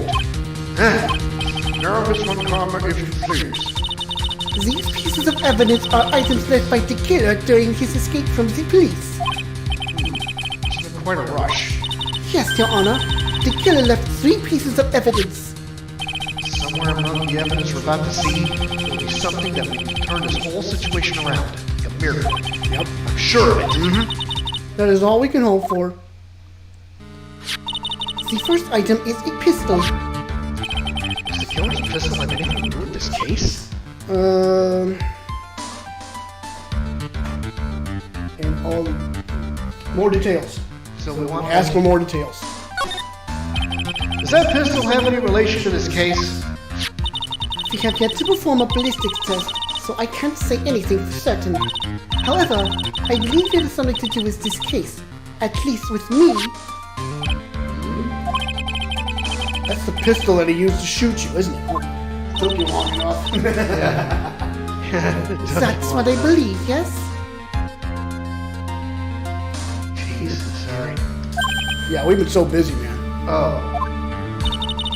Now, Ms. Von Karma, if you please. These pieces of evidence are items left by the killer during his escape from the police. It's been quite a rush. Yes, Your Honor. The killer left 3 pieces of evidence. Somewhere among the evidence we're about to see, there will be something that will turn this whole situation around. Like a miracle. Yep, I'm sure of it. That is all we can hope for. The first item is a pistol. Does the killer's pistol have anything to do with this case? And all more details. So we want Ask for more details. Does that pistol have any relation to this case? We have yet to perform a ballistics test, so I can't say anything for certain. However, I believe it has something to do with this case. At least with me. That's the pistol that he used to shoot you, isn't it? Took you long enough. That's what I believe, yes? Jesus, sorry. Yeah, we've been so busy, man. Oh.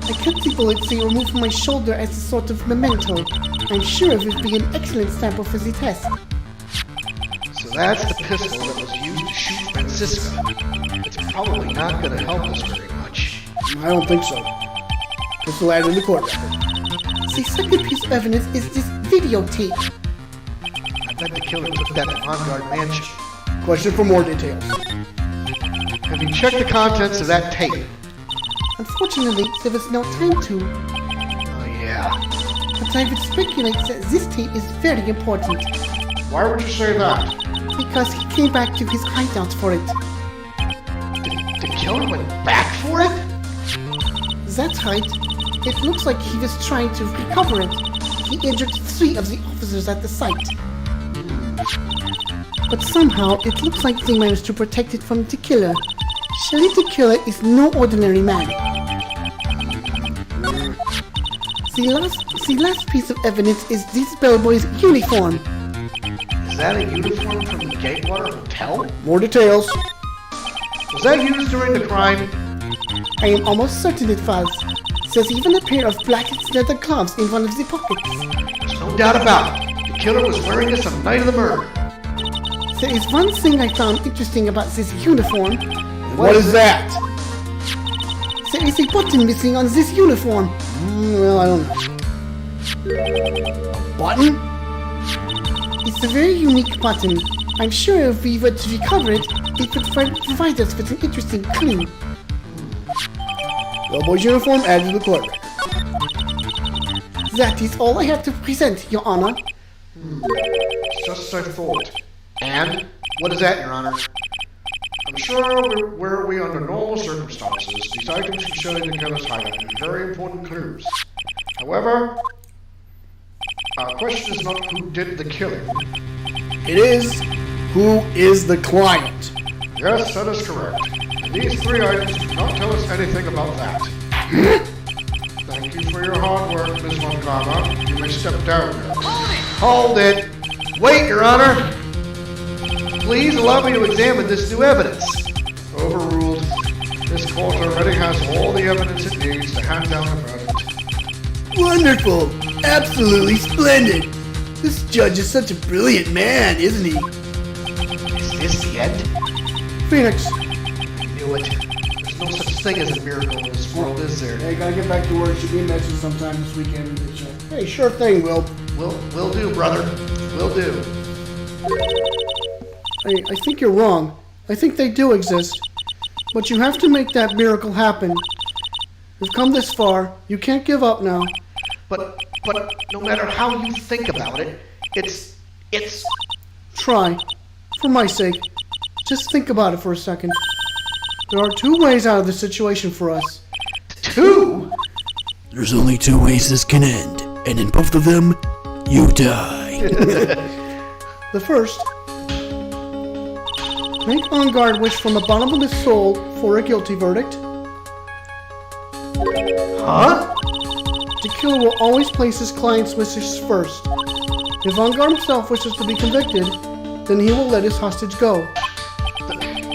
I kept the bullet so removed from my shoulder as a sort of memento. I'm sure it would be an excellent sample for the test. So that's the pistol that was used to shoot Francisca. It's probably not going to help us very much. I don't think so. Pistol added in the court record. The second piece of evidence is this videotape. I bet the killer took that to Vanguard Mansion. Question for more details. Have you checked the contents of that tape? Unfortunately, there was no time to. Oh, yeah. But I would speculate that this tape is very important. Why would you say that? Because he came back to his hideout for it. The killer went back for it? That's right. It looks like he was trying to recover it. He injured 3 of the officers at the site. But somehow, it looks like they managed to protect it from the killer. Surely the killer is no ordinary man. The last piece of evidence is this bellboy's uniform. Is that a uniform from the Gatewater Hotel? More details. Was that used during the crime? I am almost certain it was. There's even a pair of black leather gloves in one of the pockets. There's no doubt about it. The killer was wearing this on the night of the murder. There is one thing I found interesting about this uniform. What is that? There is a button missing on this uniform. Well, I don't know. Button? It's a very unique button. I'm sure if we were to recover it, it would provide us with an interesting clue. Bellboy's uniform added to the court. That is all I have to present, Your Honor. Just as I thought. And? What is that, Your Honor? I'm sure were we under normal circumstances, these items from showing the killer's hideout would be very important clues. However, our question is not who did the killing. It is, who is the client? Yes, that is correct. And these 3 items do not tell us anything about that. Thank you for your hard work, Ms. Von Karma. You may step down now. Hold it! Wait, Your Honor! Please allow me to examine this new evidence. Overruled. This court already has all the evidence it needs to hand down a verdict. Wonderful! Absolutely splendid! This judge is such a brilliant man, isn't he? Is this the end? Phoenix, I knew it. There's no such thing as a miracle in this world, is there? hey, gotta get back to work. Should be in Metro sometime this weekend. Hey, sure thing, Will. Will do, brother. Will do. Hey, I think you're wrong. I think they do exist. But you have to make that miracle happen. We've come this far. You can't give up now. But no matter how you think about it, it's... Try. For my sake. Just think about it for a second. There are two ways out of the situation for us. Two? There's only two ways this can end, and in both of them, you die. The first, make On Guard wish from the bottom of his soul for a guilty verdict. Huh? The killer will always place his client's wishes first. If On Guard himself wishes to be convicted, then he will let his hostage go.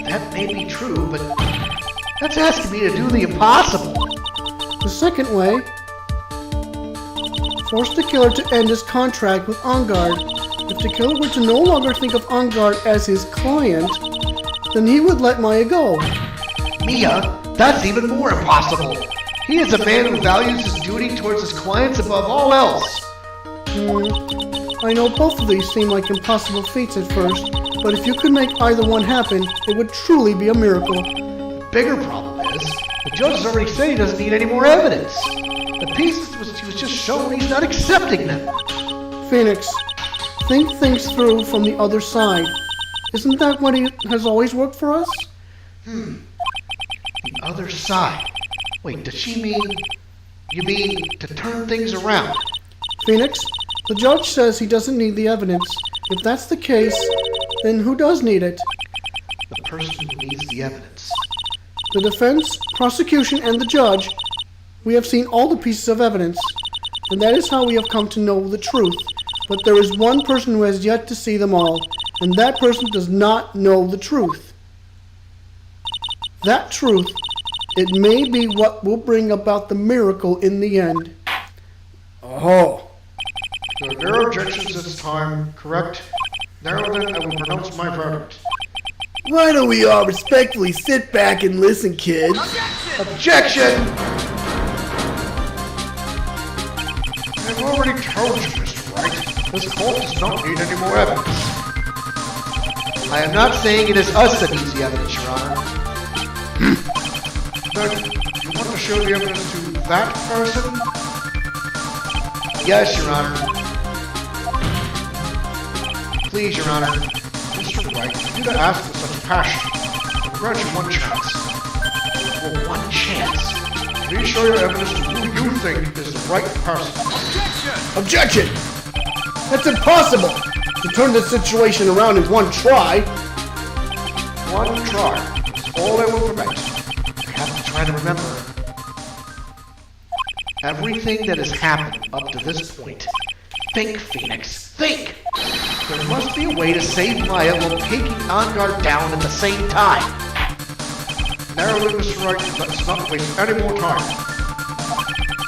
That may be true, but that's asking me to do the impossible. The second way, force the killer to end his contract with On Guard. If the killer were to no longer think of On Guard as his client, then he would let Maya go. Mia, that's even more impossible. He is a man who values his duty towards his clients above all else. I know both of these seem like impossible feats at first, but if you could make either one happen, it would truly be a miracle. The bigger problem is, the judge has already said he doesn't need any more evidence. The pieces he was just shown, he's not accepting them. Phoenix, think things through from the other side. Isn't that what has always worked for us? The other side. Wait, does she mean... You mean to turn things around? Phoenix, the judge says he doesn't need the evidence. If that's the case, then who does need it? The person who needs the evidence. The defense, prosecution, and the judge. We have seen all the pieces of evidence, and that is how we have come to know the truth. But there is one person who has yet to see them all, and that person does not know the truth. That truth, it may be what will bring about the miracle in the end. Oh. There are no objections this time, correct? Now then, I will pronounce my verdict. Why don't we all respectfully sit back and listen, kids? Objection! I've already told you, Mr. Wright. This court does not need any more evidence. I am not saying it is us that needs the evidence, Your Honor. Then, you want to show the evidence to that person? Yes, Your Honor. Please, Your Honor. Mr. Wright, you to ask with such passion. I'll grant you one chance. For one chance. Please show your evidence to who you think is the right person. Objection! That's impossible! To turn this situation around in one try. One try. That's all I will permit. I have to try to remember. Everything that has happened up to this point. Think, Phoenix. Think! There must be a way to save Maya while taking On Guard down at the same time. Now then, Mr. Wright, let's not waste any more time.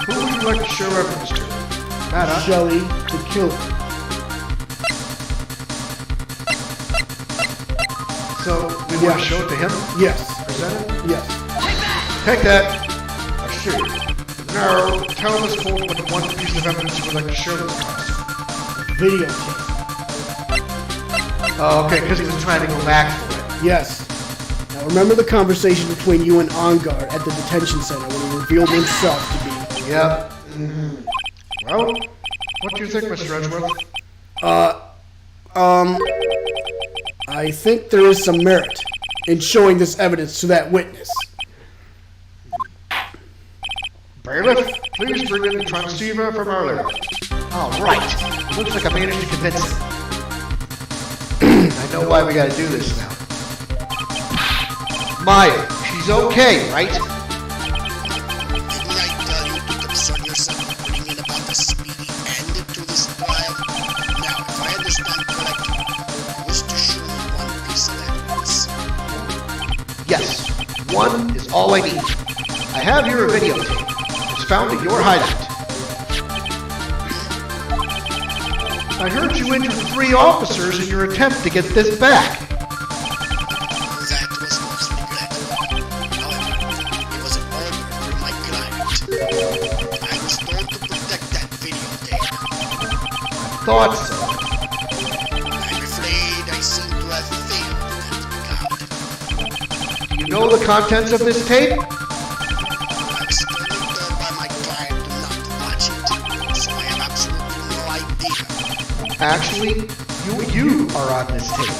Who would you like to show evidence to? Nana? Shelley, the killer. So, we want to show it to him? Yes. Present it? Yes. Take that! I see. Now, tell this court what one piece of evidence you would like to show this class. Videotape. Oh, okay, because he was trying to go back for it. Yes. Now remember the conversation between you and On Guard at the detention center when he revealed himself to be... Yep. Well, what do you think, Mr. Edgeworth? I think there is some merit in showing this evidence to that witness. Bailiff, please bring in the transceiver from earlier. All right. Looks like I managed to convince him. I know why we gotta do this now. Maya, she's okay, right? Didn't I tell you to concern yourself with bringing about a speedy end to this trial? Now, if I understand correctly, you wish to show me one piece of evidence. Yes. One is all I need. I have here a videotape. It's found at your hideout. I heard you injured 3 officers in your attempt to get this back. That was most regrettable. However, it was an order from my client. I was told to protect that videotape. Thought so. I'm afraid I seem to have failed in that regard. Do you know the contents of this tape? I'm strictly told by my client not to watch it, so I have absolutely no idea. Actually, you are on this tape.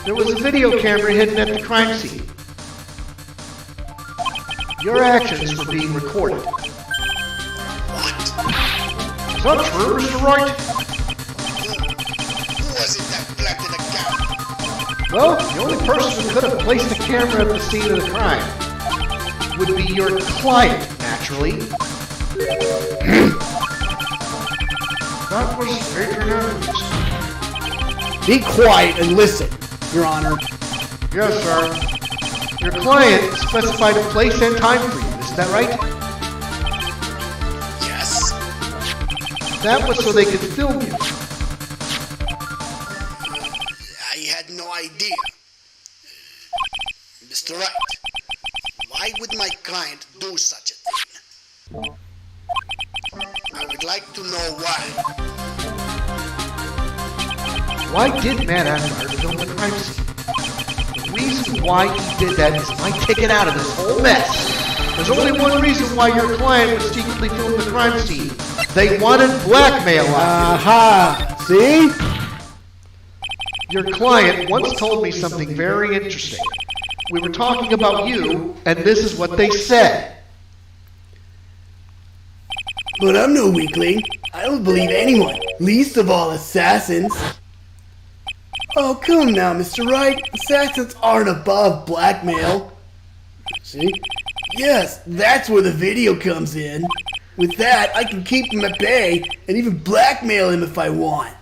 There was a video camera hidden at the crime scene. Your actions were being recorded. Is that true, Mr. Wright? Who was it that planted a gun? Well, the only person who could have placed a camera at the scene of the crime would be your client, naturally. That was Adrian Evans. Be quiet and listen, Your Honor. Yes, sir. Your client specified a place and time for you, isn't that right? Yes. That was so they could film you. I had no idea. Mr. Wright, why would my client do such a thing? I would like to know why. Why did Matt Asgard film the crime scene? The reason why he did that is my ticket out of this whole mess. There's only one reason why your client would secretly film the crime scene. They wanted blackmail on Aha! See? you. Your client once told me something very interesting. We were talking about you, and this is what they said. But I'm no weakling. I don't believe anyone, least of all assassins. Oh, come now, Mr. Wright. Assassins aren't above blackmail. See? Yes, that's where the video comes in. With that, I can keep him at bay and even blackmail him if I want.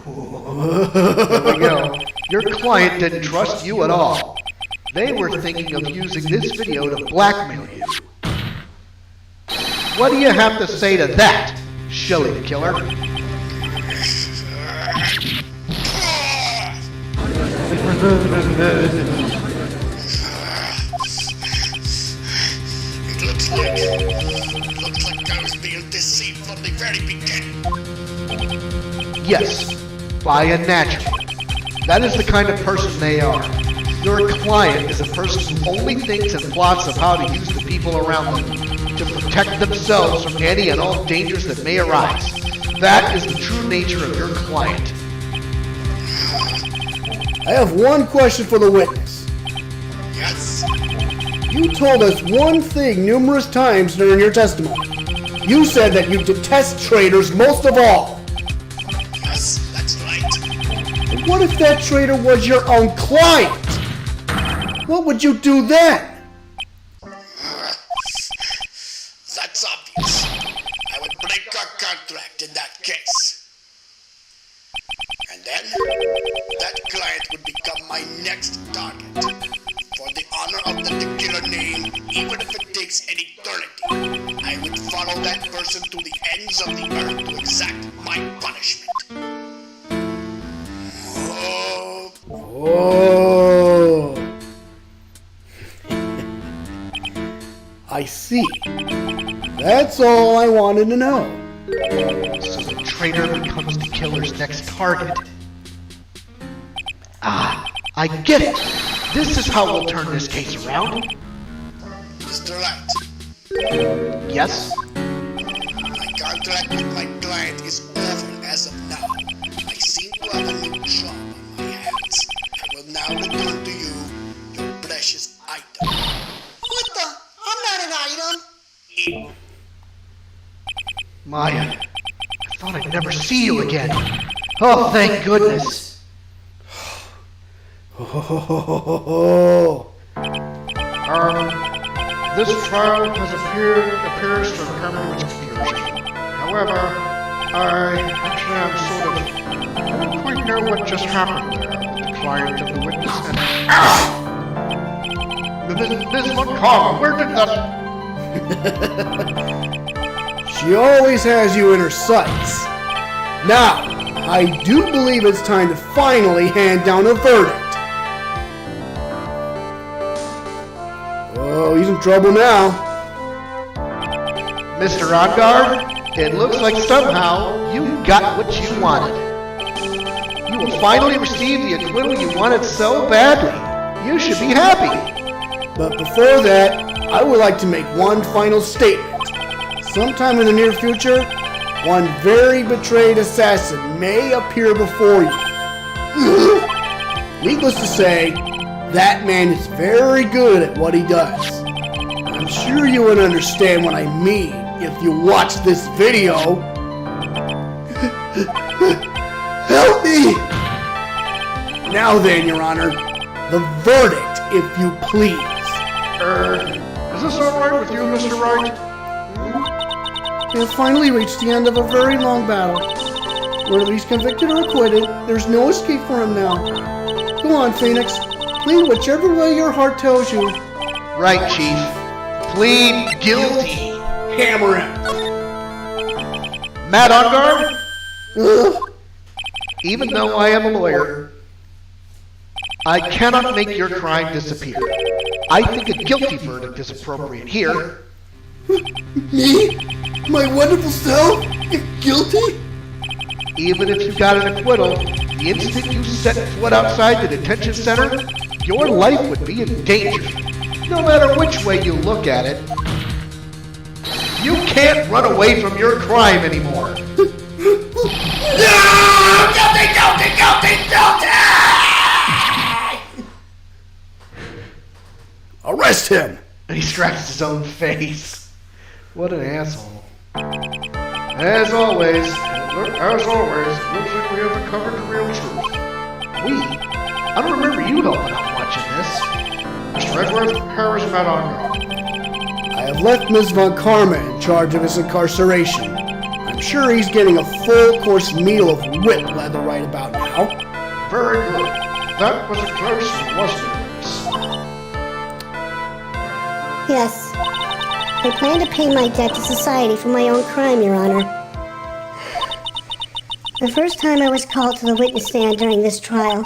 There we go. Your client didn't trust you at all. They were thinking of using this video to blackmail you. What do you have to say to that, Shelley the Killer? It looks like I was being deceived from the very beginning. Yes, by a natural. That is the kind of person they are. Your client is a person who only thinks and plots of how to use the people around them to protect themselves from any and all dangers that may arise. That is the true nature of your client. I have one question for the witness. Yes. You told us one thing numerous times during your testimony. You said that you detest traitors most of all. Yes, that's right. But what if that traitor was your own client? What would you do then? That's obvious. I would break our contract in that case. And then, that client would become my next target. For the honor of the killer name, even if it takes an eternity, I would follow that person to the ends of the earth to exact my punishment. Oh, Oh. I see. That's all I wanted to know. So the traitor becomes the killer's next target. Ah, I get it. This is how we'll turn this case around. Mr. Wright, Yes? my contract with my client is over as of now. I seem to have a new job on my hands. I will now return to you your precious item. What the? I'm not an item. Maya, I thought I'd never see you again. Oh, thank goodness. Oh. This trial appears to have come to its conclusion. However, I don't quite know what just happened there. The client of the witness and... Ms. McCall, where did that... She always has you in her sights. Now, I do believe it's time to finally hand down a verdict. Oh, he's in trouble now. Mr. Rodgard, it looks like somehow you got what you wanted. You will finally receive the acquittal you wanted so badly. You should be happy. But before that, I would like to make one final statement. Sometime in the near future, one very betrayed assassin may appear before you. Needless to say, that man is very good at what he does. I'm sure you would understand what I mean if you watch this video. Help me! Now then, Your Honor, the verdict, if you please. Is this alright with you, Mr. Wright? We have finally reached the end of a very long battle. Whether he's convicted or acquitted, there's no escape for him now. Go on, Phoenix. Plead whichever way your heart tells you. Right, Chief. Plead guilty. Hammer him. Matt on guard? Ugh. Even though I am a lawyer, I cannot make your crime disappear. I think a guilty verdict is appropriate here. Me? My wonderful self? Guilty? Even if you got an acquittal, the instant you set foot outside the detention center, your life would be in danger. No matter which way you look at it, you can't run away from your crime anymore. Arrest him! And he scratches his own face. What an asshole. As always, it looks like we have uncovered the real truth. We? I don't remember you helping out watching this. Mr. Edwards, here is Matt on guard. I have left Ms. Von Karma in charge of his incarceration. I'm sure he's getting a full-course meal of whip leather right about now. Very good. That was a close one, wasn't it, Miss? Yes. I plan to pay my debt to society for my own crime, Your Honor. The first time I was called to the witness stand during this trial,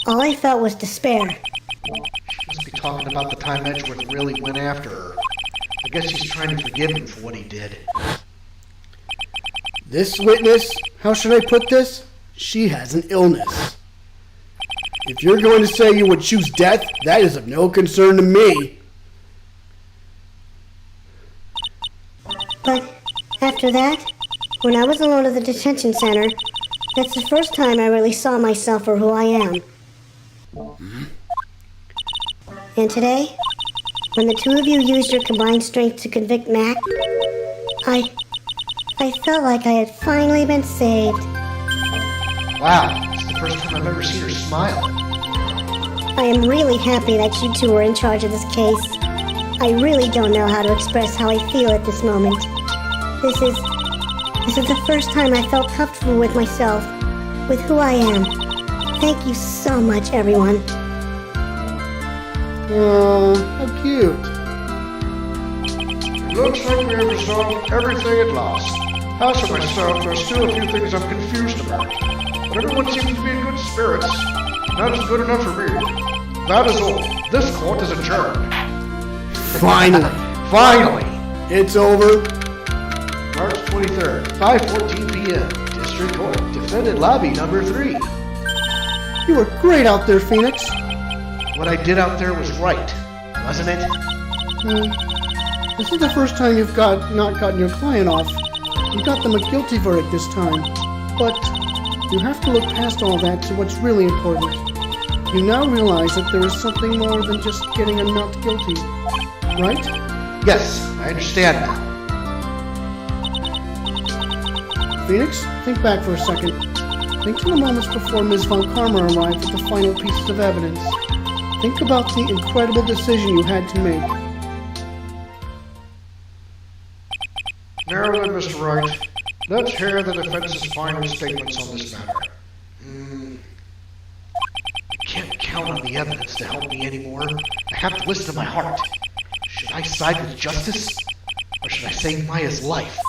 all I felt was despair. She must be talking about the time Edgeworth really went after her. I guess she's trying to forgive him for what he did. This witness, how should I put this? She has an illness. If you're going to say you would choose death, that is of no concern to me. But after that, when I was alone at the detention center, that's the first time I really saw myself for who I am. And today, when the two of you used your combined strength to convict Mac, I felt like I had finally been saved. Wow, it's the first time I've ever seen her smile. I am really happy that you two were in charge of this case. I really don't know how to express how I feel at this moment. This is the first time I felt comfortable with myself, with who I am. Thank you so much, everyone. Oh, how cute. It looks like we have resolved everything at last. As for myself, there's still a few things I'm confused about. But everyone seems to be in good spirits. That is good enough for me. That is all. This court is adjourned. Finally. Finally! It's over. March 23rd, 5:14 p.m. District Court, Defendant Lobby number 3. You were great out there, Phoenix. What I did out there was right, wasn't it? This is the first time you've not gotten your client off. You got them a guilty verdict this time. But you have to look past all that to what's really important. You now realize that there is something more than just getting a not guilty, right? Yes, I understand now. Phoenix, think back for a second. Think to the moments before Ms. Von Karma arrived with the final pieces of evidence. Think about the incredible decision you had to make. Now then, Mr. Wright, let's hear the defense's final statements on this matter. I can't count on the evidence to help me anymore. I have to listen to my heart. Should I side with justice? Or should I save Maya's life?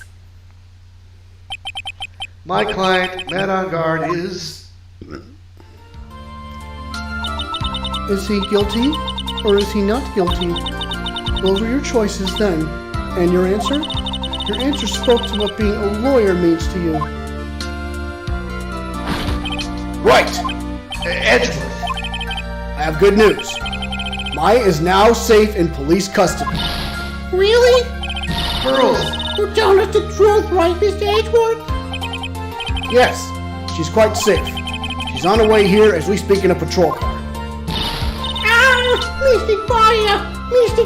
My client, man on guard, is... Is he guilty, or is he not guilty? Those were your choices then. And your answer? Your answer spoke to what being a lawyer means to you. Right. Edgeworth. I have good news. Maya is now safe in police custody. Really? Girls. You're telling us the truth, right, Mr. Edgeworth? Yes, she's quite safe. She's on her way here as we speak in a patrol car. Ah, Mystic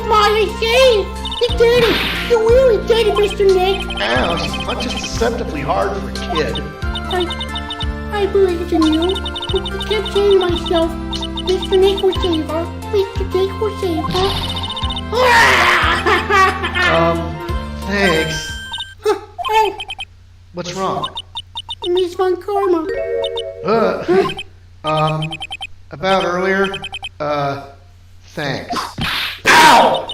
Maya, save! You did it! You really did it, Mr. Nick! Ow, she's punches deceptively hard for a kid. I believed in you. I kept saying to myself, Mr. Nick will save her. Mr. Nick will save her. Thanks. Oh, What's wrong? Miss Von Karma. About earlier, thanks. Ow!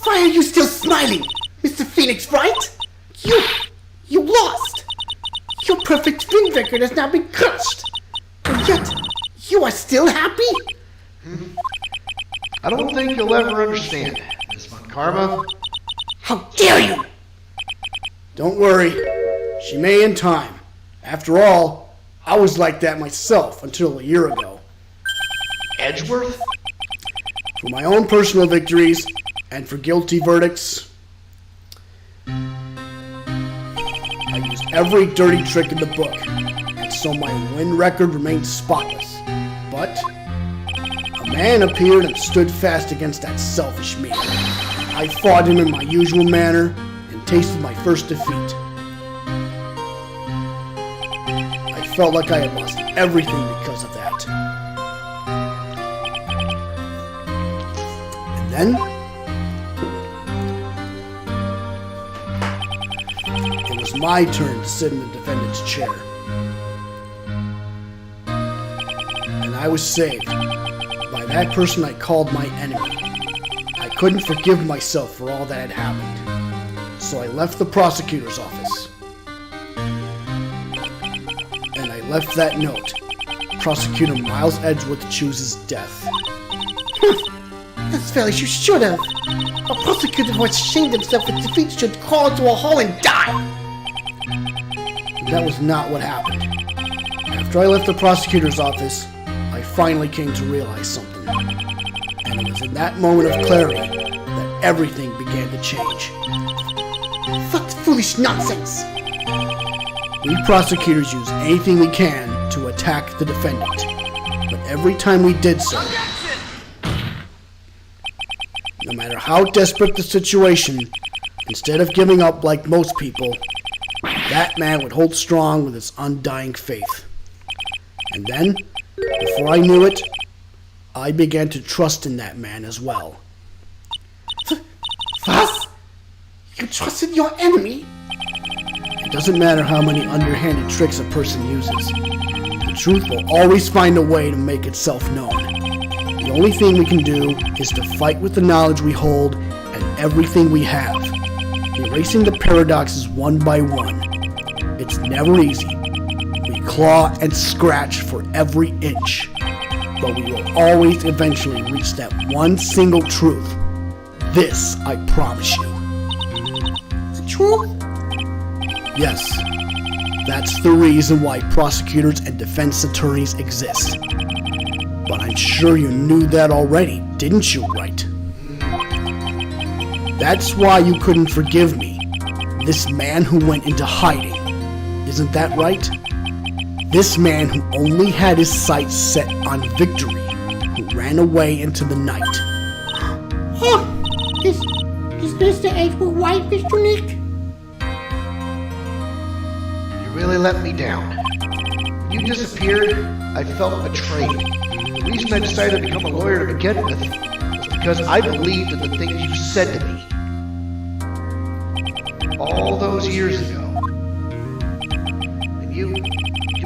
Why are you still smiling, Mr. Phoenix Wright? You lost. Your perfect win record has now been crushed. And yet, you are still happy? I don't think you'll ever understand, Miss Von Karma. How dare you! Don't worry. She may in time. After all, I was like that myself until a year ago. Edgeworth? For my own personal victories and for guilty verdicts, I used every dirty trick in the book, and so my win record remained spotless. But a man appeared and stood fast against that selfish me. I fought him in my usual manner and tasted my first defeat. I felt like I had lost everything because of that. And then it was my turn to sit in the defendant's chair. And I was saved by that person I called my enemy. I couldn't forgive myself for all that had happened. So I left the prosecutor's office. And I left that note. Prosecutor Miles Edgeworth chooses death. As well as you should have. A prosecutor who has shamed himself with defeat should crawl into a hole and die. That was not what happened. After I left the prosecutor's office, I finally came to realize something. And it was in that moment of clarity that everything began to change. What foolish nonsense! We prosecutors use anything we can to attack the defendant. But every time we did so, no matter how desperate the situation, instead of giving up like most people, that man would hold strong with his undying faith. And then, before I knew it, I began to trust in that man as well. Was? You trusted your enemy? It doesn't matter how many underhanded tricks a person uses. The truth will always find a way to make itself known. The only thing we can do is to fight with the knowledge we hold and everything we have, erasing the paradoxes one by one. It's never easy. We claw and scratch for every inch, but we will always eventually reach that one single truth. This I promise you. The truth? Yes, that's the reason why prosecutors and defense attorneys exist. But I'm sure you knew that already, didn't you, Wright? That's why you couldn't forgive me. This man who went into hiding. Isn't that right? This man who only had his sights set on victory, who ran away into the night. Oh, is Mr. Edgeworth right, Mr. Nick? You really let me down. When you disappeared, I felt betrayed. The reason I decided to become a lawyer to begin with was because I believed in the things you said to me. All those years ago. And you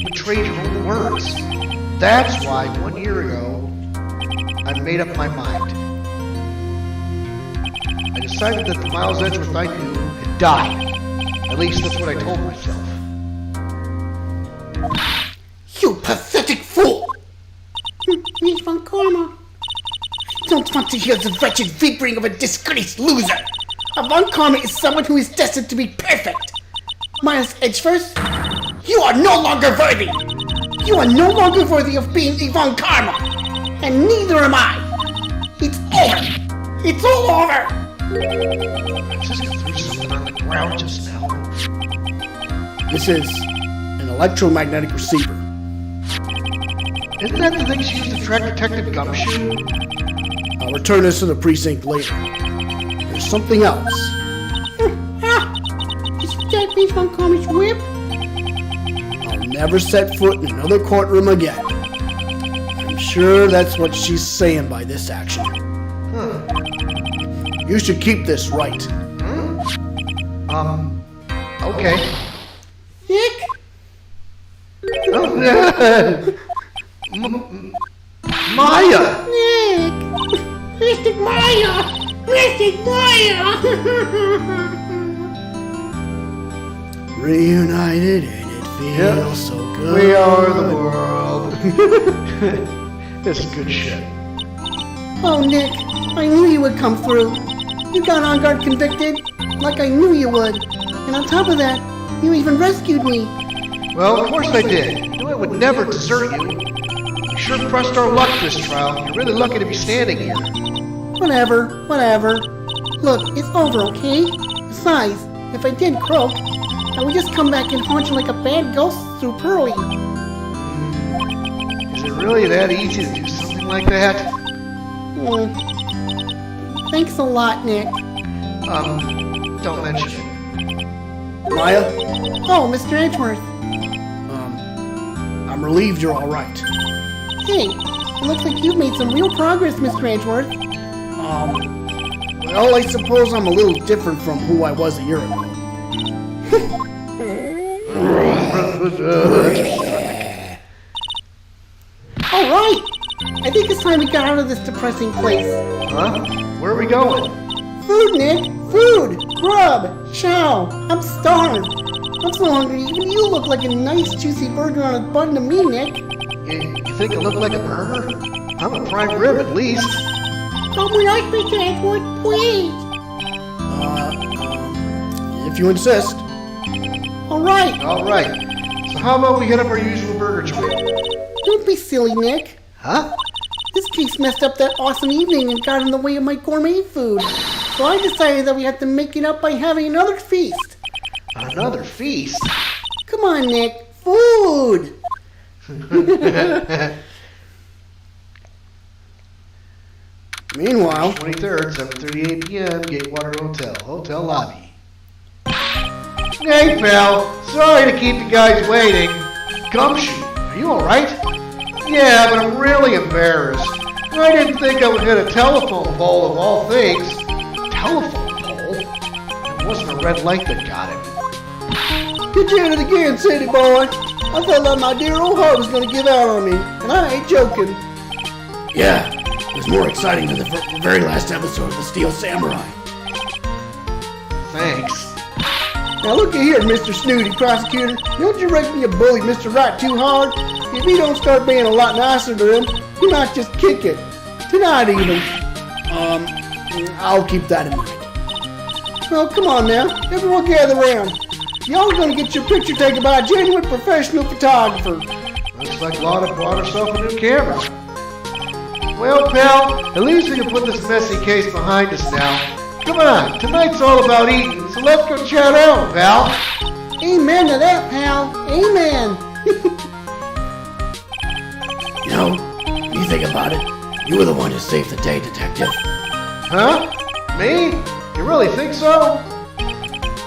betrayed your own words. That's why 1 year ago, I made up my mind. I decided that the Miles Edgeworth I knew had died. At least that's what I told myself. You pathetic fool! Miss Von Karma, I don't want to hear the wretched whimpering of a disgraced loser. A Von Karma is someone who is destined to be perfect. Miles Edgeworth, you are no longer worthy. You are no longer worthy of being Yvonne Karma. And neither am I. It's over. It's all over. Just threw something on the ground just now. This is an electromagnetic receiver. Isn't that the thing she used to track Detective Gumshoe? I'll return this to the precinct later. There's something else. Is that Yvonne Karma's whip? I'll never set foot in another courtroom again. I'm sure that's what she's saying by this action. You should keep this right. Okay. Nick? Maya! Nick! Mystic Maya! Mystic Maya! Reunited and it feels so good. We are the world. This is good shit. Oh, Nick, I knew you would come through. You got on guard convicted, like I knew you would. And on top of that, you even rescued me. Well, of course I did. Knew I would never desert you. You sure pressed our luck this trial. You're really lucky to be standing here. Whatever. Look, it's over, okay? Besides, if I did croak, I would just come back and haunt you like a bad ghost through Pearly. Is it really that easy to do something like that? Thanks a lot, Nick. Don't mention it. Maya, Oh, Mr. Edgeworth. I'm relieved you're all right. Hey, it looks like you've made some real progress, Mr. Edgeworth. Well, I suppose I'm a little different from who I was a year ago. All right. I think it's time we got out of this depressing place. Huh? Where are we going? Food, Nick. Food. Grub. Chow. I'm starved. I'm so hungry. Even you look like a nice juicy burger on a bun to me, Nick. You think I look like a burger? I'm a prime rib at least. Come with us, Mr. Edgeworth, please. If you insist. All right. All right. So how about we hit up our usual burger joint? Don't be silly, Nick. Huh? This case messed up that awesome evening and got in the way of my gourmet food. So I decided that we have to make it up by having another feast. Another feast? Come on, Nick. Food! Meanwhile, 23rd, 7:38 p.m., Gatewater Hotel, hotel lobby. Hey, pal. Sorry to keep you guys waiting. Gumshoe, are you alright? Yeah, but I'm really embarrassed. I didn't think I would hit a telephone pole of all things. Telephone pole? It wasn't a red light that got him. you did it again, city boy. I felt like my dear old heart was going to give out on me, and I ain't joking. Yeah, it was more exciting than the very last episode of The Steel Samurai. Thanks. Now look at here, Mr. Snooty Prosecutor. Don't you reckon you bullied Mr. Wright too hard? If he don't start being a lot nicer to him, he might just kick it. Tonight even. I'll keep that in mind. Well, come on now. Everyone gather around. Y'all gonna get your picture taken by a genuine professional photographer. Looks like Lotta bought herself a new camera. Well, pal, at least we can put this messy case behind us now. Come on, tonight's all about eating, so let's go chat out, pal. Amen to that, pal. Amen. You know, when you think about it, you were the one who saved the day, Detective. Huh? Me? You really think so?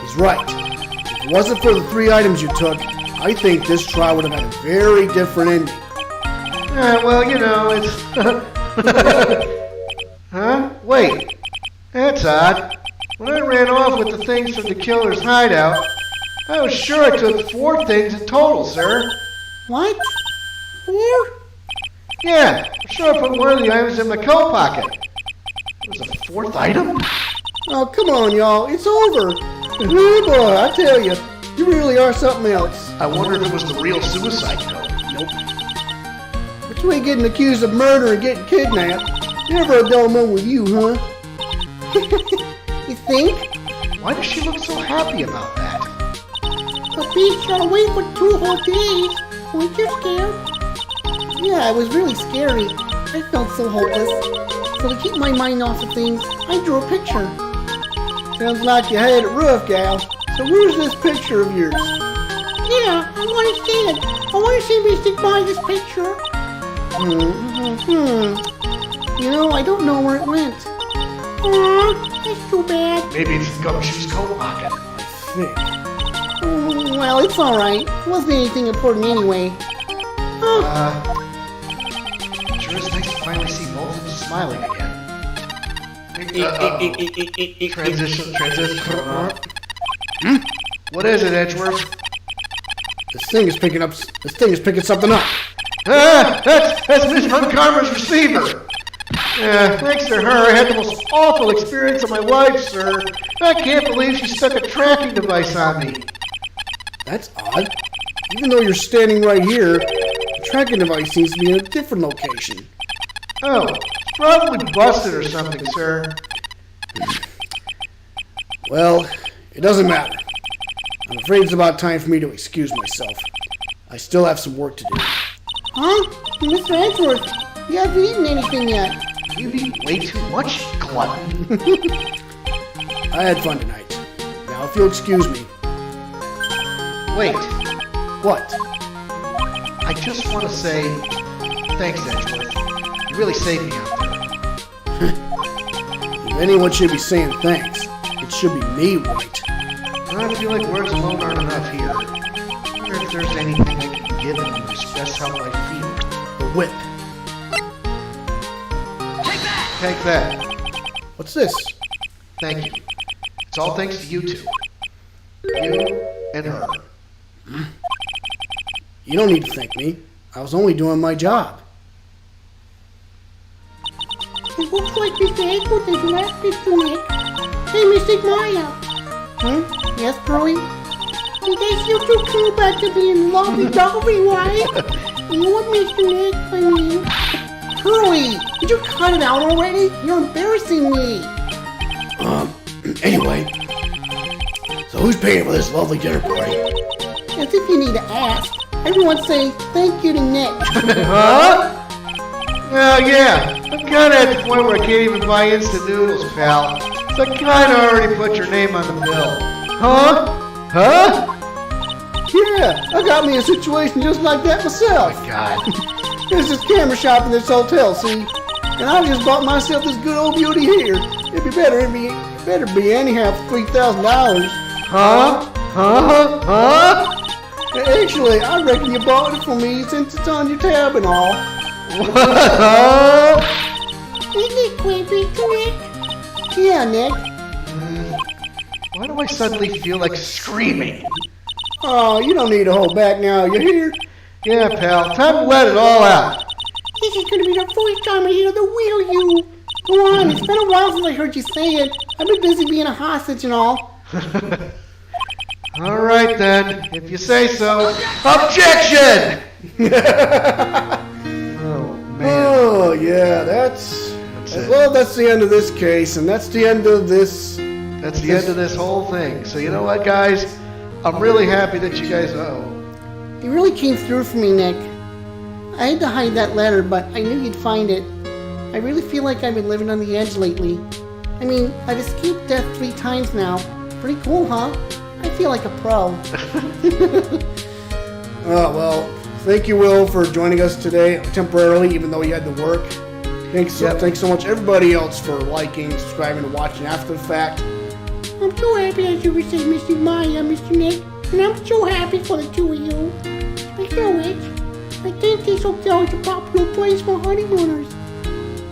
He's right. If it wasn't for the 3 items you took, I think this trial would have had a very different ending. Well, you know, it's... Huh? Wait. That's odd. When I ran off with the things from the killer's hideout, I was sure I took 4 things in total, sir. What? 4? Yeah, I'm sure I put one of the items in my coat pocket. It was a 4th item? Oh, come on, y'all. It's over. Oh, boy, I tell you, you really are something else. I wonder if it was the real suicide note. Nope. Between getting accused of murder and getting kidnapped, never a dull moment with you, huh? You think? Why does she look so happy about that? The beach shall wait for 2 whole days. Weren't you scared? Yeah, it was really scary. I felt so hopeless. So to keep my mind off of things, I drew a picture. Sounds like you had it rough, gal. So where's this picture of yours? Yeah, I want to see it. I want to see Mystic Maya's picture. You know, I don't know where it went. Aw, that's too bad. Maybe it's Gumshoe's coat pocket. Think. Well, it's alright. It wasn't anything important anyway. Sure is nice to finally see both of them smiling again. Transition. What is it, Edgeworth? This thing is picking something up. That's Miss Montgomery's receiver. Yeah, thanks to her, I had the most awful experience of my life, sir. I can't believe she stuck a tracking device on me. That's odd. Even though you're standing right here, the tracking device seems to be in a different location. Oh, probably busted or something, sir. Well, it doesn't matter. I'm afraid it's about time for me to excuse myself. I still have some work to do. Huh? Mr. Edgeworth, you haven't eaten anything yet. You've eaten way too much, glutton. I had fun tonight. Now, if you'll excuse me. Wait, What? I just want to say thanks, Edgeworth. You really saved me out there. If anyone should be saying thanks, it should be me, Wright. I feel like words alone aren't enough here. I wonder if there's anything I can give him to express how I feel. The whip. Take that. What's this? Thank you. It's all thanks to you two. You and her. You don't need to thank me. I was only doing my job. It looks like Mr. Edgeworth has left, Mr. Nick. Hey, Mystic Maya. Yes, Pearly? You guys feel too cool about to be in love with Dolly, right? You know what, Mr. Nick? I mean... Pearly, did you cut it out already? You're embarrassing me. Anyway. So who's paying for this lovely dinner party? As if you need to ask. Everyone say thank you to Nick. Huh? Well, yeah. I'm kind of at the point where I can't even buy instant noodles, pal. So I kind of already put your name on the bill. Huh? Huh? Yeah, I got me a situation just like that myself. God. There's this camera shop in this hotel, see? And I just bought myself this good old beauty here. It'd better be anyhow for $3,000. Huh? Huh? Huh? Actually, I reckon you bought it for me since it's on your tab and all. What? Isn't it creepy, Nick? Yeah, Nick. Why do I suddenly feel like screaming? Oh, you don't need to hold back now. You hear? Yeah, pal. Time to let it all out. This is gonna be the first time I hear the real you. Go on, it's been a while since I heard you say it. I've been busy being a hostage and all. All right, then. If you say so. Objection! Oh, man. Oh, yeah, that's it. well, that's the end of this case, and that's the end of this. That's the end of this whole thing. So you know what, guys? I'm really happy that you guys... You really came through for me, Nick. I had to hide that letter, but I knew you'd find it. I really feel like I've been living on the edge lately. I mean, I've escaped death 3 times now. Pretty cool, huh? I feel like a pro. Well, thank you, Will, for joining us today temporarily, even though you had to work. Thanks so much, everybody else, for liking, subscribing, and watching after the fact. I'm so happy that you received Mr. Maya, Mr. Nick, and I'm so happy for the two of you. Speaking of which, I think this hotel is a popular place for honeymooners.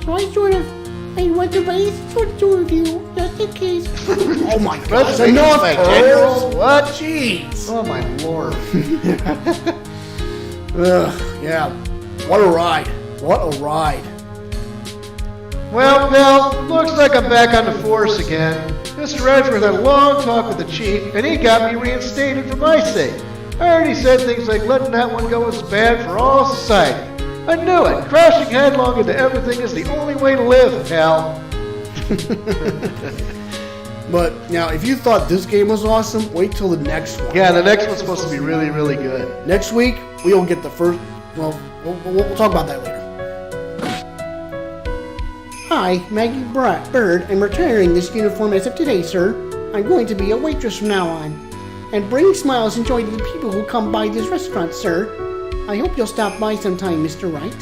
So I reservations for the two of you, just in case. Oh my God! That's Enough, Earl. What? Jeez! Oh my lord. Yeah. What a ride! What a ride! Well, pal, looks like I'm back on the force again. Mr. Edgeworth had a long talk with the chief, and he got me reinstated for my sake. I already said things like letting that one go is bad for all society. I knew it. Crashing headlong into everything is the only way to live, pal. But now, if you thought this game was awesome, wait till the next one. Yeah, the next one's supposed to be really, really good. Next week, we'll get the first. Well, we'll talk about that later. Hi, Maggie Bird. I'm retiring this uniform as of today, sir. I'm going to be a waitress from now on. And bring smiles and joy to the people who come by this restaurant, sir. I hope you'll stop by sometime, Mr. Wright.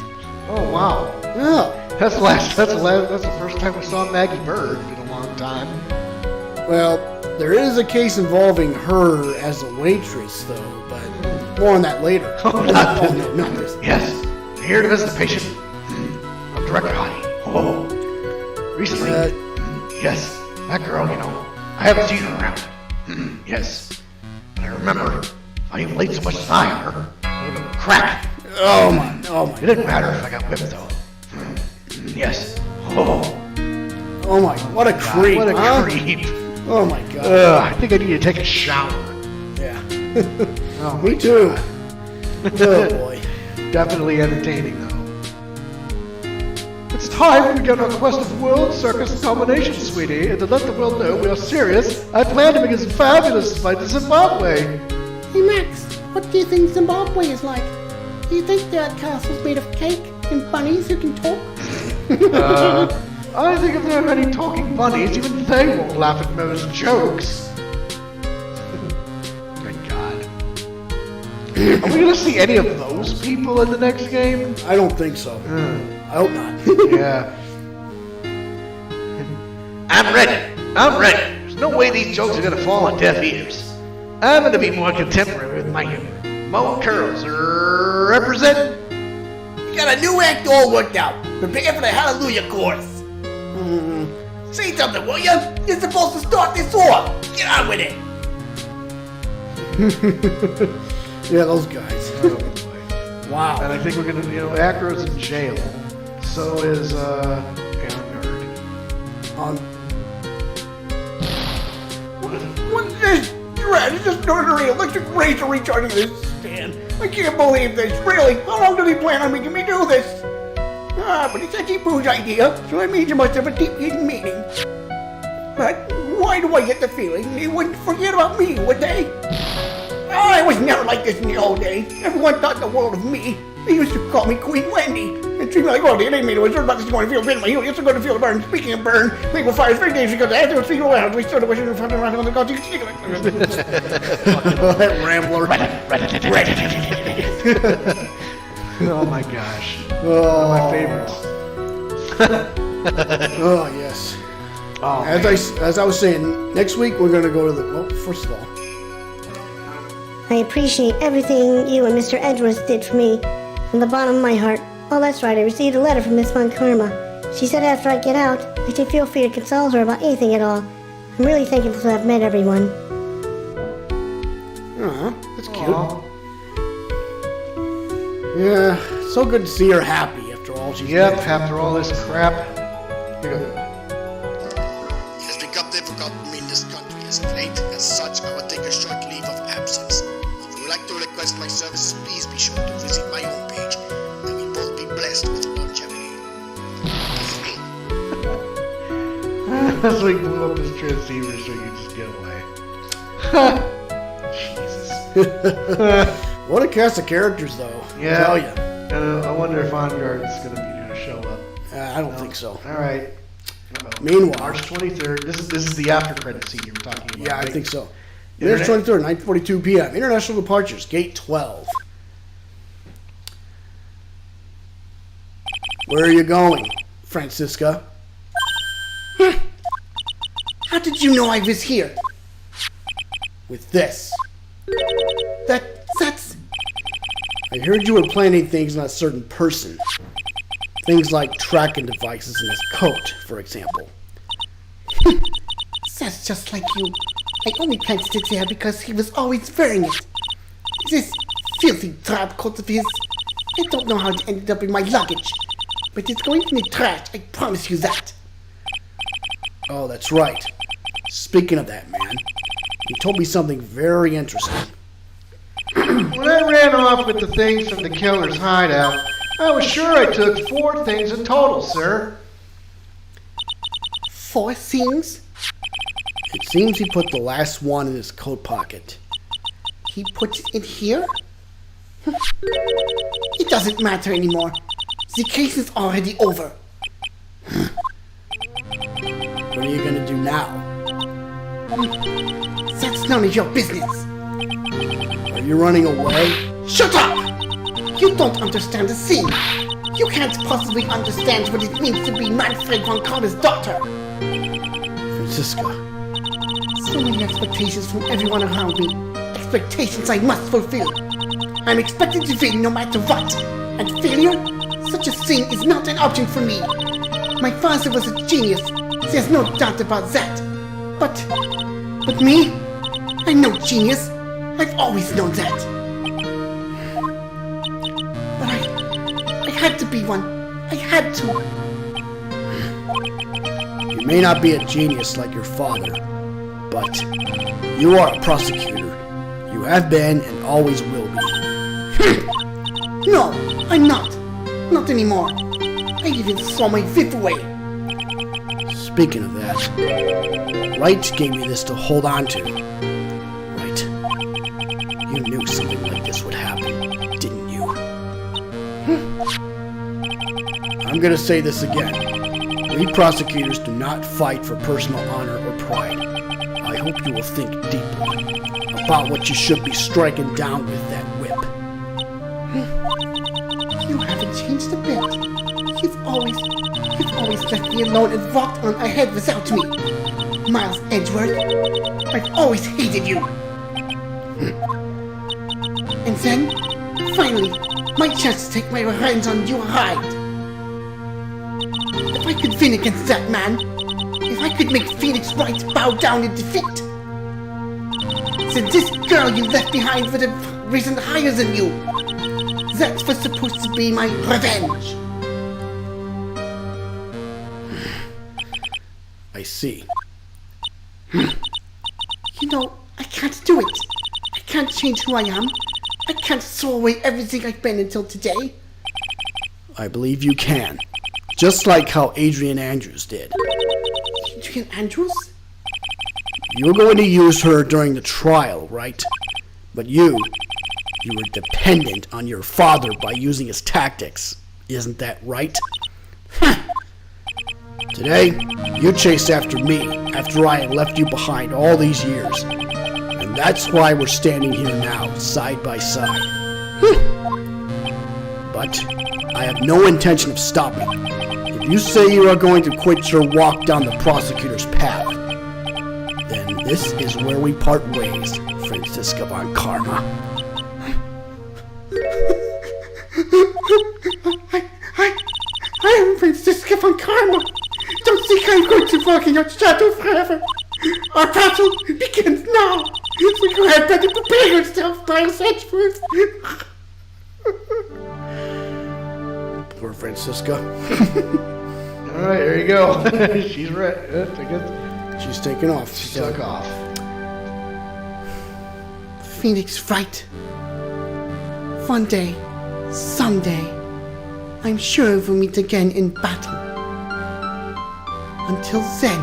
Oh, wow. Oh, That's the first time we saw Maggie Bird in a long time. well, there is a case involving her as a waitress, though, but more on that later. Oh, not not this. Yes, here to visit the patient. I'm Director Hottie. Oh, recently, yes, that girl, I haven't seen her around. Yes, but I remember if I even laid so much as an eye on her, it would have been crack. Oh my. It didn't matter if I got whipped though. Yes. Oh, Oh my. What a creep. what a huh? creep. Oh my god. I think I need to take a shower. Yeah. Oh, Me too. Oh boy. Definitely entertaining though. It's time we get our quest of world circus combination, sweetie, and to let the world know we are serious. I plan to make us fabulous by the Zimbabwe. Hey, Max, what do you think Zimbabwe is like? Do you think there are castles made of cake and bunnies who can talk? I think if there are any talking bunnies, even they won't laugh at Mo's jokes. My God. Are we gonna see any of those people in the next game? I don't think so. I hope not. Yeah. I'm ready. There's no way these jokes are gonna fall on deaf ears. I'm gonna be more contemporary with my humor. Mo Curls represent. You got a new act all worked out. Prepare for the Hallelujah chorus. Say something, will you? You're supposed to start this off. Get on with it. Yeah, those guys. Wow. And I think we're gonna, Acro's in jail. So is Nerd. What is this? Brad, it's just ordinary electric razor recharging this stand. I can't believe this. Really? How long did he plan on making me do this? But it's a Pooh's idea, so that means it must have a deep hidden meaning. But why do I get the feeling they wouldn't forget about me, would they? I was never like this in the old days. Everyone thought the world of me. They used to call me Queen Wendy. And treat me like royalty. They made me was about this going to feel pain in my heel. It's going to feel the burn. Speaking of burn, legal fires very dangerous because after speaking around, we started wishing to around on the gods. That rambler. Oh my gosh. Oh, My favorites. Oh yes. Oh, As I was saying, next week we're gonna go to the. Well, first of all, I appreciate everything you and Mr. Edgeworth did for me. From the bottom of my heart. Oh, that's right, I received a letter from Miss Von Karma. She said after I get out, I should feel free to consult her about anything at all. I'm really thankful to have met everyone. that's cute. Yeah, so good to see her happy after all she's Yep, been. after all this crap. Here you go. It has become difficult for me in this country as of late. As such, I will take a short leave of absence. If you would like to request my services, please be sure to visit my homepage. And we both be blessed with longevity. So he blew up his transceiver so you could just get away. Jesus. What a cast of characters, though. Yeah. I tell ya. I wonder if Vanguard's going to be there to show up. I don't think so. All right. Meanwhile, March 23rd. This is the after credit scene you were talking about. yeah, I right? think so. Internet- March 23rd, 9:42 p.m. International departures, gate 12. Where are you going, Francisca? How did you know I was here? With this. That's... I heard you were planning things on a certain person. Things like tracking devices in his coat, for example. That's just like you. I only planted it there because he was always wearing it. This filthy drab coat of his. I don't know how it ended up in my luggage. But it's going in the trash, I promise you that. Oh, that's right. Speaking of that, man, you told me something very interesting. When I ran off with the things from the killer's hideout, I was sure I took 4 things in total, sir. 4 things? It seems he put the last one in his coat pocket. He puts it in here? It doesn't matter anymore. The case is already over. What are you gonna do now? That's none of your business. Are you running away? Shut up! You don't understand a thing. You can't possibly understand what it means to be Manfred von Karma's daughter. Franziska, So many expectations from everyone around me. Expectations I must fulfill. I'm expected to win no matter what. And failure? Such a thing is not an option for me. My father was a genius. There's no doubt about that. But me? I'm no genius. I've always known that. But I had to be one. I had to. you may not be a genius like your father, but you are a prosecutor. You have been and always will be. No, I'm not. Not anymore. I even saw my whip away. Speaking of that, Wright gave me this to hold on to. Right. You knew something like this would happen, didn't you? I'm gonna say this again. We prosecutors do not fight for personal honor or pride. I hope you will think deeply about what you should be striking down with that whip. You haven't changed a bit. You've always left me alone and walked on ahead without me. Miles Edgeworth, I've always hated you. And then, finally, my chance to take my revenge on you arrived. If I could win against that man, if I could make Phoenix Wright bow down in defeat, then this girl you left behind would have risen higher than you. That was supposed to be my revenge. I see. You know, I can't do it. I can't change who I am. I can't throw away everything I've been until today. I believe you can. Just like how Adrian Andrews did. Adrian Andrews? You're going to use her during the trial, right? But you were dependent on your father by using his tactics. Isn't that right? Today, you chased after me after I had left you behind all these years. And that's why we're standing here now, side by side. But I have no intention of stopping. If you say you are going to quit your walk down the prosecutor's path, then this is where we part ways, Franziska von Karma. I am Franziska von Karma. Don't think I'm going to walk in your shadow forever. Our battle begins now. So you had better prepare yourself, Miles Edgeworth. Poor Franziska. All right, there you go. She's right. I guess She's taking off. she took off. Phoenix Wright. One day, someday, I'm sure we'll meet again in battle. Until then,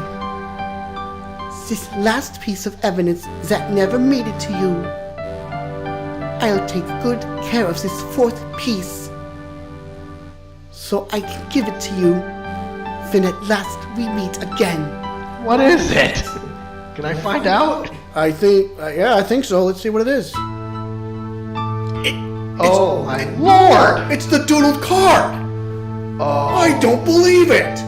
this last piece of evidence that never made it to you, I'll take good care of this fourth piece, so I can give it to you when at last we meet again. What is it? Can I find out? I think, I think so. Let's see what it is. Oh my lord! It's the doodled card! Oh, I don't believe it!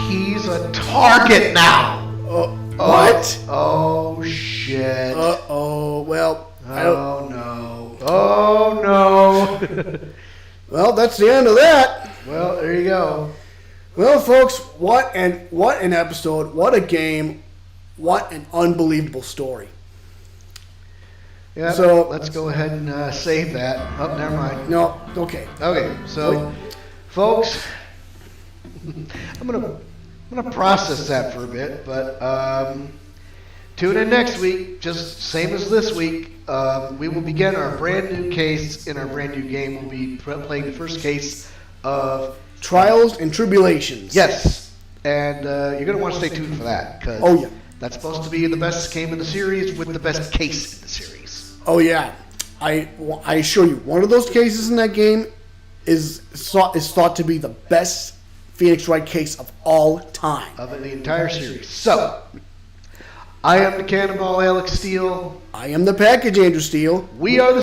he's a target now. What? Oh shit. Uh-oh, well, I don't... Oh no. Oh no. Well, that's the end of that. Well, there you go. Well, folks, what an episode, what a game, what an unbelievable story. Yeah. So- let's go ahead and save that. Oh, never mind. No, okay. Okay, so, folks, I'm gonna process that for a bit, but tune in next week. Just same as this week. We will begin our brand new case in our brand new game. We'll be playing the first case of Trials and Tribulations. yes, and you're gonna want to stay tuned for that. 'Cause Oh, yeah. That's supposed to be the best game in the series with the best case in the series. Oh yeah, I assure you, one of those cases in that game is thought to be the best Phoenix Wright case of all time. Of the entire series. So, I am the Cannonball Alex Steele. I am the package, Andrew Steele. We are the